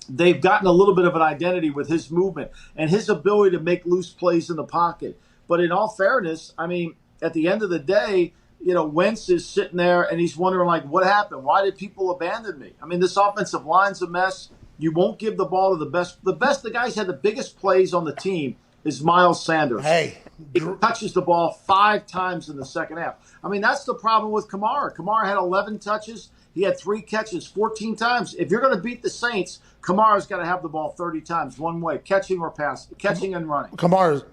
they've gotten a little bit of an identity with his movement and his ability to make loose plays in the pocket. But in all fairness, I mean, at the end of the day, Wentz is sitting there and he's wondering, like, what happened? Why did people abandon me? I mean, this offensive line's a mess. You won't give the ball to the best. The guys had the biggest plays on the team is Miles Sanders. Hey. He touches the ball 5 times in the second half. I mean, that's the problem with Kamara. Kamara had 11 touches. He had 3 catches 14 times. If you're going to beat the Saints, Kamara's got to have the ball 30 times one way, catching or passing, catching and running. Kamara's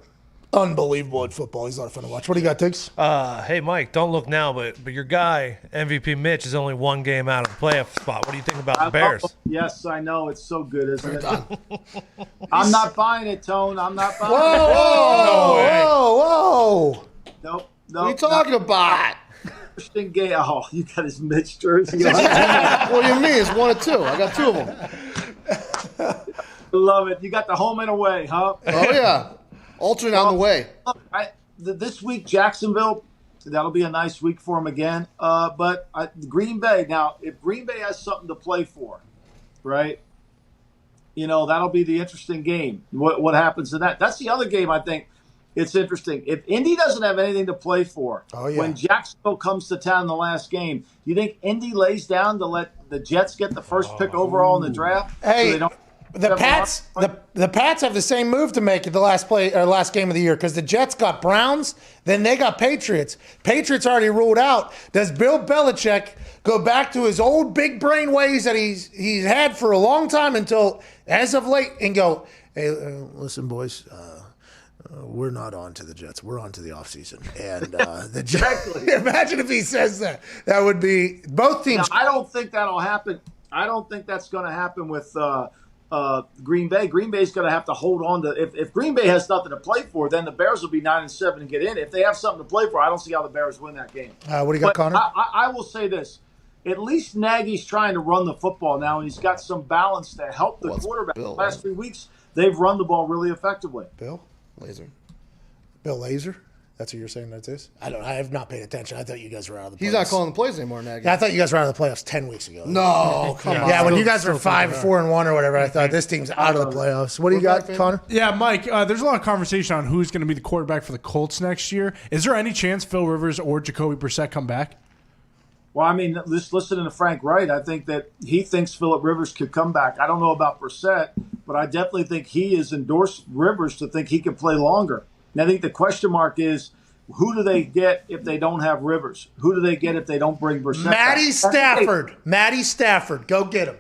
unbelievable at football. He's a lot of fun to watch. What do you got, Tiggs? Hey, Mike, don't look now, but your guy, MVP Mitch, is only 1 game out of the playoff spot. What do you think about the Bears? Yes, I know. It's so good, isn't it? I'm not buying it, Tone. I'm not buying it. Whoa. Nope. What are you talking about? Christian Gay. Oh, you got his Mitch jersey. What do you mean? It's 1 or 2. I got 2 of them. Love it. You got the home and away, huh? Oh, yeah. Alternate on the way. This week, Jacksonville, that'll be a nice week for him again. But Green Bay, now, if Green Bay has something to play for, right, that'll be the interesting game. What happens in that? That's the other game I think it's interesting. If Indy doesn't have anything to play for, when Jacksonville comes to town in the last game, do you think Indy lays down to let the Jets get the first pick overall in the draft? Hey. So they don't The Pats have the same move to make at the last game of the year because the Jets got Browns, then they got Patriots. Patriots already ruled out. Does Bill Belichick go back to his old big brain ways that he's had for a long time until as of late and go, hey, listen, boys, we're not on to the Jets. We're on to the offseason. And the Jets, imagine if he says that. That would be both teams. Now, I don't think that'll happen. I don't think that's going to happen with Green Bay. Green Bay's going to have to hold on to. If Green Bay has nothing to play for, then the Bears will be 9-7 and get in. If they have something to play for, I don't see how the Bears win that game. What do you got, Connor? I will say this: at least Nagy's trying to run the football now, and he's got some balance to help the quarterback. The last 3 weeks, they've run the ball really effectively. Bill Lazor. That's what you're saying that is? I have not paid attention. I thought you guys were out of the playoffs. He's not calling the plays anymore, Nagy. Yeah, I thought you guys were out of the playoffs 10 weeks ago. No, come on. Yeah, when you guys were 5-4-1 or whatever, I thought this team's out of the playoffs. What do you got, Connor? Yeah, Mike, there's a lot of conversation on who's going to be the quarterback for the Colts next year. Is there any chance Phil Rivers or Jacoby Brissett come back? Well, I mean, just listening to Frank Wright, I think that he thinks Phillip Rivers could come back. I don't know about Brissett, but I definitely think he has endorsed Rivers to think he can play longer. And I think the question mark is, who do they get if they don't have Rivers? Who do they get if they don't bring Brissett Matty back? Matty Stafford. Go get him.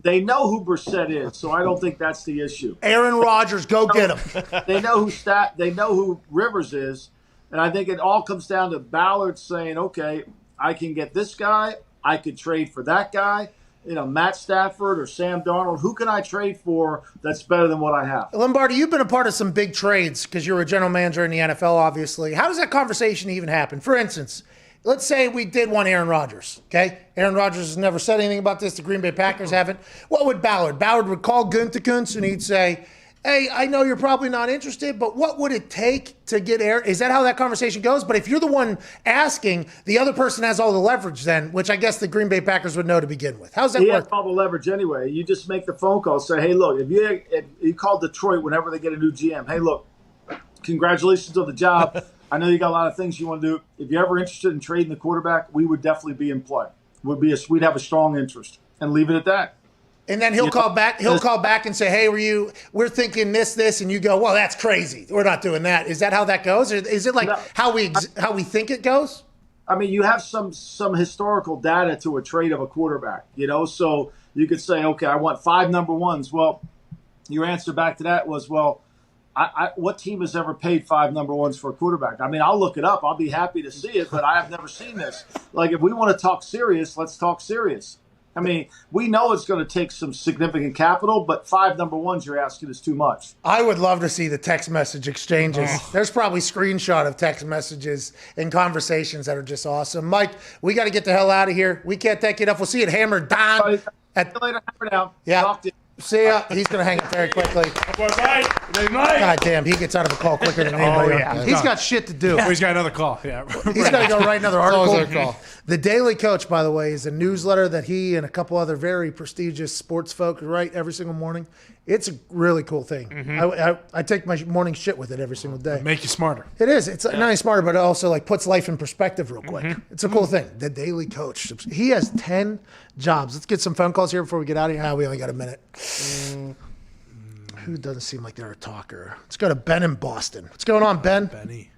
They know who Brissett is, so I don't think that's the issue. Aaron Rodgers, go get him. They know who Rivers is, and I think it all comes down to Ballard saying, okay, I can get this guy. I could trade for that guy. Matt Stafford or Sam Darnold. Who can I trade for that's better than what I have? Lombardi, you've been a part of some big trades because you were a general manager in the NFL, obviously. How does that conversation even happen? For instance, let's say we did want Aaron Rodgers, okay? Aaron Rodgers has never said anything about this. The Green Bay Packers haven't. What would Ballard? Ballard would call Gutekunst and he'd say, hey, I know you're probably not interested, but what would it take to get Aaron? Is that how that conversation goes? But if you're the one asking, the other person has all the leverage then, which I guess the Green Bay Packers would know to begin with. How's that work? He has all the leverage anyway. You just make the phone call. Say, hey, look, if you call Detroit whenever they get a new GM, hey, look, congratulations on the job. I know you got a lot of things you want to do. If you're ever interested in trading the quarterback, we would definitely be in play. We'd have a strong interest, and leave it at that. And then he'll call back. He'll call back and say, "Hey, we're thinking this," and you go, "Well, that's crazy. We're not doing that." Is that how that goes, or is it like how we think it goes? I mean, you have some historical data to a trade of a quarterback, so you could say, okay, I want 5 number ones. Well, your answer back to that was, well, what team has ever paid 5 number ones for a quarterback? I mean, I'll look it up. I'll be happy to see it, but I have never seen this. Like, if we want to talk serious, let's talk serious. I mean, we know it's going to take some significant capital, but 5 number ones you're asking is too much. I would love to see the text message exchanges. There's probably screenshot of text messages and conversations that are just awesome. Mike, we got to get the hell out of here. We can't take it up. We'll see you at Hammer Don. See you later, Hammer Down. Yeah. See ya. He's going to hang up very quickly. God damn, he gets out of a call quicker than anybody else. He's got shit to do. He's got another call. Yeah. He's got to go write another article. Always our call. The Daily Coach, by the way, is a newsletter that he and a couple other very prestigious sports folk write every single morning. It's a really cool thing. I take my morning shit with it every single day. Make you smarter. It is. It's not only smarter, but it also like puts life in perspective real quick. It's a cool thing. The Daily Coach. He has 10 jobs. Let's get some phone calls here before we get out of here. We only got a minute. Who doesn't seem like they're a talker? Let's go to Ben in Boston. What's going on, Ben? Benny.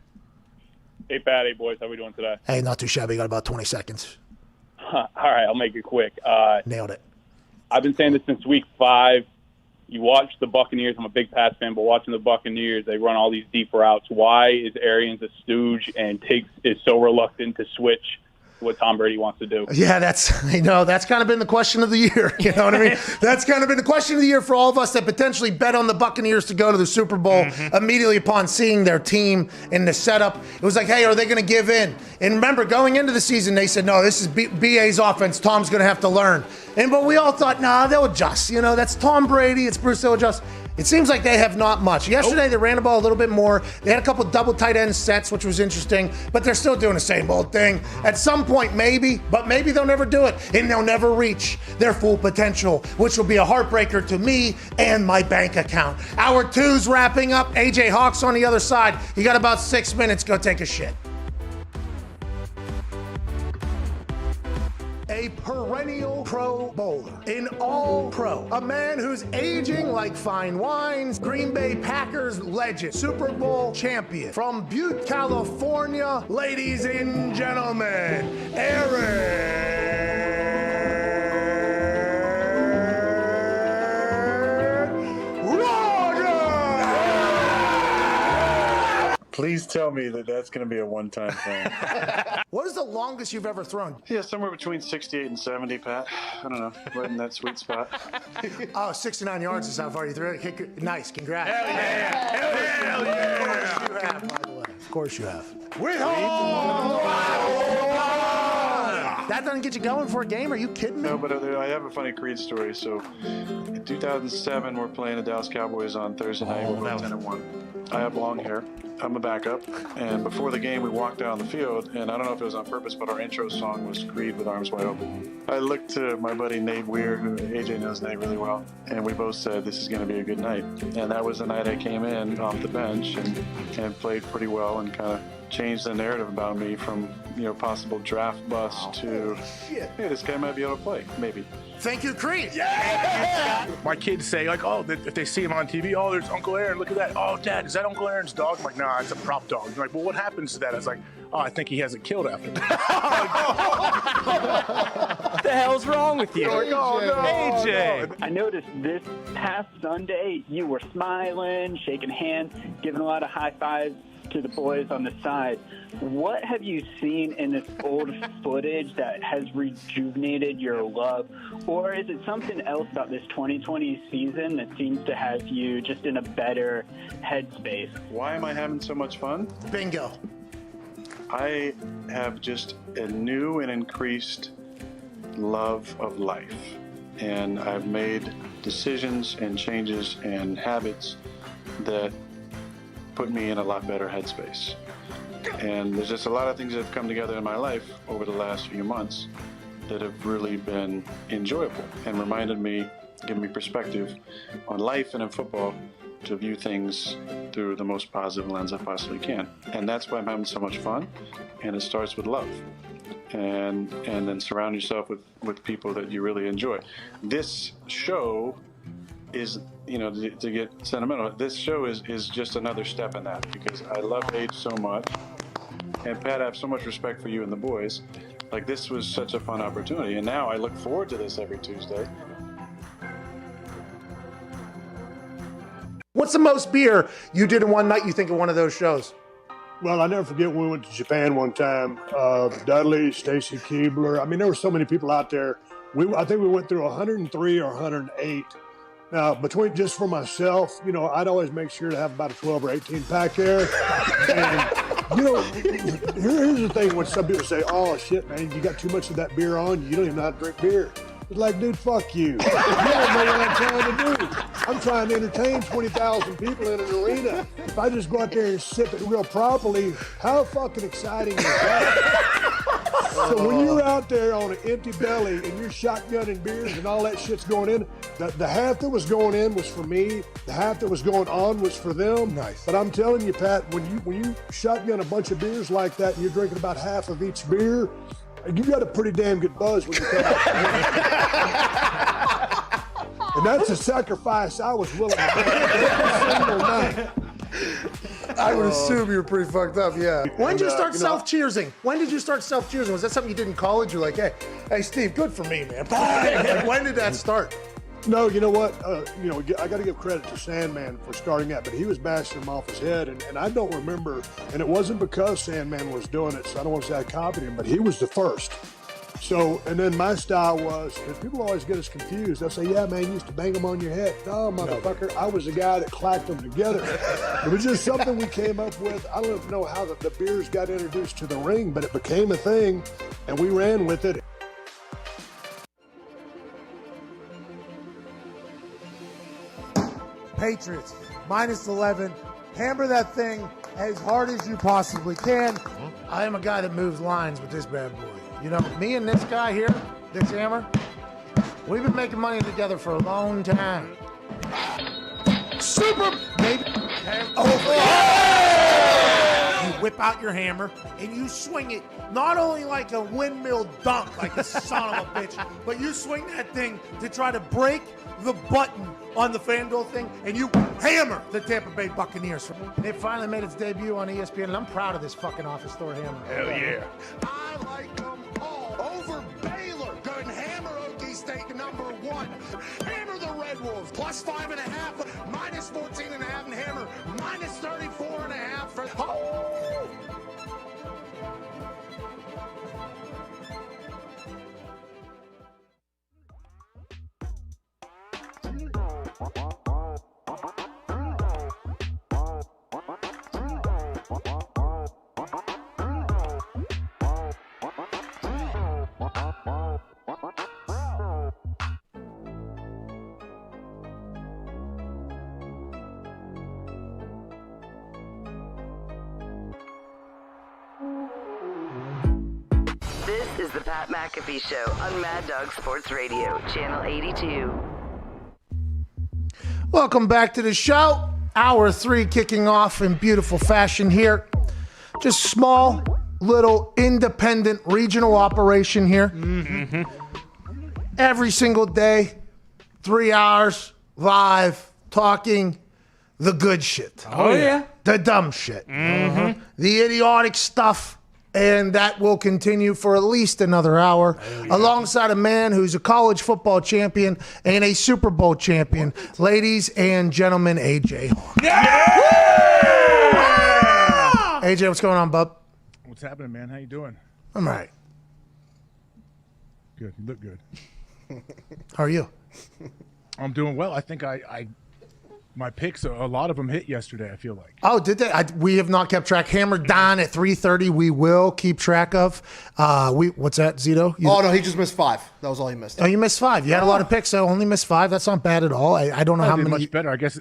Hey, Pat. Hey, boys. How we doing today? Hey, not too shabby. Got about 20 seconds. All right. I'll make it quick. Nailed it. I've been saying this since week 5. You watch the Buccaneers. I'm a big Pats fan, but watching the Buccaneers, they run all these deep routes. Why is Arians a stooge and is so reluctant to switch what Tom Brady wants to do? Yeah, that's kind of been the question of the year. You know what I mean? That's kind of been the question of the year for all of us that potentially bet on the Buccaneers to go to the Super Bowl immediately upon seeing their team in the setup. It was like, hey, are they going to give in? And remember, going into the season, they said, no, this is BA's offense. Tom's going to have to learn. But we all thought, nah, they'll adjust. That's Tom Brady. It's Bruce. They'll adjust. It seems like they have not much. Yesterday, they ran the ball a little bit more. They had a couple double tight end sets, which was interesting, but they're still doing the same old thing. At some point, maybe, but maybe they'll never do it, and they'll never reach their full potential, which will be a heartbreaker to me and my bank account. Hour 2's wrapping up. AJ Hawk's on the other side. You got about 6 minutes. Go take a shit. A perennial Pro Bowler, an all-pro, a man who's aging like fine wines, Green Bay Packers legend, Super Bowl champion, from Butte, California, ladies and gentlemen, Aaron Please tell me that that's going to be a one-time thing. What is the longest you've ever thrown? Yeah, somewhere between 68 and 70, Pat. I don't know, right in that sweet spot. 69 yards is how far you threw it. Nice, congrats. Hell yeah! Hell yeah! Of course you have, by the way. Of course you have. That doesn't get you going for a game? Are you kidding me? No, but I have a funny Creed story. So, in 2007, we're playing the Dallas Cowboys on Thursday night. We're 10-1. I have long hair. I'm a backup. And before the game, we walked down the field, and I don't know if it was on purpose, but our intro song was Creed with Arms Wide Open. I looked to my buddy Nate Weir, who AJ knows Nate really well, and we both said this is going to be a good night. And that was the night I came in off the bench and played pretty well and kind of changed the narrative about me from, possible draft bust to, hey, this guy might be able to play, maybe. Thank you, Creed. Yeah! My kids say, like, oh, if they see him on TV, oh, there's Uncle Aaron, look at that. Oh, Dad, is that Uncle Aaron's dog? I'm like, nah, it's a prop dog. They're like, well, what happens to that? I was like, oh, I think he hasn't killed after me. What the hell's wrong with you? AJ! I noticed this past Sunday, you were smiling, shaking hands, giving a lot of high fives to the boys on the side. What have you seen in this old footage that has rejuvenated your love? Or is it something else about this 2020 season that seems to have you just in a better headspace? Why am I having so much fun? Bingo. I have just a new and increased love of life. And I've made decisions and changes and habits that put me in a lot better headspace. And there's just a lot of things that have come together in my life over the last few months that have really been enjoyable and reminded me, given me perspective on life and in football to view things through the most positive lens I possibly can. And that's why I'm having so much fun. And it starts with love. And then surround yourself with people that you really enjoy. This show is, to get sentimental, this show is just another step in that, because I love Age so much. And Pat, I have so much respect for you and the boys. Like, this was such a fun opportunity. And now I look forward to this every Tuesday. What's the most beer you did in one night, you think, of one of those shows? Well, I never forget when we went to Japan one time. Dudley, Stacy Keebler. I mean, there were so many people out there. I think we went through 103 or 108. Now, between just for myself, I'd always make sure to have about a 12 or 18 pack there. And, here's the thing when some people say, oh, shit, man, you got too much of that beer on, you don't even know how to drink beer. It's like, dude, fuck you. You don't know what I'm trying to do. I'm trying to entertain 20,000 people in an arena. If I just go out there and sip it real properly, how fucking exciting is that? So when you're out there on an empty belly and you're shotgunning beers and all that shit's going in, the half that was going in was for me. The half that was going on was for them. Nice. But I'm telling you, Pat, when you shotgun a bunch of beers like that and you're drinking about half of each beer, you got a pretty damn good buzz when you come out. And that's a sacrifice I was willing to make every single night. I would assume you were pretty fucked up, yeah. When did you start self-cheersing? When did you start self-cheersing? Was that something you did in college? You're like, hey, Steve, good for me, man. Like, when did that start? No, you know what? I got to give credit to Sandman for starting that, but he was bashing him off his head, and I don't remember, and it wasn't because Sandman was doing it, so I don't want to say I copied him, but he was the first. So, and then my style was, because people always get us confused, they'll say, yeah, man, you used to bang them on your head. No, motherfucker, I was the guy that clacked them together. It was just something we came up with. I don't know how the beers got introduced to the ring, but it became a thing, and we ran with it. Patriots, -11. Hammer that thing as hard as you possibly can. I am a guy that moves lines with this bad boy. Me and this guy here, this hammer, we've been making money together for a long time. Super baby. You whip out your hammer and you swing it not only like a windmill dunk, like a son of a bitch, but you swing that thing to try to break the button on the FanDuel thing, and you hammer the Tampa Bay Buccaneers. It finally made its debut on ESPN, and I'm proud of this fucking office store hammer. Hell yeah. I like them all over Baylor. Good hammer Okie State #1. Hammer the Red Wolves +5.5, -14.5, and hammer -34.5 for. Oh! This is the Pat McAfee Show on Mad Dog Sports Radio, Channel 82. Welcome back to the show. Hour 3 kicking off in beautiful fashion here. Just small, little, independent, regional operation here. Mm-hmm. Every single day, 3 hours, live, talking the good shit. Oh, yeah. The dumb shit. Mm-hmm. The idiotic stuff. And that will continue for at least another hour, alongside a man who's a college football champion and a Super Bowl champion. Ladies and gentlemen, AJ. Yeah! AJ, what's going on, bub? What's happening, man? How you doing? I'm all right. Good. You look good. How are you? I'm doing well. I think my picks, a lot of them hit yesterday, I feel like. Oh, did they? We have not kept track. Hammered Don at 3:30. We will keep track of. What's that, Zito? No, he just missed 5. That was all he missed. Oh, you missed 5. You had a lot of picks, so only missed 5. That's not bad at all. I don't know how did many. Much better. I guess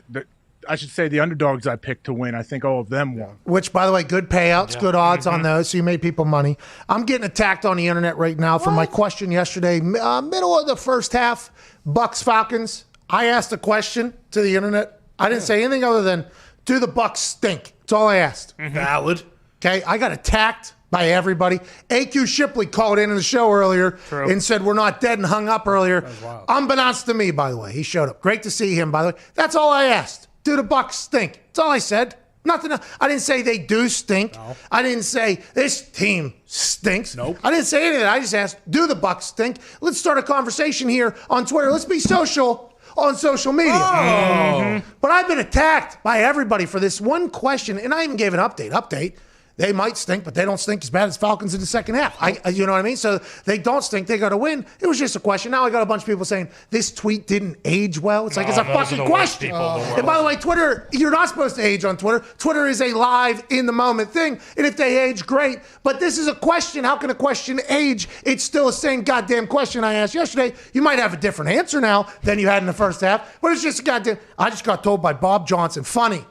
I should say the underdogs I picked to win. I think all of them won. Which, by the way, good payouts, good odds on those, so you made people money. I'm getting attacked on the internet right now for my question yesterday. Middle of the first half, Bucks Falcons. I asked a question to the internet. I didn't say anything other than, do the Bucks stink? That's all I asked. Valid. Okay, I got attacked by everybody. AQ Shipley called in the show earlier and said we're not dead and hung up earlier. Unbeknownst to me, by the way. He showed up. Great to see him, by the way. That's all I asked. Do the Bucks stink? That's all I said. Nothing else. I didn't say they do stink. No. I didn't say this team stinks. Nope. I didn't say any of that. I just asked, do the Bucks stink? Let's start a conversation here on Twitter. Let's be social on social media. But I've been attacked by everybody for this one question, and I even gave an update. They might stink, but they don't stink as bad as Falcons in the second half. You know what I mean? So they don't stink. They got to win. It was just a question. Now I got a bunch of people saying this tweet didn't age well. It's like, it's a fucking question. And by the way, Twitter, you're not supposed to age on Twitter. Twitter is a live, in-the-moment thing. And if they age, great. But this is a question. How can a question age? It's still the same goddamn question I asked yesterday. You might have a different answer now than you had in the first half. But it's just a goddamn... I just got told by Bob Johnson, funny.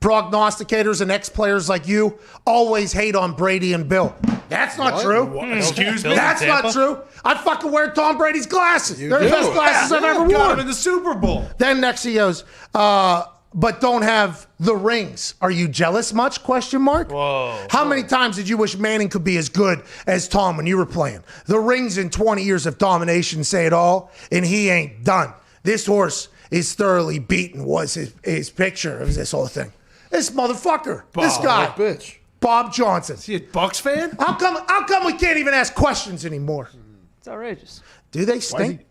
Prognosticators and ex-players like you always hate on Brady and Bill. That's not true. Excuse me? That's not true. I fucking wear Tom Brady's glasses. They're the best glasses I've ever Got worn. him in the Super Bowl. Then next he goes, but don't have the rings. Are you jealous much? Question mark. Whoa. How many times did you wish Manning could be as good as Tom when you were playing? The rings in 20 years of domination say it all, and he ain't done. This horse is thoroughly beaten was his picture of this whole thing. This motherfucker, this guy, bitch, Bob Johnson. Is he a Bucks fan? How come we can't even ask questions anymore? It's outrageous. Do they stink?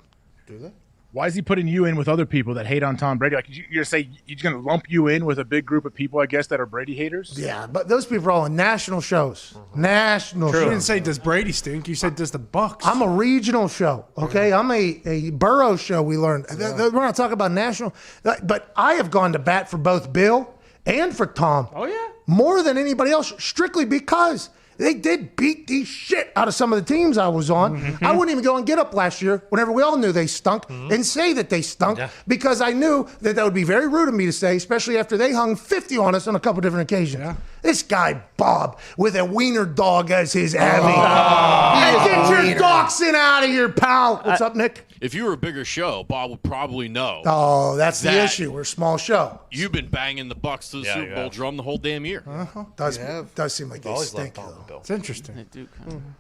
Do they? Why is he putting you in with other people that hate on Tom Brady? Like you're say he's going to lump you in with a big group of people, I guess, that are Brady haters? Yeah, but those people are all on national shows. National shows. You didn't say does Brady stink. You said does the Bucks. I'm a regional show, okay? I'm a borough show, we learned. We're not talking about national. But I have gone to bat for both Bill and for Tom. Oh, yeah? More than anybody else, strictly because they did beat the shit out of some of the teams I was on. I wouldn't even go and get up last year whenever we all knew they stunk and say that they stunk because I knew that would be very rude of me to say, especially after they hung 50 on us on a couple different occasions. Yeah. This guy, Bob, with a wiener dog as his Abby. Get your dachshund out of here, pal. What's up, Nick? If you were a bigger show, Bob would probably know. Oh, that's the issue. We're a small show. You've been banging the Bucks to the Super Bowl drum the whole damn year. Does seem like they stink, though. It's interesting.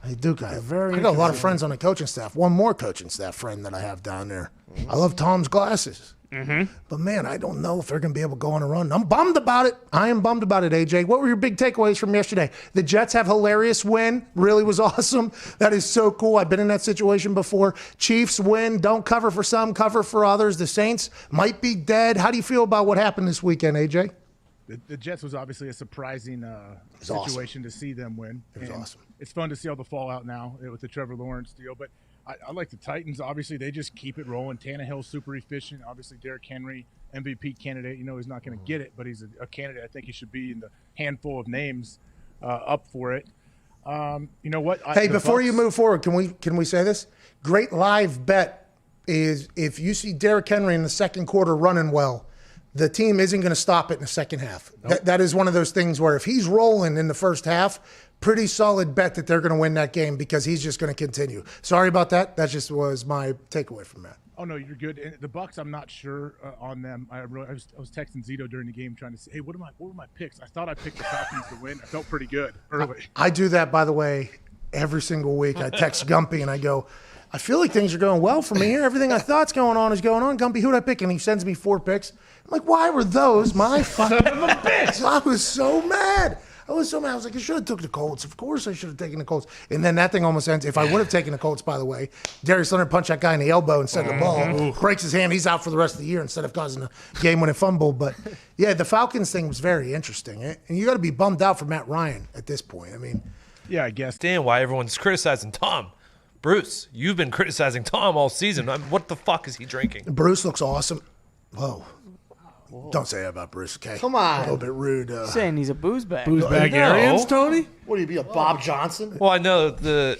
They do kind of. I got a lot of friends on the coaching staff. One more coaching staff friend that I have down there. I love Tom's glasses. But, man, I don't know if they're going to be able to go on a run. I'm bummed about it. I am bummed about it, AJ. What were your big takeaways from yesterday? The Jets have hilarious win. Really was awesome. That is so cool. I've been in that situation before. Chiefs win. Don't cover for some, cover for others. The Saints might be dead. How do you feel about what happened this weekend, AJ? The Jets was obviously a surprising situation to see them win. It was awesome. It's fun to see all the fallout now with the Trevor Lawrence deal. But I like the Titans. Obviously, they just keep it rolling. Tannehill's super efficient. Obviously, Derrick Henry, MVP candidate. You know he's not going to get it, but he's a candidate. I think he should be in the handful of names up for it. You know what? Hey, before you move forward, can we say this? Great live bet is if you see Derrick Henry in the second quarter running well, the team isn't going to stop it in the second half. Nope. That is one of those things where if he's rolling in the first half, pretty solid bet that they're going to win that game because he's just going to continue. Sorry about that. That just was my takeaway from that. Oh, no, you're good. And the Bucks, I'm not sure on them. I was texting Zito during the game trying to say, hey, what were my picks? I thought I picked the Falcons to win. I felt pretty good early. I do that, by the way, every single week. I text Gumpy and I go, I feel like things are going well for me here. Everything I thought's going on is going on. Gumpy, who'd I pick? And he sends me 4 picks. I'm like, why were those my fucking picks? I was so mad. I was like, I should have took the Colts. Of course I should have taken the Colts. And then that thing almost ends. If I would have taken the Colts, by the way, Darius Leonard punched that guy in the elbow instead of the ball. Breaks his hand. He's out for the rest of the year instead of causing a game-winning fumble. But, yeah, the Falcons thing was very interesting. And you got to be bummed out for Matt Ryan at this point. I mean. Yeah, I guess. Understand why everyone's criticizing Tom. Bruce, you've been criticizing Tom all season. What the fuck is he drinking? Bruce looks awesome. Whoa. Don't say that about Bruce, okay? Come on. A little bit rude. Saying he's a booze bag. Booze bag Arians, Tony? What do you be, a Bob Johnson? Well, I know the.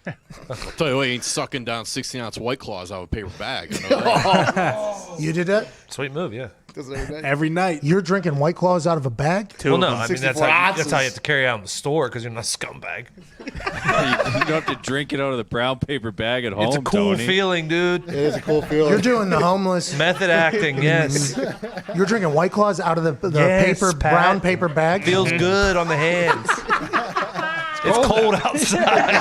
I'll tell you what, he ain't sucking down 16-ounce White Claws out of a paper bag. I know that. You did that? Sweet move, yeah. Every night. You're drinking White Claws out of a bag? Well, no, I mean that's how you have to carry out in the store because you're not a scumbag. You don't have to drink it out of the brown paper bag at home. It's a cool Tony. feeling, dude. It is a cool feeling. You're doing the homeless method acting. Yes. You're drinking White Claws out of the Yes, paper Pat. brown paper bag. Feels good on the hands. It's cold outside.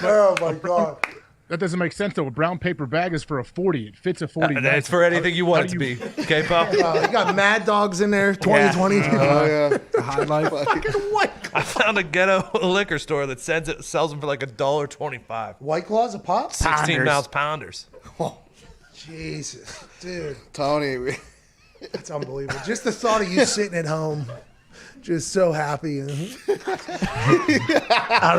Oh my God. That doesn't make sense though. A brown paper bag is for a 40. It fits a 40. It's for anything you want it to be. Okay, pal? You got Mad Dogs in there, 2020. Oh yeah. High life. I found a ghetto liquor store that sells them for like $1.25. White Claws a pop? 16-ounce pounders. Oh, Jesus, dude. Tony. That's unbelievable. Just the thought of you sitting at home, just so happy, and out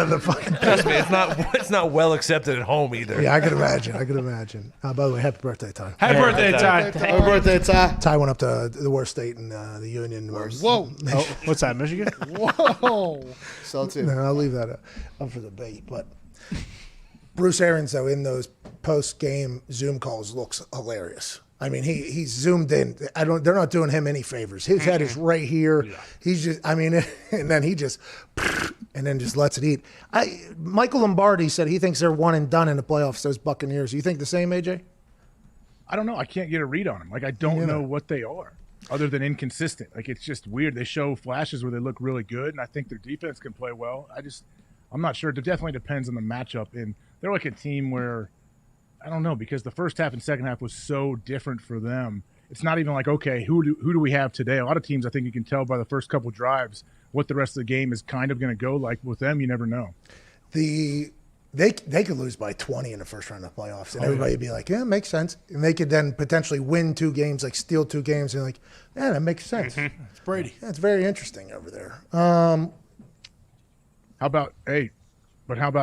of the fucking. Trust me, it's not well accepted at home either. Yeah, I can imagine. By the way, happy birthday, Ty. Happy birthday, Ty. Happy birthday, Ty. Ty went up to the worst state in the Union. Whoa. Oh, what's that, Michigan? Whoa. So too. No, I'll leave that up for debate. But Bruce Arians, though, in those post-game Zoom calls, looks hilarious. I mean, he's zoomed in. They're not doing him any favors. His head is right here. Yeah. He's just, I mean, and then he just, and then just lets it eat. Michael Lombardi said he thinks they're one and done in the playoffs, those Buccaneers. You think the same, AJ? I don't know. I can't get a read on them. Like, I don't know what they are other than inconsistent. Like, it's just weird. They show flashes where they look really good, and I think their defense can play well. I'm not sure. It definitely depends on the matchup. And they're like a team where, I don't know, because the first half and second half was so different for them. It's not even like, okay, who do we have today? A lot of teams, I think you can tell by the first couple drives what the rest of the game is kind of going to go like. With them, you never know. They could lose by 20 in the first round of the playoffs, and everybody would be like, yeah, it makes sense. And they could then potentially win 2 games, like steal 2 games, and like, yeah, that makes sense. It's Brady. Yeah, it's very interesting over there. How about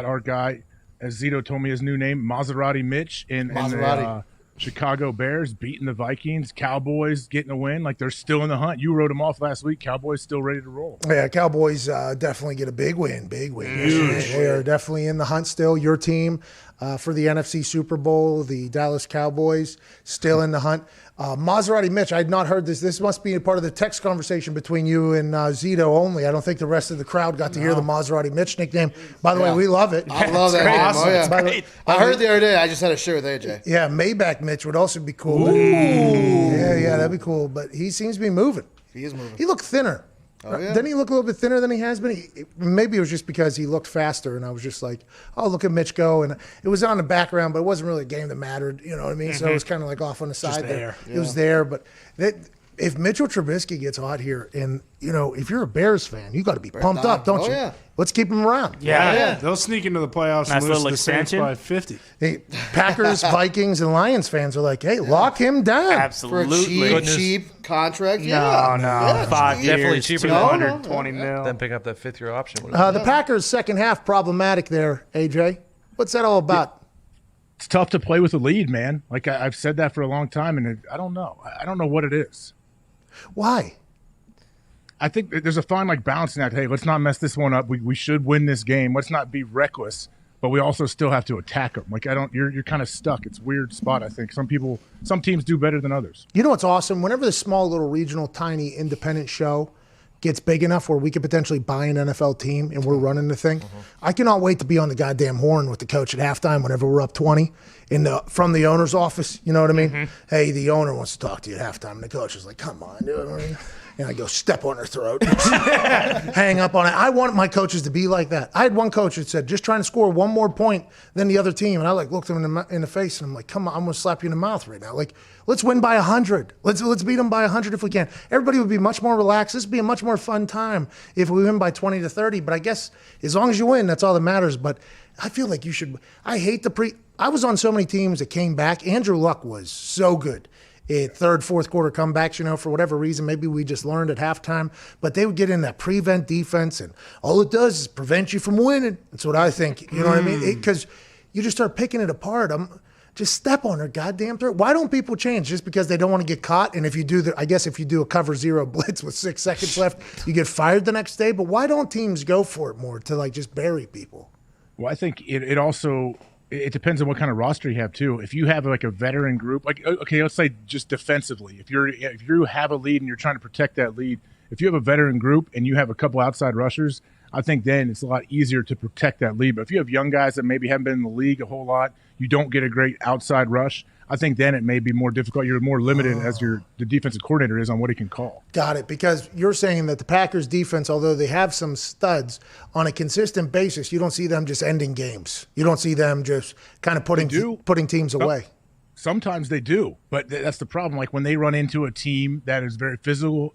our guy, as Zito told me his new name, Maserati Mitch in the Chicago Bears beating the Vikings, Cowboys getting a win. Like, they're still in the hunt. You wrote them off last week. Cowboys still ready to roll. Yeah, Cowboys definitely get a big win. Huge. They are definitely in the hunt still. Your team for the NFC Super Bowl, the Dallas Cowboys, still in the hunt. Maserati Mitch, I had not heard this. This must be a part of the text conversation between you and Zito only. I don't think the rest of the crowd got to hear the Maserati Mitch nickname. By the way, we love it. I love that name. Awesome. Oh, yeah. By I heard the other day. I just had a shirt with AJ. Yeah, Maybach Mitch would also be cool. Ooh. Yeah, that'd be cool. But he seems to be moving. He is moving. He looked thinner. Oh, yeah. Didn't he look a little bit thinner than he has been? Maybe it was just because he looked faster, and I was just like, oh, look at Mitch go. And it was on the background, but it wasn't really a game that mattered. You know what I mean? So it was kind of like off on the side there. It was there. But if Mitchell Trubisky gets hot here, and, if you're a Bears fan, you got to be pumped up, don't you? Yeah. Let's keep him around. Yeah. They'll sneak into the playoffs and lose to the Saints by 50. Hey, Packers, Vikings, and Lions fans are like, hey, lock him down. Absolutely. For a cheap contract? No, Yeah, 5 years, Definitely cheaper than $220 million. Then pick up that 5th-year option. The Packers' second half problematic there, AJ. What's that all about? It's tough to play with the lead, man. Like, I've said that for a long time, and I don't know. I don't know what it is. Why? I think there's a fine balance in that. Hey, let's not mess this one up. We should win this game. Let's not be reckless, but we also still have to attack them. You're kind of stuck. It's a weird spot. I think some teams do better than others. You know what's awesome? Whenever the small little regional tiny independent show gets big enough where we could potentially buy an NFL team and we're running the thing, I cannot wait to be on the goddamn horn with the coach at halftime whenever we're up 20 from the owner's office. You know what I mean? Hey, the owner wants to talk to you at halftime, and the coach is like, come on, dude. And I go step on her throat, hang up on it. I want my coaches to be like that. I had one coach that said, just trying to score one more point than the other team. And I looked him in the face, and I'm like, come on, I'm going to slap you in the mouth right now. Let's win by 100. Let's beat them by 100 if we can. Everybody would be much more relaxed. This would be a much more fun time if we win by 20 to 30. But I guess as long as you win, that's all that matters. But I feel like you should. I hate I was on so many teams that came back. Andrew Luck was so good. Third, fourth quarter comebacks, for whatever reason, maybe we just learned at halftime, but they would get in that prevent defense, and all it does is prevent you from winning. That's what I think. You know what I mean? Because you just start picking it apart. Just step on their goddamn throat. Why don't people change? Just because they don't want to get caught? And if you do if you do a cover 0 blitz with 6 seconds left, you get fired the next day. But why don't teams go for it more to just bury people? Well, I think it also it depends on what kind of roster you have too. If you have like a veteran group, like okay, let's say just defensively, if you have a lead and you're trying to protect that lead, if you have a veteran group and you have a couple outside rushers, I think then it's a lot easier to protect that lead. But if you have young guys that maybe haven't been in the league a whole lot, you don't get a great outside rush, I think then it may be more difficult. You're more limited as the defensive coordinator is on what he can call. Got it. Because you're saying that the Packers defense, although they have some studs, on a consistent basis, you don't see them just ending games. You don't see them just kind of putting teams away. Sometimes they do, but that's the problem. Like when they run into a team that is very physical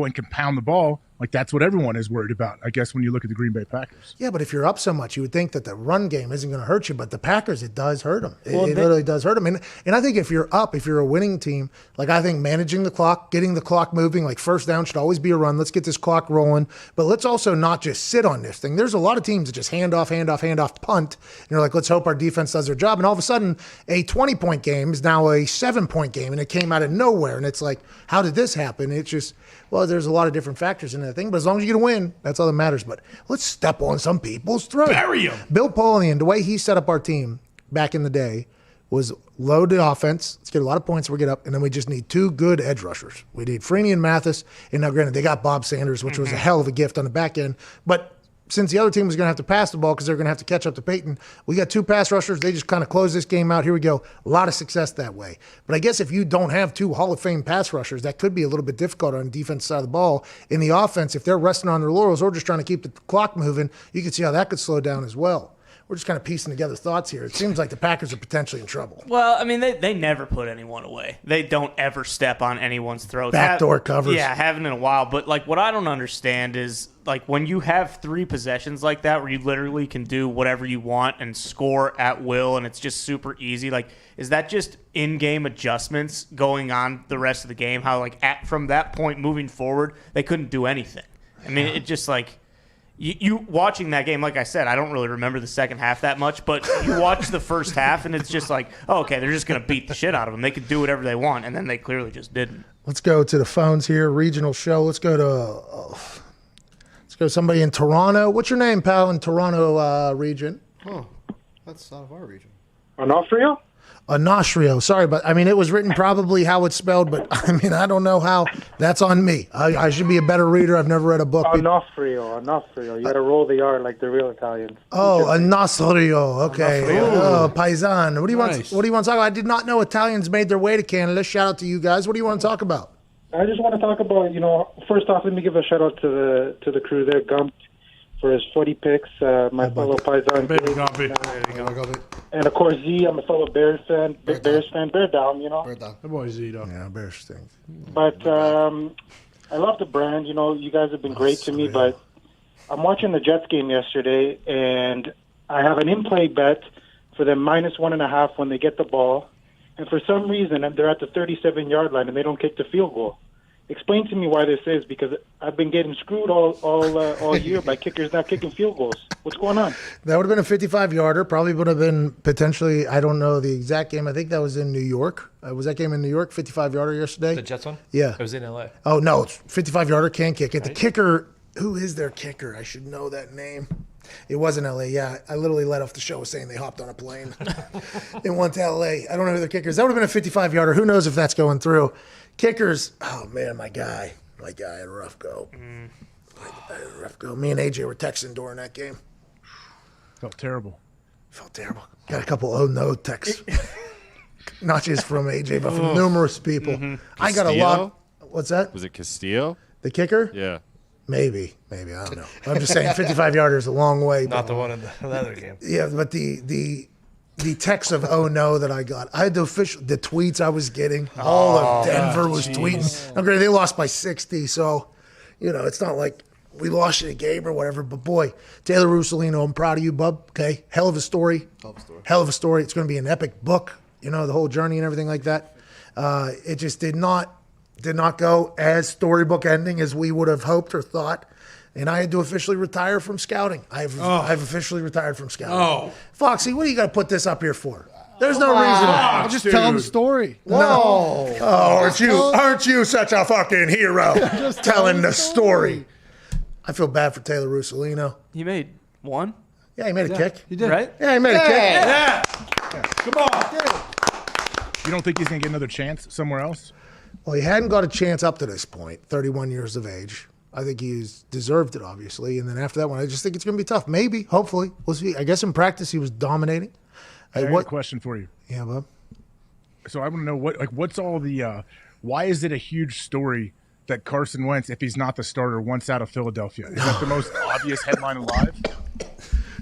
and can pound the ball, like that's what everyone is worried about, I guess, when you look at the Green Bay Packers. Yeah, but if you're up so much, you would think that the run game isn't going to hurt you. But the Packers, it does hurt them. It literally does hurt them. And I think if you're up, if you're a winning team, like I think managing the clock, getting the clock moving, like first down should always be a run. Let's get this clock rolling. But let's also not just sit on this thing. There's a lot of teams that just hand off, punt. And you're like, let's hope our defense does their job. And all of a sudden, a 20-point game is now a 7-point game. And it came out of nowhere. And it's like, how did this happen? It's just, well, there's a lot of different factors in that thing. But as long as you get a win, that's all that matters. But let's step on some people's throat. Bury them. Bill Polian, the way he set up our team back in the day was load the offense. Let's get a lot of points. We get up, and then we just need 2 good edge rushers. We need Freeney and Mathis. And now, granted, they got Bob Sanders, which was a hell of a gift on the back end. But since the other team was going to have to pass the ball because they're going to have to catch up to Peyton, we got 2 pass rushers. They just kind of close this game out. Here we go. A lot of success that way. But I guess if you don't have 2 Hall of Fame pass rushers, that could be a little bit difficult on the defense side of the ball. In the offense, if they're resting on their laurels or just trying to keep the clock moving, you can see how that could slow down as well. We're just kind of piecing together thoughts here. It seems like the Packers are potentially in trouble. Well, I mean, they never put anyone away. They don't ever step on anyone's throats. Backdoor covers. Yeah, haven't in a while. But, like, what I don't understand is, like, when you have 3 possessions like that where you literally can do whatever you want and score at will and it's just super easy, like, is that just in-game adjustments going on the rest of the game? How, like, from that point moving forward, they couldn't do anything. I mean, it just, like... You watching that game, like I said, I don't really remember the second half that much, but you watch the first half, and it's just like, oh, okay, they're just going to beat the shit out of them. They could do whatever they want, and then they clearly just didn't. Let's go to the phones here, regional show. Let's go to somebody in Toronto. What's your name, pal, in Toronto region? Oh, that's out of our region. Onofrio? Onofrio. Sorry, but I mean, it was written probably how it's spelled, but I mean, I don't know how. That's on me. I should be a better reader. I've never read a book. Onofrio. You got to roll the R like the real Italians. Oh, Onofrio. Okay. Onofrio. Oh, Paisan. What do you want? What do you want to talk about? I did not know Italians made their way to Canada. Shout out to you guys. What do you want to talk about? I just want to talk about, first off, let me give a shout out to the crew there, Gump, for his footy picks. My fellow Paisan. And of course, Z, I'm a fellow Bears fan. Bear down, Bear down. The boy Z, though. Yeah, Bears stink. But I love the brand. You guys have been great to me. But I'm watching the Jets game yesterday, and I have an in-play bet for them -1.5 when they get the ball. And for some reason, they're at the 37-yard line, and they don't kick the field goal. Explain to me why this is, because I've been getting screwed all year by kickers not kicking field goals. What's going on? That would have been a 55-yarder. Probably would have been potentially, I don't know the exact game. I think that was in New York. Was that game in New York, 55-yarder yesterday? The Jets one? Yeah. It was in L.A. Oh, no. 55-yarder can't kick it. The kicker, who is their kicker? I should know that name. It was in L.A., yeah. I literally let off the show saying they hopped on a plane and went to L.A. I don't know who their kicker is. That would have been a 55-yarder. Who knows if that's going through. Kickers, oh, man, my guy had a rough go. Me and AJ were texting during that game. Felt terrible. Got a couple no texts. Not just from AJ, but from numerous people. Mm-hmm. I got a lot. What's that? Was it Castillo? The kicker? Yeah. Maybe. I don't know. I'm just saying 55-yarder is a long way. Not the one in the other game. Yeah, but the text of oh no that I got. I had the tweets I was getting. All of Denver was tweeting. Okay, they lost by 60, so it's not like we lost in a game or whatever. But boy, Taylor Russolino, I'm proud of you, bub. Okay, hell of a story. Hell of a story. It's going to be an epic book. The whole journey and everything like that. It just did not go as storybook ending as we would have hoped or thought. And I had to officially retire from scouting. I've officially retired from scouting. Oh. Foxy, what do you got to put this up here for? There's no reason. I'll just tell him the story. No. Oh, aren't you such a fucking hero? Just telling the story. I feel bad for Taylor Russolino. He made one? Yeah, he made a kick. He did. Right? Yeah, he made a kick. Yeah. Come on. You don't think he's going to get another chance somewhere else? Well, he hadn't got a chance up to this point, 31 years of age. I think he's deserved it, obviously. And then after that one, I just think it's going to be tough. Maybe, hopefully. We'll see. I guess in practice he was dominating. I got a question for you. Yeah, Bob? So I want to know what's all the why is it a huge story that Carson Wentz, if he's not the starter, wants out of Philadelphia? Is that the most obvious headline alive?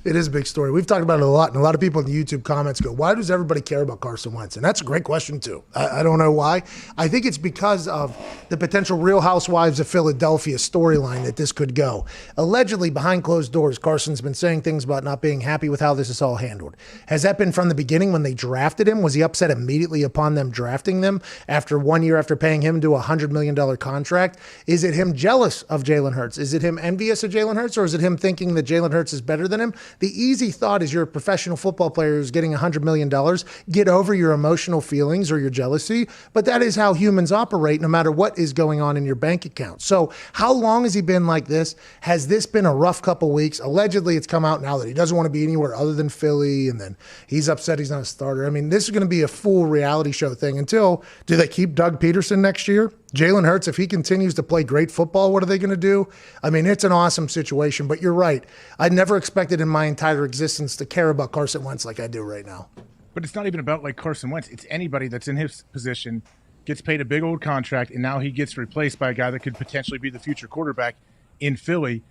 It is a big story. We've talked about it a lot, and a lot of people in the YouTube comments go, why does everybody care about Carson Wentz? And that's a great question, too. I don't know why. I think it's because of the potential Real Housewives of Philadelphia storyline that this could go. Allegedly, behind closed doors, Carson's been saying things about not being happy with how this is all handled. Has that been from the beginning when they drafted him? Was he upset immediately upon them drafting them after 1 year after paying him to a $100 million contract? Is it him jealous of Jalen Hurts? Is it him envious of Jalen Hurts, or is it him thinking that Jalen Hurts is better than him? The easy thought is you're a professional football player who's getting $100 million. Get over your emotional feelings or your jealousy. But that is how humans operate no matter what is going on in your bank account. So how long has he been like this? Has this been a rough couple weeks? Allegedly, it's come out now that he doesn't want to be anywhere other than Philly, and then he's upset he's not a starter. I mean, this is going to be a full reality show thing until, do they keep Doug Peterson next year? Jalen Hurts, if he continues to play great football, what are they going to do? I mean, it's an awesome situation, but you're right. I never expected in my entire existence to care about Carson Wentz like I do right now. But it's not even about like Carson Wentz. It's anybody that's in his position, gets paid a big old contract, and now he gets replaced by a guy that could potentially be the future quarterback in Philly.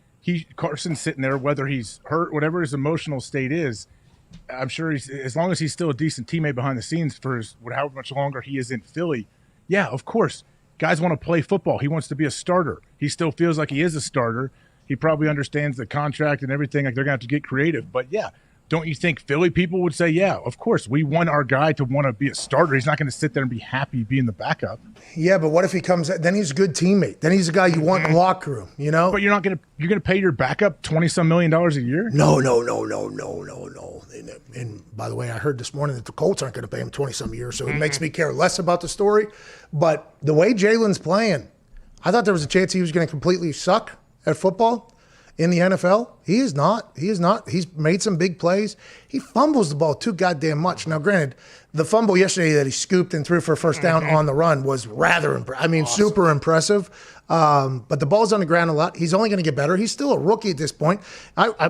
Carson's sitting there, whether he's hurt, whatever his emotional state is, I'm sure as long as he's still a decent teammate behind the scenes for however much longer he is in Philly, yeah, of course. Guys want to play football. He wants to be a starter. He still feels like he is a starter. He probably understands the contract and everything. Like, they're going to have to get creative. But, yeah, don't you think Philly people would say, yeah, of course, we want our guy to want to be a starter. He's not going to sit there and be happy being the backup. Yeah, but what if he comes – then he's a good teammate. Then he's a guy you want in the locker room, you know? But you're going to pay your backup $20-some million a year? No. And by the way, I heard this morning that the Colts aren't going to pay him 20-some years, so it makes me care less about the story. But the way Jalen's playing, I thought there was a chance he was going to completely suck at football in the NFL. He is not. He's made some big plays. He fumbles the ball too goddamn much. Now, granted, the fumble yesterday that he scooped and threw for a first down on the run was rather impressive. I mean, awesome. Super impressive. But the ball's on the ground a lot. He's only going to get better. He's still a rookie at this point.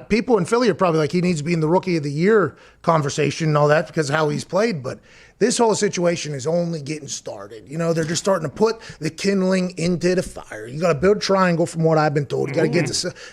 People in Philly are probably like, he needs to be in the Rookie of the Year conversation and all that because of how he's played. But this whole situation is only getting started. You know, they're just starting to put the kindling into the fire. You got to build a triangle from what I've been told. You got to get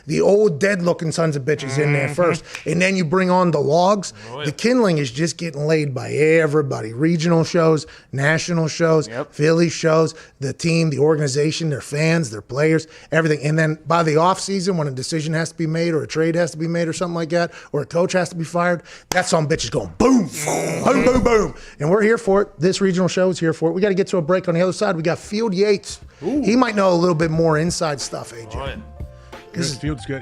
the old dead-looking sons of bitches in there first. And then you bring on the logs. The kindling is just getting laid by everybody. Regional shows, national shows, Philly shows, the team, the organization, their fans, their players, everything. And then by the offseason, when a decision has to be made or a trade has to be made or something like that, or a coach has to be fired, that son of a bitch is going boom, boom, boom, boom. And we're here for it. This regional show is here for it. We got to get to a break on the other side. We got Field Yates. Ooh. He might know a little bit more inside stuff, AJ. Oh, yeah. Field's good.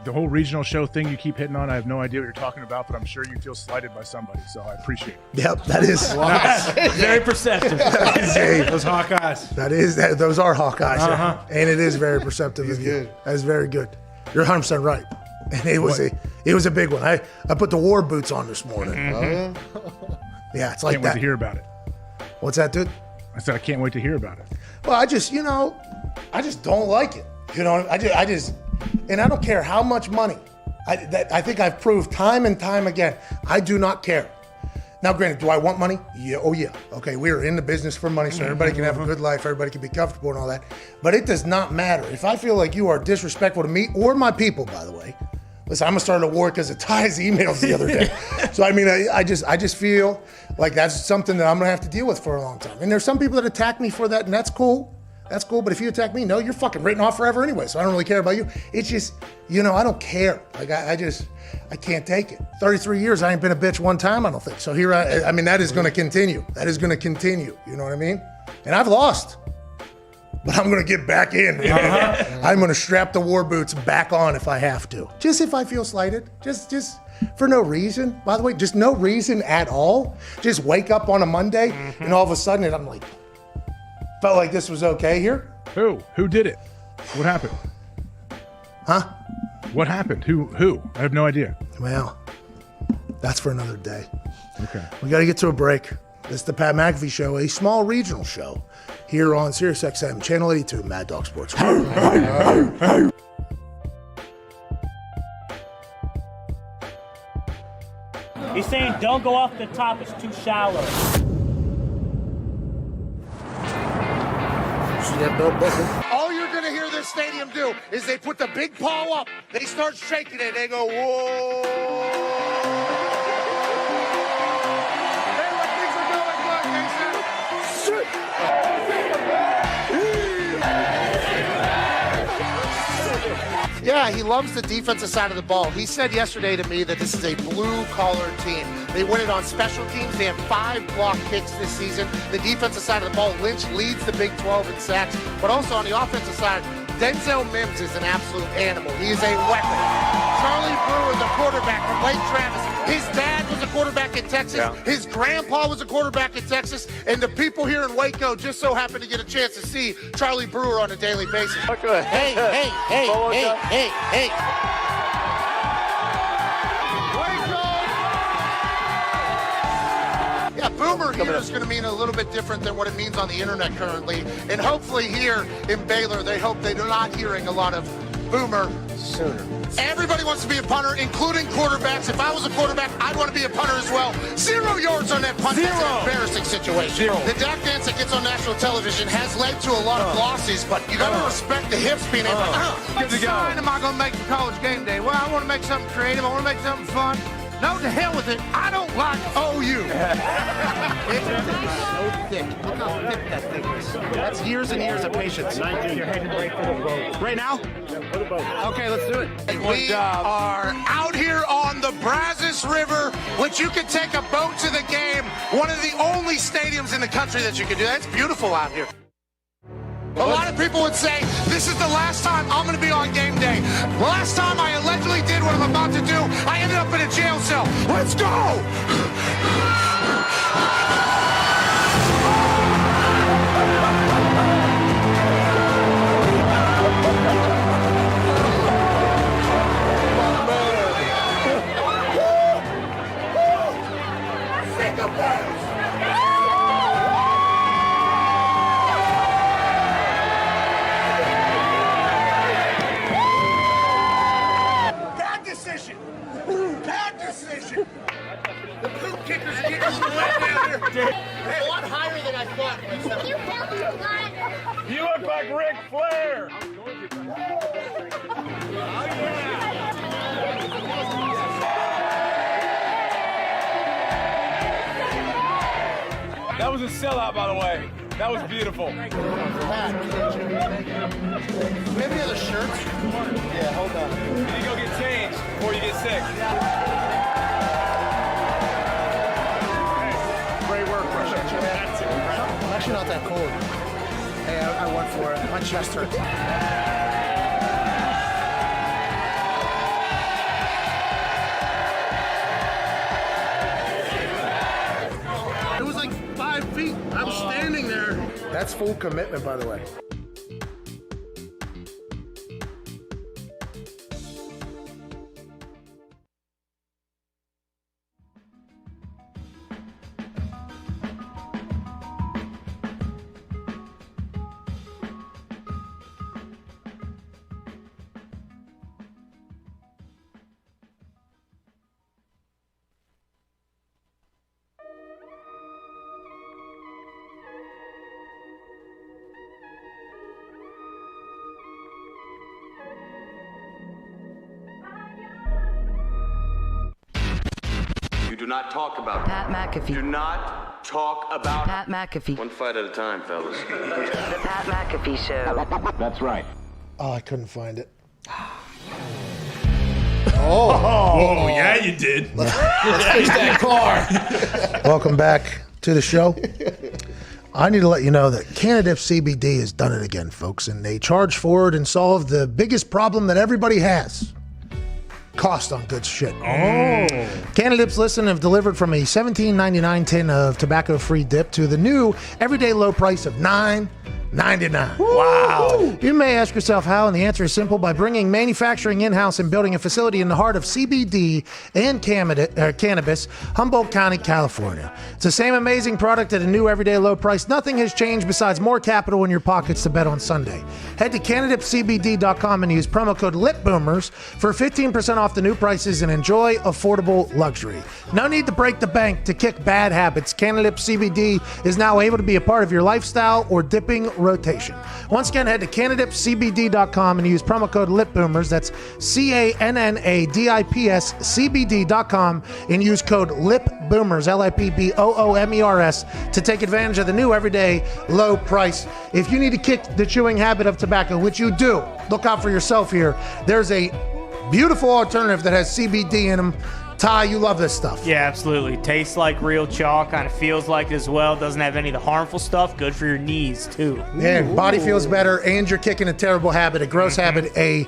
The whole regional show thing you keep hitting on, I have no idea what you're talking about, but I'm sure you feel slighted by somebody, so I appreciate it. Yep, that is. Very perceptive. Those Hawkeyes. Those are Hawkeyes. Uh-huh. And it is very perceptive of you. That is very good. You're 100% right. And it was a big one. I put the war boots on this morning. Mm-hmm. Oh, yeah, it's like can't that. Wait to hear about it. What's that, dude? I said I can't wait to hear about it. Well, I just don't like it. You know, I just, and I don't care how much money. I think I've proved time and time again, I do not care. Now, granted, do I want money? Yeah. Oh, yeah. Okay, we are in the business for money, so everybody can have a good life, everybody can be comfortable and all that. But it does not matter. If I feel like you are disrespectful to me or my people, by the way, listen, I'm going to start a war because of Ty's emails the other day. So, I mean, I just feel like that's something that I'm going to have to deal with for a long time. And there's some people that attack me for that, and that's cool. That's cool, but if you attack me, no, you're fucking written off forever anyway, so I don't really care about you. It's just, I don't care. Like, I can't take it. 33 years, I ain't been a bitch one time, I don't think. So here, I mean, that is going to continue. That is going to continue, you know what I mean? And I've lost, but I'm going to get back in. I'm going to strap the war boots back on if I have to. Just if I feel slighted, just for no reason. By the way, just no reason at all. Just wake up on a Monday, and all of a sudden, I'm like, felt like this was okay here. Who did it? What happened? Huh? What happened? Who? I have no idea. Well, That's for another day. Okay. We got to get to a break. This is the Pat McAfee Show, a small regional show here on SiriusXM, Channel 82, Mad Dog Sports. He's saying don't go off the top, it's too shallow. See that belt buckle? All you're going to hear this stadium do is they put the big paw up, they start shaking it, they go, whoa. Yeah, he loves the defensive side of the ball. He said yesterday to me that this is a blue-collar team. They win it on special teams. They have 5 block kicks this season. The defensive side of the ball, Lynch leads the Big 12 in sacks. But also on the offensive side, Denzel Mims is an absolute animal. He is a weapon. Charlie Brewer, the quarterback from Lake Travis. His dad was a quarterback in Texas. Yeah. His grandpa was a quarterback in Texas. And the people here in Waco just so happen to get a chance to see Charlie Brewer on a daily basis. Okay. Hey. Yeah, Boomer here is going to mean a little bit different than what it means on the internet currently. And hopefully here in Baylor, they hope they're not hearing a lot of Boomer sooner. Everybody wants to be a punter, including quarterbacks. If I was a quarterback, I'd want to be a punter as well. 0 yards on that punt. That's an embarrassing situation. The Dak dance that gets on national television has led to a lot of losses, but you got to respect the hips being able to. What sign am I going to make for college game day? Well, I want to make something creative. I want to make something fun. No, to hell with it. I don't like OU. It's so thick. Look how thick that thing is. That's years and years of patience. You're headed right for the boat. Right now? For the boat. Okay, let's do it. We are out here on the Brazos River, which you can take a boat to the game. One of the only stadiums in the country that you can do that. It's beautiful out here. A lot of people would say, this is the last time I'm going to be on game day. The last time I allegedly did what I'm about to do, I ended up in a jail cell. Let's go! A lot higher than I thought. You look like Ric Flair. That was a sellout, by the way. That was beautiful. We have any other shirts? Yeah, hold on. You need to go get changed before you get sick. Great work, Russia. I'm actually not that cold. Hey, I went for it. My chest hurts. It was like 5 feet. I was standing there. That's full commitment, by the way. Do not talk about Pat McAfee. Do not talk about Pat McAfee. One fight at a time, fellas. The Pat McAfee Show. That's right. Oh, I couldn't find it. Oh, yeah, you did. Let's fix that car. Welcome back to the show. I need to let you know that Canada CBD has done it again, folks, and they charged forward and solved the biggest problem that everybody has. Cost on good shit. Candidates listen have delivered from a $17.99 tin of tobacco-free dip to the new everyday low price of $9 $299. Wow. You may ask yourself how, and the answer is simple: by bringing manufacturing in-house and building a facility in the heart of CBD and cannabis, Humboldt County, California. It's the same amazing product at a new everyday low price. Nothing has changed besides more capital in your pockets to bet on Sunday. Head to CannabisCBD.com and use promo code LIPBOOMERS for 15% off the new prices and enjoy affordable luxury. No need to break the bank to kick bad habits. Cannabis CBD is now able to be a part of your lifestyle or dipping rotation. Once again, head to CannabisCBD.com and use promo code LIPBOOMERS. That's CANNADIPS CBD.com and use code LIPBOOMERS, LIPBOOMERS, to take advantage of the new everyday low price. If you need to kick the chewing habit of tobacco, which you do, look out for yourself here. There's a beautiful alternative that has CBD in them. Ty, you love this stuff. Yeah, absolutely. Tastes like real chalk, kind of feels like it as well. Doesn't have any of the harmful stuff. Good for your knees, too. Yeah, body feels better, and you're kicking a terrible habit, a gross habit, a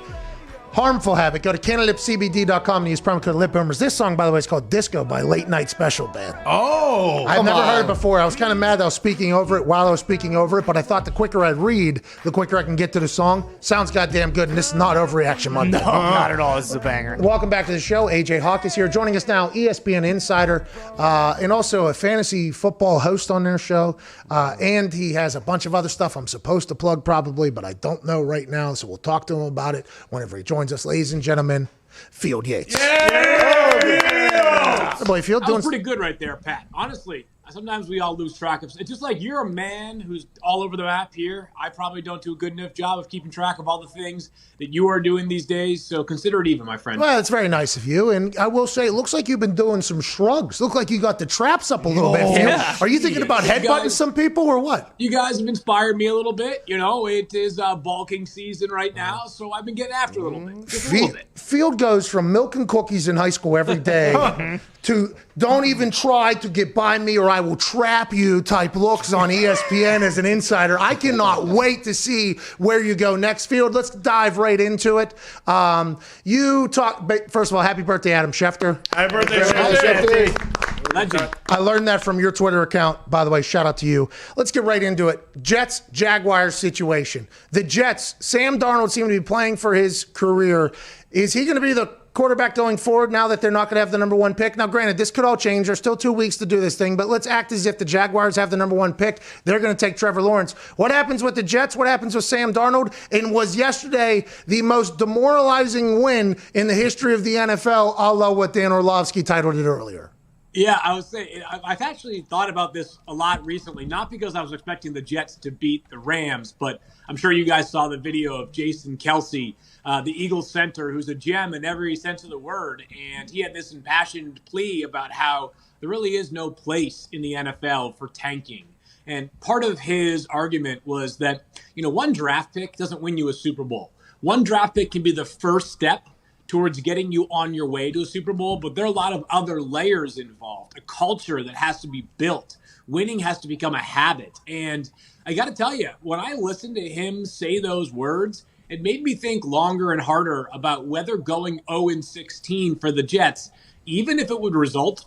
harmful habit. Go to CannabisCBD.com and use promo code LIPBOOMERS. This song, by the way, is called Disco by Late Night Special Band. Oh, I've never heard it before. I was kind of mad that I was speaking over it while I was speaking over it, but I thought the quicker I read, the quicker I can get to the song. Sounds goddamn good, and this is not Overreaction Monday. No, not at all. This is a banger. Welcome back to the show. AJ Hawk is here. Joining us now, ESPN insider, and also a fantasy football host on their show. And he has a bunch of other stuff I'm supposed to plug probably, but I don't know right now, so we'll talk to him about it whenever he joins us. Ladies and gentlemen, Field Yates. Yeah! Boy, Field That was doing pretty good right there, Pat. Honestly, sometimes we all lose track of. It's just like you're a man who's all over the map here. I probably don't do a good enough job of keeping track of all the things that you are doing these days. So consider it even, my friend. Well, it's very nice of you. And I will say, it looks like you've been doing some shrugs. Look like you got the traps up a little bit, Field. Yeah. Are you thinking about You headbutting guys- some people or what? You guys have inspired me a little bit. You know, it is bulking season right now, so I've been getting after a little bit. Just a little bit. Field goes from milk and cookies in high school every day to don't even try to get by me or I will trap you type looks on ESPN as an insider. I cannot wait to see where you go next, Field. Let's dive right into it. You talk, first of all, happy birthday, Adam Schefter. Happy birthday, Schefter. Legend. I learned that from your Twitter account, by the way. Shout out to you. Let's get right into it. Jets, Jaguars situation. The Jets, Sam Darnold seemed to be playing for his career. Is he going to be the quarterback going forward now that they're not going to have the number one pick? Now, granted, this could all change. There's still 2 weeks to do this thing, but let's act as if the Jaguars have the number one pick. They're going to take Trevor Lawrence. What happens with the Jets? What happens with Sam Darnold? And was yesterday the most demoralizing win in the history of the NFL, a la what Dan Orlovsky titled it earlier? Yeah, I was saying, I've actually thought about this a lot recently, not because I was expecting the Jets to beat the Rams, but I'm sure you guys saw the video of Jason Kelsey, the Eagles center, who's a gem in every sense of the word. And he had this impassioned plea about how there really is no place in the NFL for tanking. And part of his argument was that, you know, one draft pick doesn't win you a Super Bowl. One draft pick can be the first step towards getting you on your way to a Super Bowl, but there are a lot of other layers involved, a culture that has to be built. Winning has to become a habit. And I got to tell you, when I listened to him say those words, it made me think longer and harder about whether going 0-16 for the Jets, even if it would result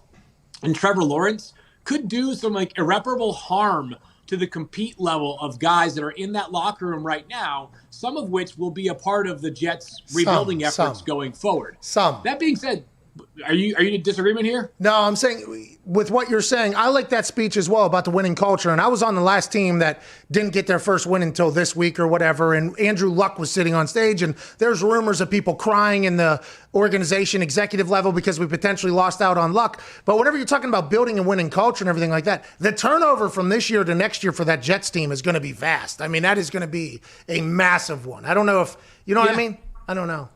in Trevor Lawrence, could do some like irreparable harm to the compete level of guys that are in that locker room right now, some of which will be a part of the Jets' rebuilding efforts going forward. That being said, are you in disagreement here? No, I'm saying with what you're saying, I like that speech as well about the winning culture. And I was on the last team that didn't get their first win until this week or whatever. And Andrew Luck was sitting on stage, and there's rumors of people crying in the organization executive level because we potentially lost out on Luck. But whenever you're talking about building and winning culture and everything like that, the turnover from this year to next year for that Jets team is going to be vast. I mean, that is going to be a massive one. I don't know if, you know what I mean? I don't know.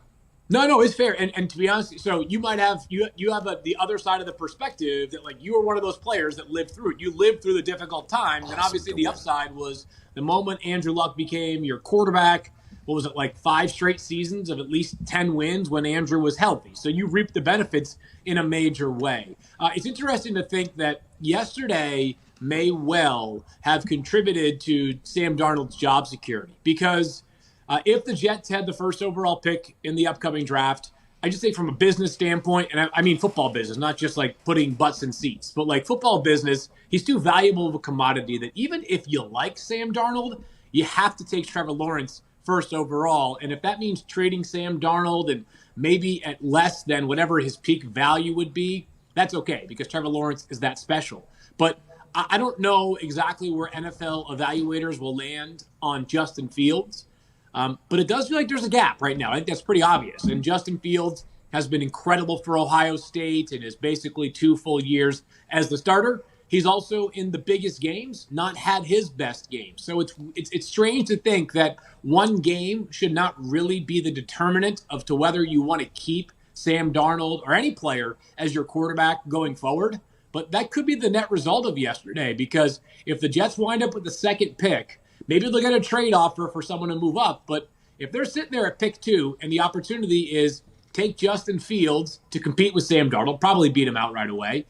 No, it's fair. And to be honest, so you might have you have the other side of the perspective that like you were one of those players that lived through it. You lived through the difficult times, and obviously the upside was the moment Andrew Luck became your quarterback. What was it, like 5 straight seasons of at least 10 wins when Andrew was healthy? So you reaped the benefits in a major way. It's interesting to think that yesterday may well have contributed to Sam Darnold's job security because if the Jets had the first overall pick in the upcoming draft, I just think from a business standpoint, and I mean football business, not just like putting butts in seats, but like football business, he's too valuable of a commodity that even if you like Sam Darnold, you have to take Trevor Lawrence first overall. And if that means trading Sam Darnold and maybe at less than whatever his peak value would be, that's okay because Trevor Lawrence is that special. But I don't know exactly where NFL evaluators will land on Justin Fields. But it does feel like there's a gap right now. I think that's pretty obvious. And Justin Fields has been incredible for Ohio State and is basically 2 full years as the starter. He's also in the biggest games not had his best game. So it's strange to think that one game should not really be the determinant of to whether you want to keep Sam Darnold or any player as your quarterback going forward. But that could be the net result of yesterday, because if the Jets wind up with the second pick, maybe they'll get a trade offer for someone to move up. But if they're sitting there at pick 2 and the opportunity is take Justin Fields to compete with Sam Darnold, probably beat him out right away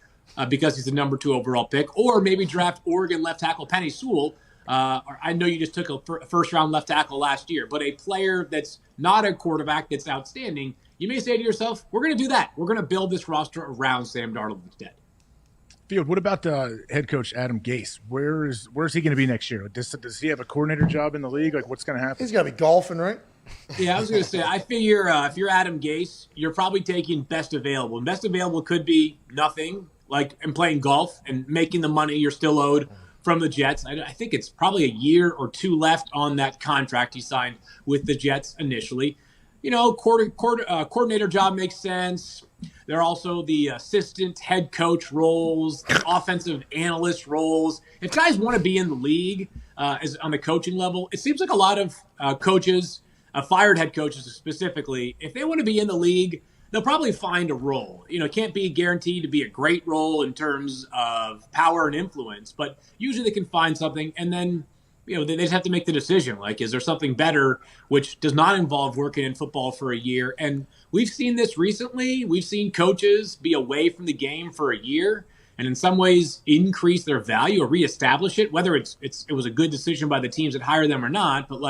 because he's the number 2 overall pick, or maybe draft Oregon left tackle Penei Sewell. I know you just took a first-round left tackle last year, but a player that's not a quarterback that's outstanding, you may say to yourself, we're going to do that. We're going to build this roster around Sam Darnold instead. Field, what about head coach Adam Gase? Where's he going to be next year? Does he have a coordinator job in the league? Like, what's going to happen? He's got to be golfing, right? Yeah, I was going to say, I figure if you're Adam Gase, you're probably taking best available. And best available could be nothing, and playing golf and making the money you're still owed from the Jets. I think it's probably a year or 2 left on that contract he signed with the Jets initially. Coordinator job makes sense. There are also the assistant head coach roles, the offensive analyst roles. If guys want to be in the league on the coaching level, it seems like a lot of coaches, fired head coaches specifically, if they want to be in the league, they'll probably find a role. It can't be guaranteed to be a great role in terms of power and influence, but usually they can find something, and then they just have to make the decision. Is there something better which does not involve working in football for a year? And we've seen this recently. We've seen coaches be away from the game for a year and in some ways increase their value or reestablish it, whether it was a good decision by the teams that hired them or not. But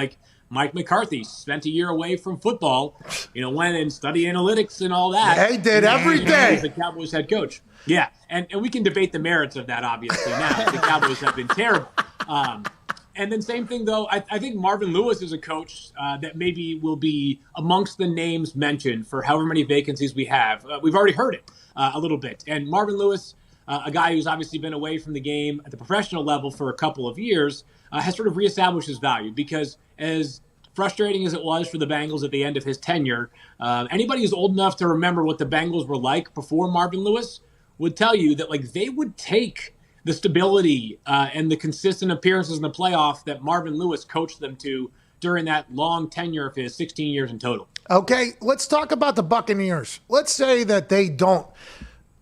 Mike McCarthy spent a year away from football, went and studied analytics and all that. Yeah, he did every day. He's the Cowboys head coach. Yeah, and we can debate the merits of that, obviously, now. The Cowboys have been terrible. And then same thing, though, I think Marvin Lewis is a coach that maybe will be amongst the names mentioned for however many vacancies we have. We've already heard it a little bit. And Marvin Lewis, a guy who's obviously been away from the game at the professional level for a couple of years, has sort of reestablished his value, because as frustrating as it was for the Bengals at the end of his tenure, anybody who's old enough to remember what the Bengals were like before Marvin Lewis would tell you that they would take the stability and the consistent appearances in the playoff that Marvin Lewis coached them to during that long tenure of his 16 years in total. Okay, let's talk about the Buccaneers. Let's say that they don't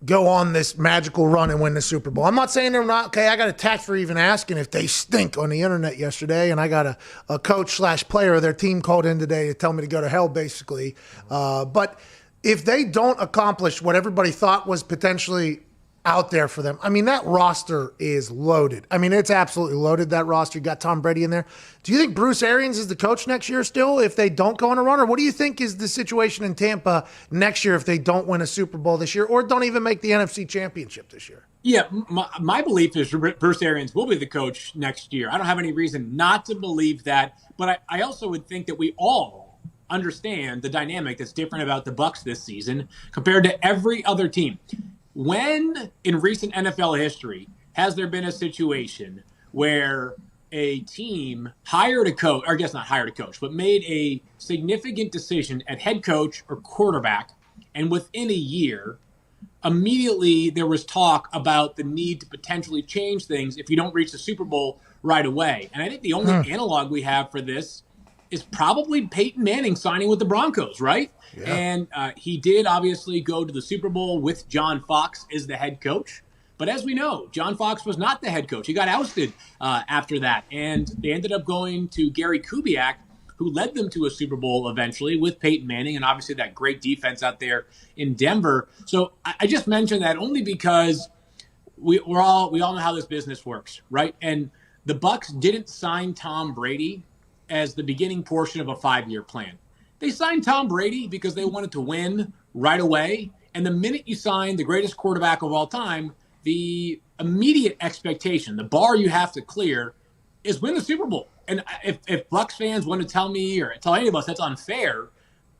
go on this magical run and win the Super Bowl. I'm not saying they're not. Okay, I got attacked for even asking if they stink on the internet yesterday, and I got a coach/player of their team called in today to tell me to go to hell, basically. But if they don't accomplish what everybody thought was potentially out there for them, that roster is loaded. It's absolutely loaded, that roster. You got Tom Brady in there. Do you think Bruce Arians is the coach next year still if they don't go on a run? Or what do you think is the situation in Tampa next year if they don't win a Super Bowl this year or don't even make the NFC Championship this year? Yeah, my belief is Bruce Arians will be the coach next year. I don't have any reason not to believe that, but I also would think that we all understand the dynamic that's different about the Bucs this season compared to every other team. When in recent NFL history has there been a situation where a team hired a coach, or I guess not hired a coach, but made a significant decision at head coach or quarterback, and within a year, immediately there was talk about the need to potentially change things if you don't reach the Super Bowl right away? And I think the only analog we have for this is probably Peyton Manning signing with the Broncos, right? Yeah. And he did obviously go to the Super Bowl with John Fox as the head coach. But as we know, John Fox was not the head coach. He got ousted after that. And they ended up going to Gary Kubiak, who led them to a Super Bowl eventually with Peyton Manning and obviously that great defense out there in Denver. So I just mentioned that only because we all know how this business works, right? And the Bucs didn't sign Tom Brady as the beginning portion of a 5-year plan. They signed Tom Brady because they wanted to win right away. And the minute you sign the greatest quarterback of all time, the immediate expectation, the bar you have to clear, is win the Super Bowl. and if Bucks fans want to tell me or tell any of us that's unfair,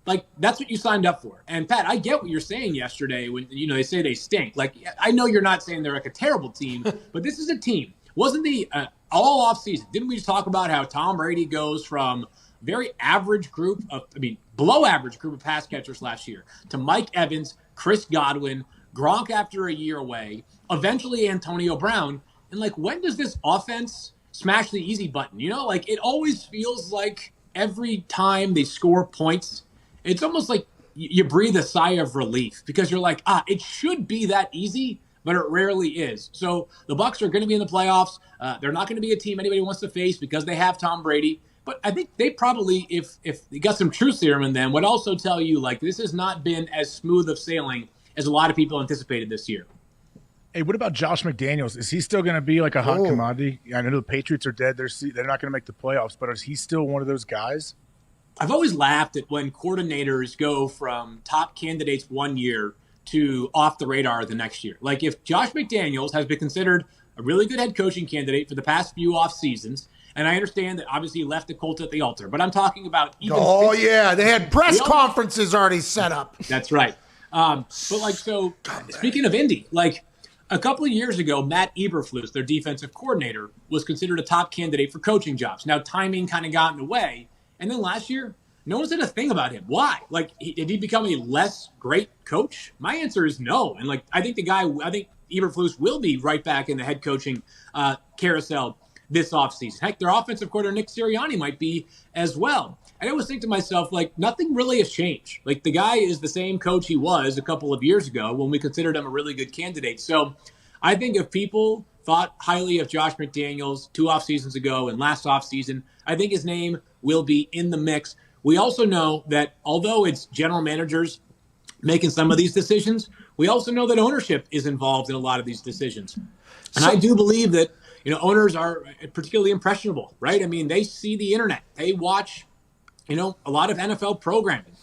like that's what you signed up for. And Pat, I get what you're saying yesterday when they say they stink. Like I know you're not saying they're like a terrible team, but this is a team. Wasn't the all off season? Didn't we just talk about how Tom Brady goes from very average group of, below average group of pass catchers last year to Mike Evans, Chris Godwin, Gronk after a year away, eventually Antonio Brown. And like, when does this offense smash the easy button? Like it always feels like every time they score points, it's almost like you breathe a sigh of relief because you're like, it should be that easy, but it rarely is. So the Bucs are going to be in the playoffs. They're not going to be a team anybody wants to face because they have Tom Brady. But I think they probably, if they got some truth serum in them, would also tell you, like, this has not been as smooth of sailing as a lot of people anticipated this year. Hey, what about Josh McDaniels? Is he still going to be like a hot commodity? I know the Patriots are dead. They're not going to make the playoffs, but is he still one of those guys? I've always laughed at when coordinators go from top candidates one year to off the radar the next year. Like if Josh McDaniels has been considered a really good head coaching candidate for the past few off seasons, and I understand that obviously he left the Colts at the altar, but I'm talking about even. Oh yeah, they had press conferences already set up. That's right. But like, so speaking of Indy, like a couple of years ago, Matt Eberflus, their defensive coordinator, was considered a top candidate for coaching jobs. Now timing kind of got in the way, and then last year, no one said a thing about him. Why? Like, did he become a less great coach? My answer is no. And like, I think Eberflus will be right back in the head coaching carousel this offseason. Heck, their offensive coordinator, Nick Sirianni, might be as well. And I always think to myself, like, nothing really has changed. Like, the guy is the same coach he was a couple of years ago when we considered him a really good candidate. So I think if people thought highly of Josh McDaniels 2 off seasons ago and last offseason, I think his name will be in the mix. We also know that although it's general managers making some of these decisions, we also know that ownership is involved in a lot of these decisions. And I do believe that owners are particularly impressionable, right? I mean, they see the internet. They watch, a lot of NFL programming,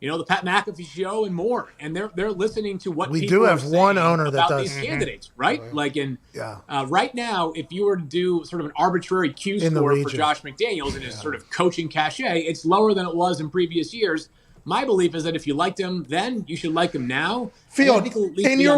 the Pat McAfee show and more. And they're listening to what we people do have are one saying owner that about does these candidates, right? Right. Like right now, if you were to do sort of an arbitrary Q score for Josh McDaniels and his sort of coaching cachet, it's lower than it was in previous years. My belief is that if you liked him then, you should like him now. Field, in your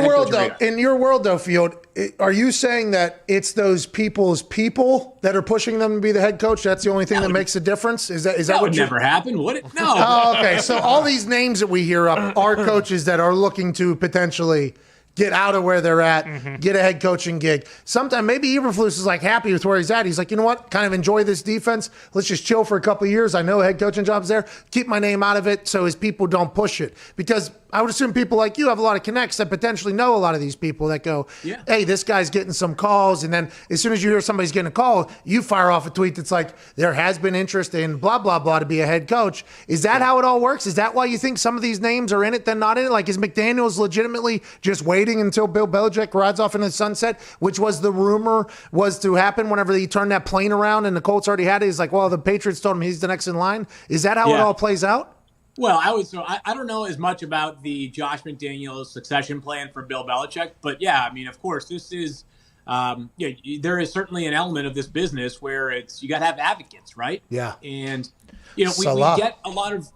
world though, Field, are you saying that it's those people's people that are pushing them to be the head coach? That's the only thing that makes a difference? Is that what would never happen? Would it? No. Oh, okay. So all these names that we hear up are coaches that are looking to potentially get out of where they're at, get a head coaching gig. Sometime maybe Eberflus is like happy with where he's at. He's like, you know what? Kind of enjoy this defense. Let's just chill for a couple of years. I know a head coaching job's there. Keep my name out of it so his people don't push it. Because I would assume people like you have a lot of connects that potentially know a lot of these people that go, hey, this guy's getting some calls. And then as soon as you hear somebody's getting a call, you fire off a tweet that's like, there has been interest in blah, blah, blah to be a head coach. Is that how it all works? Is that why you think some of these names are in it, then not in it? Like, is McDaniels legitimately just waiting until Bill Belichick rides off into the sunset, which was the rumor was to happen whenever he turned that plane around and the Colts already had it? He's like, well, the Patriots told him he's the next in line. Is that how it all plays out? Well, I don't know as much about the Josh McDaniels succession plan for Bill Belichick, but yeah, I mean, of course, this is, there is certainly an element of this business where you got to have advocates, right? Yeah. And, we get a lot of,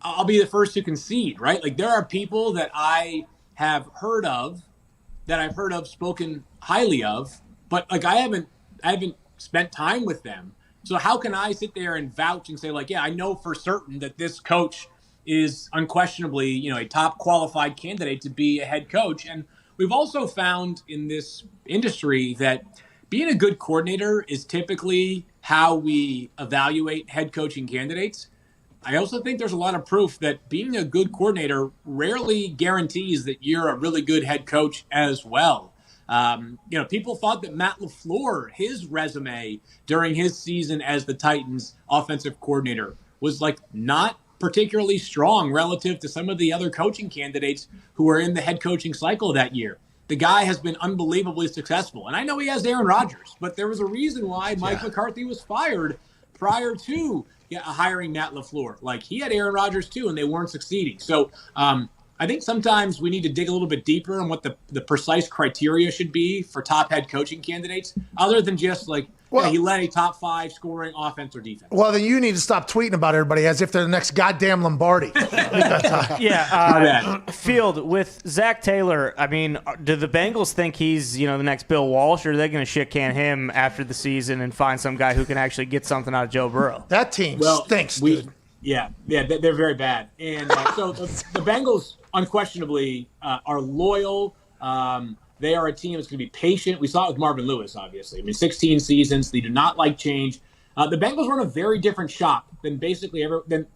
I'll be the first to concede, right? Like there are people that I have heard of, spoken highly of, but like I haven't spent time with them. So how can I sit there and vouch and say, like, yeah, I know for certain that this coach is unquestionably, a top qualified candidate to be a head coach? And we've also found in this industry that being a good coordinator is typically how we evaluate head coaching candidates. I also think there's a lot of proof that being a good coordinator rarely guarantees that you're a really good head coach as well. People thought that Matt LaFleur, his resume during his season as the Titans offensive coordinator was like not particularly strong relative to some of the other coaching candidates who were in the head coaching cycle that year. The guy has been unbelievably successful. And I know he has Aaron Rodgers, but there was a reason why Mike McCarthy was fired prior to hiring Matt LaFleur. Like he had Aaron Rodgers too, and they weren't succeeding. So, I think sometimes we need to dig a little bit deeper on what the precise criteria should be for top head coaching candidates, other than just like he led a top 5 scoring offense or defense. Well, then you need to stop tweeting about everybody as if they're the next goddamn Lombardi. Field, with Zach Taylor, I mean, do the Bengals think he's, the next Bill Walsh, or are they going to shit can him after the season and find some guy who can actually get something out of Joe Burrow? That team stinks, dude. Yeah, they're very bad. And so the Bengals unquestionably are loyal. They are a team that's going to be patient. We saw it with Marvin Lewis, obviously. I mean, 16 seasons. They do not like change. The Bengals run a very different shop than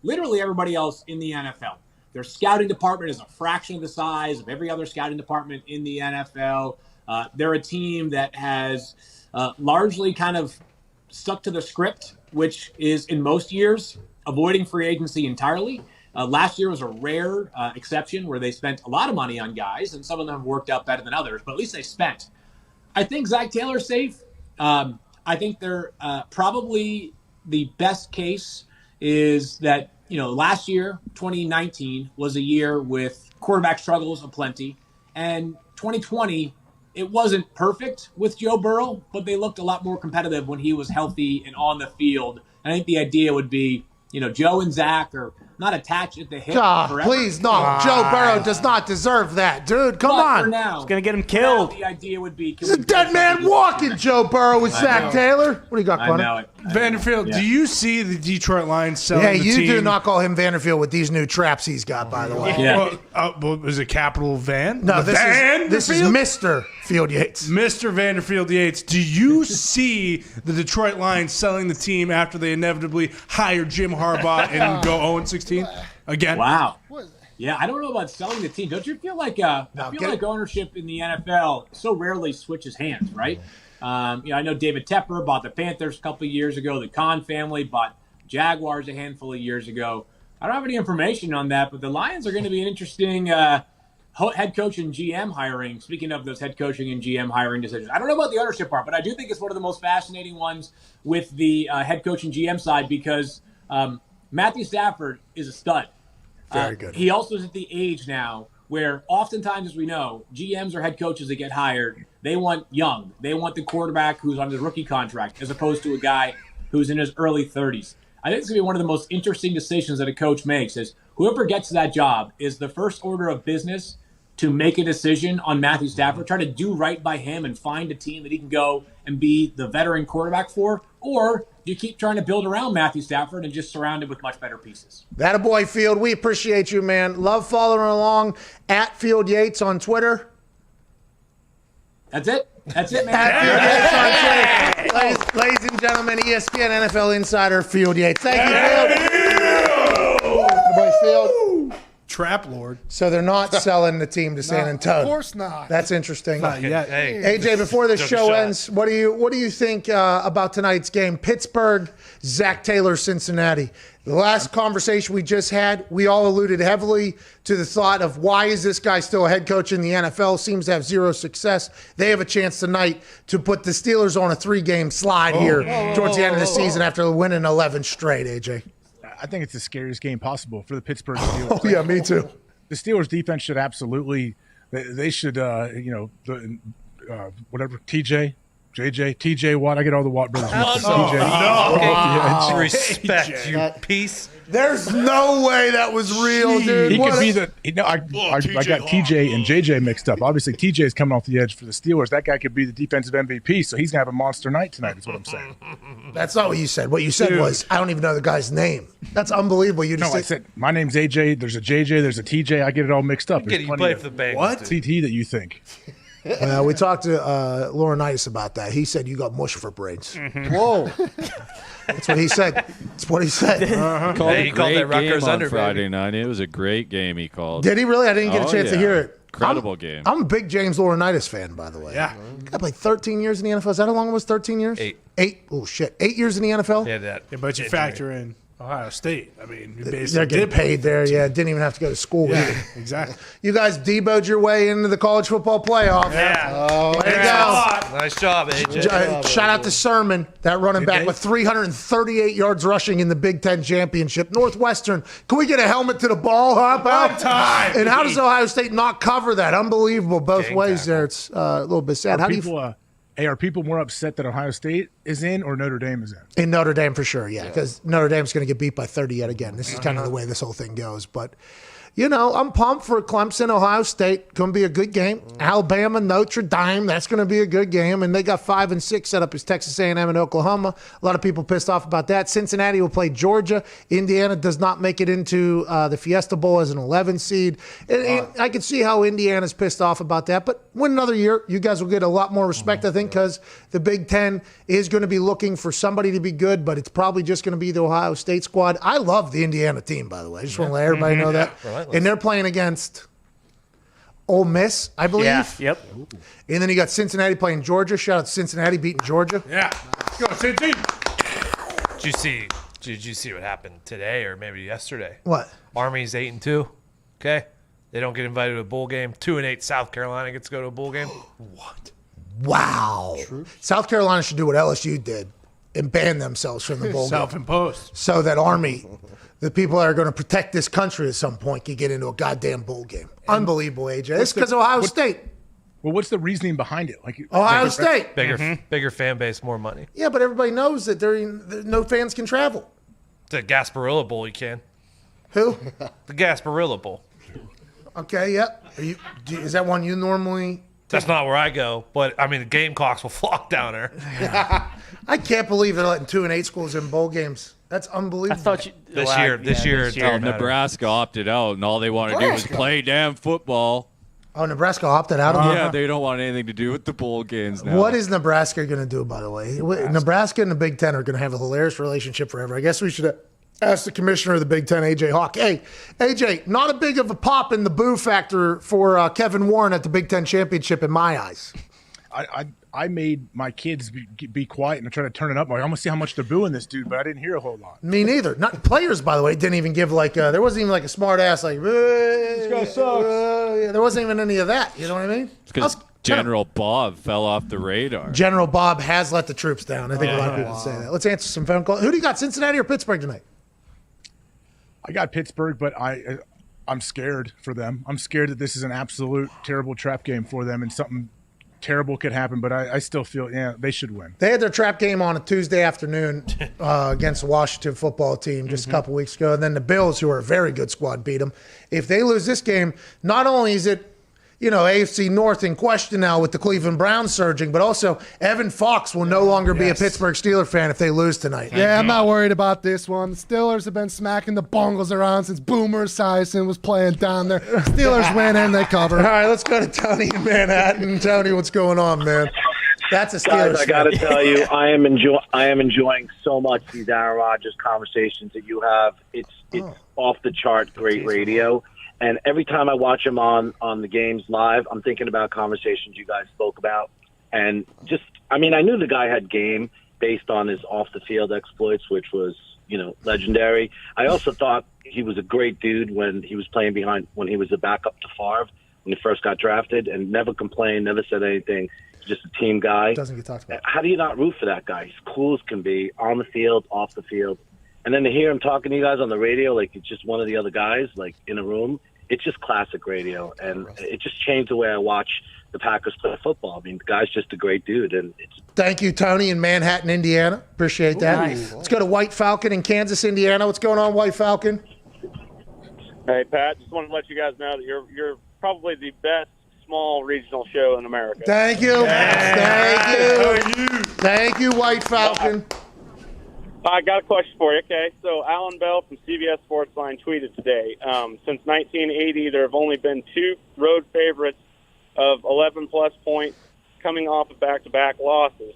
literally everybody else in the NFL. Their scouting department is a fraction of the size of every other scouting department in the NFL. They're a team that has largely kind of stuck to the script, which is in most years avoiding free agency entirely. Last year was a rare exception where they spent a lot of money on guys, and some of them have worked out better than others, but at least they spent. I think Zach Taylor's safe. I think they're probably the best case is that, last year, 2019, was a year with quarterback struggles aplenty, and 2020, it wasn't perfect with Joe Burrow, but they looked a lot more competitive when he was healthy and on the field. And I think the idea would be, Joe and Zach are not attached at the hip forever. Please, no. Joe Burrow does not deserve that, dude. Come on. For now, it's going to get him killed. The idea would be... He's a dead man walking, Joe Burrow with Zach Taylor. What do you got, Connor? I know it. Vanderfield, do you see the Detroit Lions selling the you team? do not call him Vanderfield with these new traps he's got, by the way. Well, is it capital Van? No, this is Mr. Field Yates. Mr. Vanderfield Yates. Do you see the Detroit Lions selling the team after they inevitably hire Jim Harbaugh and go 0-16 again? Wow. Yeah, I don't know about selling the team. Don't you feel like ownership in the NFL so rarely switches hands, right? I know David Tepper bought the Panthers a couple of years ago. The Kahn family bought Jaguars a handful of years ago. I don't have any information on that, but the Lions are going to be an interesting head coach and GM hiring. Speaking of those head coaching and GM hiring decisions, I don't know about the ownership part, but I do think it's one of the most fascinating ones with the head coach and GM side because Matthew Stafford is a stud. Very good. He also is at the age now where oftentimes, as we know, GMs or head coaches that get hired, they want young. They want the quarterback who's on his rookie contract as opposed to a guy who's in his early 30s. I think it's going to be one of the most interesting decisions that a coach makes is whoever gets that job is the first order of business to make a decision on Matthew Stafford, try to do right by him and find a team that he can go and be the veteran quarterback for, or do you keep trying to build around Matthew Stafford and just surround him with much better pieces? That a boy, Field. We appreciate you, man. Love following along at Field Yates on Twitter. That's it. That's it, man. At Field Yates on Twitter. Ladies and gentlemen, ESPN NFL insider Field Yates. Thank you, Field. Good boy, Field. Trap Lord. So they're not selling the team to San Antonio. Of course not. That's interesting. Hey, AJ, before the Took a show shot. ends, what do you think about tonight's game? Pittsburgh, Zach Taylor, Cincinnati. The last conversation we just had, we all alluded heavily to the thought of why is this guy still a head coach in the NFL? Seems to have zero success. They have a chance tonight to put the Steelers on a 3-game slide here towards the end of the season after winning 11 straight, AJ. I think it's the scariest game possible for the Pittsburgh Steelers. Oh, yeah, me too. The Steelers defense should absolutely, they should, whatever, TJ Watt. I get all the Watt brothers. TJ. Respect, you piece. There's no way that was real, dude. He could be the. I got TJ and JJ mixed up. Obviously, TJ is coming off the edge for the Steelers. That guy could be the defensive MVP, so he's gonna have a monster night tonight. Is what I'm saying. That's not what you said. What you said was, I don't even know the guy's name. That's unbelievable. You just I said my name's AJ. There's a JJ. There's a TJ. I get it all mixed up. You play for the Bengals. What CT that you think? We talked to Laurinaitis about that. He said you got mush for brains. Whoa. That's what he said. That's what he said. He called that Rutgers under Friday night. It was a great game he called. Did he really? I didn't get a chance to hear it. Incredible game. I'm a big James Laurinaitis fan, by the way. Yeah. I played 13 years in the NFL. Is that how long it was? 13 years? 8. Oh, shit. 8 years in the NFL? Yeah, but you factor in Ohio State. I mean, you basically they're getting paid there. Yeah, didn't even have to go to school. Yeah, exactly. You guys deboed your way into the college football playoff. Yeah. Way to go. Nice job, AJ. Shout out to Sermon, that running back with 338 yards rushing in the Big Ten championship. Northwestern, can we get a helmet to the ball, huh, pal? Time. And how does Ohio State not cover that? Unbelievable both ways there. It's a little bit sad. How do you? Hey, are people more upset that Ohio State is in or Notre Dame is in? In Notre Dame for sure, yeah, because Notre Dame's going to get beat by 30 yet again. This is kind of the way this whole thing goes. But, I'm pumped for Clemson, Ohio State. Going to be a good game. Alabama, Notre Dame, that's going to be a good game. And they got 5 and 6 set up as Texas A&M and Oklahoma. A lot of people pissed off about that. Cincinnati will play Georgia. Indiana does not make it into the Fiesta Bowl as an 11 seed. And I can see how Indiana's pissed off about that. But win another year, you guys will get a lot more respect, I think, because the Big Ten is going to be looking for somebody to be good, but it's probably just going to be the Ohio State squad. I love the Indiana team, by the way. I just want to let everybody know that. And they're playing against Ole Miss, I believe. Yeah, yep. And then you got Cincinnati playing Georgia. Shout out to Cincinnati beating Georgia. Yeah. Let's go, Cincy. Did you see what happened today or maybe yesterday? What? Army's 8-2. Okay. They don't get invited to a bowl game. 2-8 South Carolina gets to go to a bowl game. What? Wow. True. South Carolina should do what LSU did and ban themselves from the bowl game. Self-imposed. So that Army, the people that are going to protect this country at some point, can get into a goddamn bowl game. Unbelievable, AJ. It's because of Ohio State. Well, what's the reasoning behind it? Ohio State. Bigger fan base, more money. Yeah, but everybody knows that no fans can travel. The Gasparilla Bowl, you can. Who? The Gasparilla Bowl. Okay, yep. Is that one you normally... That's not where I go, but, the Gamecocks will flock down there. I can't believe they're letting 2-8 schools in bowl games. That's unbelievable. I thought This year, Nebraska opted out, and all they want to do is play damn football. Oh, Nebraska opted out of it? Yeah, they don't want anything to do with the bowl games now. What is Nebraska going to do, by the way? Nebraska and the Big Ten are going to have a hilarious relationship forever. I guess we should ask the commissioner of the Big Ten, A.J. Hawk. Hey, A.J., not a big of a pop in the boo factor for Kevin Warren at the Big Ten Championship in my eyes. I made my kids be quiet and try to turn it up. I almost see how much they're booing this dude, but I didn't hear a whole lot. Me neither. Not players, by the way, didn't even give there wasn't even a smart ass this guy sucks. There wasn't even any of that. You know what I mean? Because General Bob fell off the radar. General Bob has let the troops down. I think a lot of people say that. Let's answer some phone calls. Who do you got, Cincinnati or Pittsburgh tonight? I got Pittsburgh, but I'm scared for them. I'm scared that this is an absolute terrible trap game for them and something terrible could happen, but I still feel, they should win. They had their trap game on a Tuesday afternoon against the Washington football team just a couple weeks ago, and then the Bills, who are a very good squad, beat them. If they lose this game, not only is it AFC North in question now with the Cleveland Browns surging, but also Evan Fox will no longer be a Pittsburgh Steelers fan if they lose tonight. Yeah, I'm not worried about this one. The Steelers have been smacking the bongles around since Boomer Esiason was playing down there. Steelers win and they cover. All right, let's go to Tony in Manhattan. Tony, what's going on, man? That's a Steelers. Guys, I got to tell you, I am enjoying so much these Aaron Rodgers conversations that you have. It's off the chart great radio. And every time I watch him on the games live, I'm thinking about conversations you guys spoke about. And I knew the guy had game based on his off-the-field exploits, which was, legendary. I also thought he was a great dude when he was playing when he was a backup to Favre when he first got drafted, and never complained, never said anything. Just a team guy. Doesn't get talked about. How do you not root for that guy? He's cool as can be, on the field, off the field. And then to hear him talking to you guys on the radio like it's just one of the other guys, like in a room, it's just classic radio, and it just changed the way I watch the Packers play football. The guy's just a great dude, and it's. Thank you, Tony, in Manhattan, Indiana. Appreciate that. Nice. Let's go to White Falcon in Kansas, Indiana. What's going on, White Falcon? Hey, Pat. Just wanted to let you guys know that you're probably the best small regional show in America. Thank you. Thank you. Thank you, White Falcon. I got a question for you, okay? So Alan Bell from CBS Sportsline tweeted today, since 1980, there have only been 2 road favorites of 11-plus points coming off of back-to-back losses.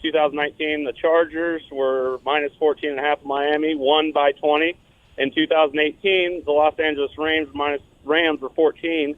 2019, the Chargers were minus 14.5 Miami, won by 20. In 2018, the Los Angeles Rams were 14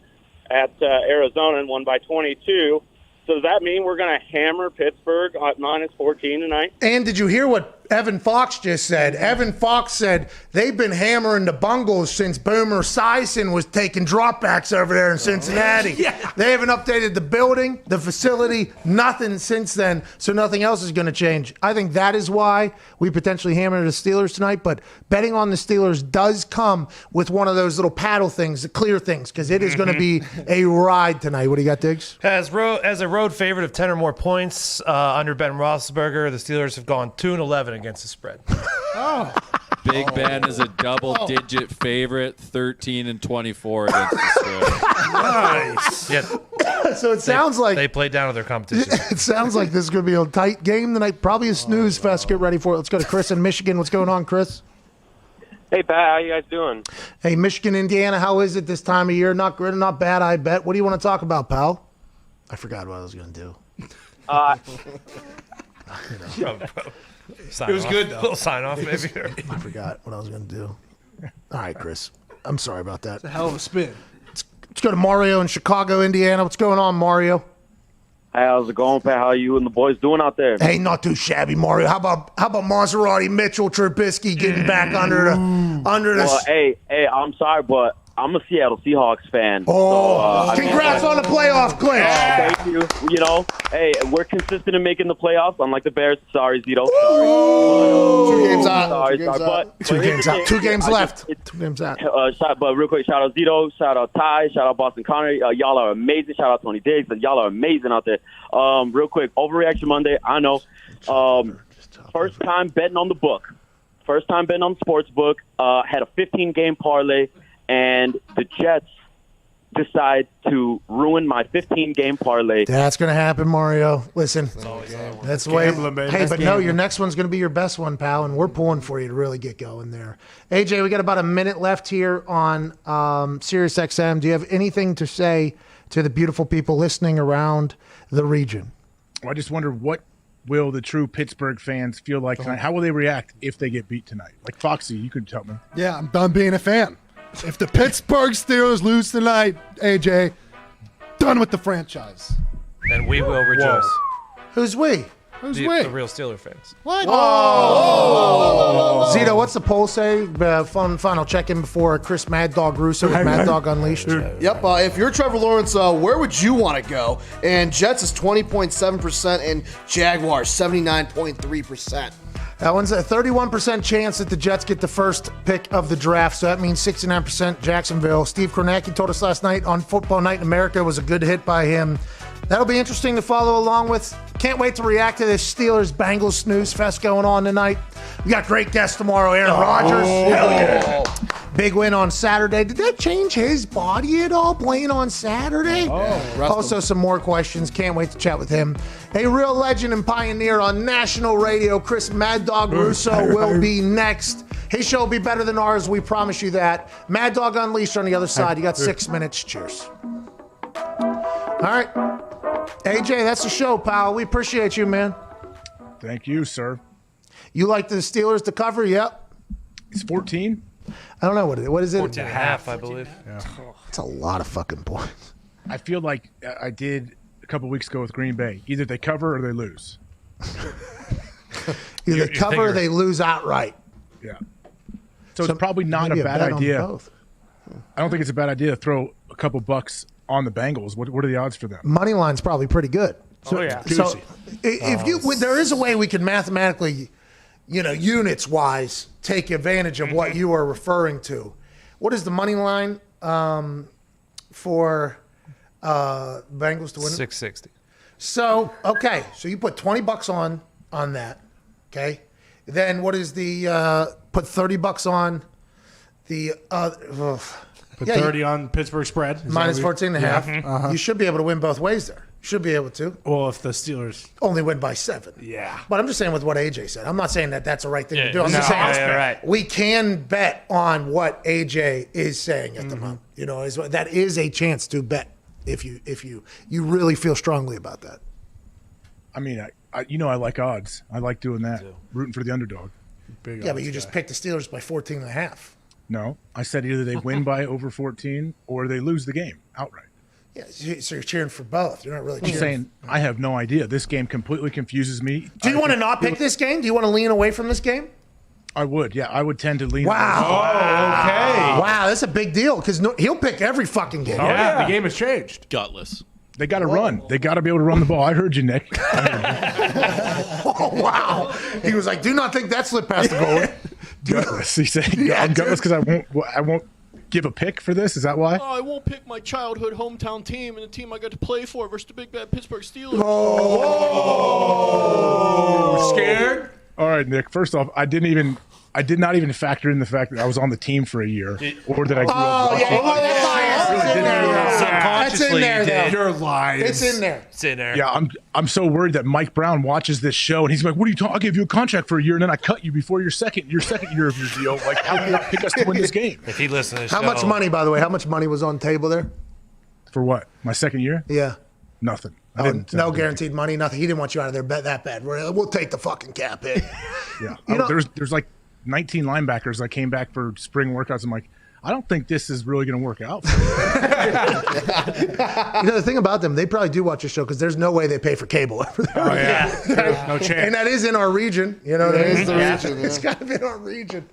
at Arizona and won by 22. So does that mean we're going to hammer Pittsburgh at minus 14 tonight? And did you hear what Evan Fox just said. Evan Fox said they've been hammering the Bungles since Boomer Esiason was taking dropbacks over there in Cincinnati. They haven't updated the building, the facility, nothing since then, so nothing else is going to change. I think that is why we potentially hammer the Steelers tonight, but betting on the Steelers does come with one of those little paddle things, the clear things, because it is going to be a ride tonight. What do you got, Diggs? As a road favorite of 10 or more points under Ben Roethlisberger, the Steelers have gone 2-11 against the spread. Big Ben is a double-digit favorite, 13-24 against the spread. Nice. Yeah. So it sounds like they played down to their competition. It sounds like this is going to be a tight game tonight. Probably a snooze fest. Get ready for it. Let's go to Chris in Michigan. What's going on, Chris? Hey, Pat. How you guys doing? Hey, Michigan, Indiana. How is it this time of year? Not good, not bad, I bet. What do you want to talk about, pal? I forgot what I was going to do. It was good, though. Little sign off, maybe. I forgot what I was going to do. All right, Chris. I'm sorry about that. It's a hell of a spin. Let's go to Mario in Chicago, Indiana. What's going on, Mario? Hey, how's it going, Pat? How are you and the boys doing out there? Hey, not too shabby, Mario. How about Maserati Mitchell Trubisky getting back under the Well, hey, I'm sorry, but I'm a Seattle Seahawks fan. Congrats on the playoff clip. Thank you. You know, hey, we're consistent in making the playoffs, unlike the Bears. Sorry, Zito. Two games out. Sorry, Two games sorry. out. But Two games out. 2 games I left. just- 2 games out. But real quick, shout out Zito, shout out Ty, shout out Boston Connor. Y'all are amazing. Shout out Tony Diggs. Y'all are amazing out there. Real quick, Overreaction Monday. I know. First time betting on the book. First time betting on the sports book. Had a 15-game parlay, and the Jets decide to ruin my 15-game parlay. That's going to happen, Mario. Listen, that's the way. Gambling, baby. Hey, That's but no, your next one's going to be your best one, pal, and we're pulling for you to really get going there. AJ, we got about a minute left here on Sirius XM. Do you have anything to say to the beautiful people listening around the region? Well, I just wonder, what will the true Pittsburgh fans feel like tonight? How will they react if they get beat tonight? Like Foxy, you could tell me. Yeah, I'm done being a fan. If the Pittsburgh Steelers lose tonight, AJ, done with the franchise. And we will rejoice. Who's we? Who's The we? real Steeler fans. What? Zito, what's the poll say? Final check-in before Chris Mad Dog Russo with Mad Dog Unleashed. Yep. If you're Trevor Lawrence, where would you want to go? And Jets is 20.7% and Jaguars 79.3%. That one's a 31% chance that the Jets get the first pick of the draft, so that means 69% Jacksonville. Steve Kornacki told us last night on Football Night in America, was a good hit by him. That'll be interesting to follow along with. Can't wait to react to this Steelers-Bengals snooze fest going on tonight. We got great guests tomorrow. Aaron Rodgers. Hell yeah. Big win on Saturday. Did that change his body at all, playing on Saturday? Also, some more questions. Can't wait to chat with him. A real legend and pioneer on national radio, Chris Mad Dog Russo, will be next. His show will be better than ours. We promise you that. Mad Dog Unleashed on the other side. You got 6 minutes. Cheers. All right. AJ, that's the show, pal. We appreciate you, man. Thank you, sir. You like the Steelers to cover? Yep. It's 14. I don't know what it is. What is it? 14.5, I believe. Yeah. It's a lot of fucking points. I feel like I did a couple weeks ago with Green Bay. Either they cover or they lose. Either they cover or they lose outright. Yeah. So it's probably not a maybe bad bet on idea. both. I don't think it's a bad idea to throw a couple bucks on the Bengals. What are the odds for them? Money line's probably pretty good. So, yeah. So if there is a way we can mathematically, units wise, take advantage of what you are referring to. What is the money line for Bengals to win? 660. So okay, so you put $20 on that. Okay, then what is the put $30 on the Put 30 on Pittsburgh spread. minus 14.5. Yeah. You should be able to win both ways there. You should be able to. Well, if the Steelers Only win by 7. Yeah. But I'm just saying with what AJ said. I'm not saying that that's the right thing to Yeah, do. I'm no, just saying yeah, right. we can bet on what AJ is saying at the moment. That is a chance to bet if you really feel strongly about that. I mean, I like odds. I like doing that. Rooting for the underdog. Yeah, but you just picked the Steelers by 14.5. No, I said either they win by over 14 or they lose the game outright. Yeah, so you're cheering for both. You're not really I'm cheering. saying I have no idea. This game completely confuses me. Do you want to not pick this game? Do you want to lean away from this game? I would. Yeah, I would tend to lean. Wow. Oh, okay. Wow, that's a big deal because he'll pick every fucking game. The game has changed. Gutless. They got to run. They got to be able to run the ball. I heard you, Nick. Oh, wow. He was like, do not think that slip past the goal. Gutless. He said, I'm gutless because I won't give a pick for this. Is that why? Oh, I won't pick my childhood hometown team and the team I got to play for versus the big bad Pittsburgh Steelers. Oh. Scared? All right, Nick. First off, I did not even factor in the fact that I was on the team for a year, or that I grew up watching. That's in there, though. You're lying. It's in there. It's in there. Yeah, I'm so worried that Mike Brown watches this show and he's like, "What are you talking? I'll give you a contract for a year and then I cut you before your second year of your deal. Like, how can you pick us to win this game?" If he listens to this How much money, by the way? How much money was on the table there? For what? My second year? Yeah. Nothing. No guaranteed money. Nothing. He didn't want you out of there that bad. We'll take the fucking cap hit. Yeah. You know- There's like 19 linebackers that came back for spring workouts. I'm like, I don't think this is really going to work out. The thing about them, they probably do watch the show because there's no way they pay for cable. Oh, yeah. No chance. And that is in our region. You know what I mean? It is the region, yeah. It's got to be in our region.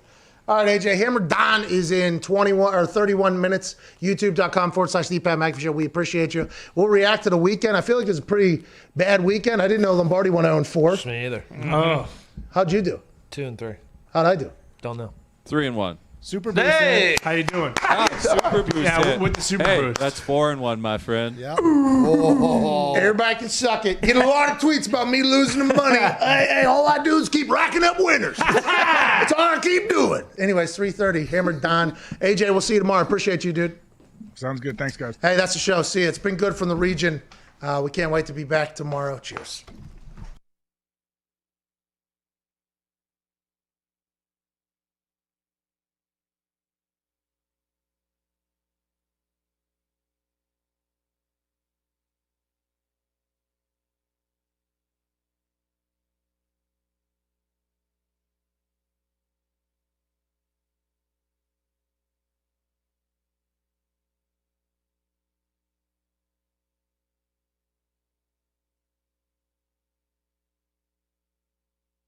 All right, AJ. Hammer Don is in 21 or 31 minutes. YouTube.com/The Pat McAfee Show. We appreciate you. We'll react to the weekend. I feel like it's a pretty bad weekend. I didn't know Lombardi went 0-4. Me either. Oh. How'd you do? 2-3. How'd I do? Don't know. 3-1. Super boost. Hey! How you doing? Super boost. Yeah, hit. with the super hey, boost. That's 4-1, my friend. Yeah. Everybody can suck it. Get a lot of tweets about me losing the money. Hey, all I do is keep racking up winners. That's all I keep doing. Anyways, 3:30. Hammer Don. AJ, we'll see you tomorrow. Appreciate you, dude. Sounds good. Thanks, guys. Hey, that's the show. See you. It's been good from the region. We can't wait to be back tomorrow. Cheers.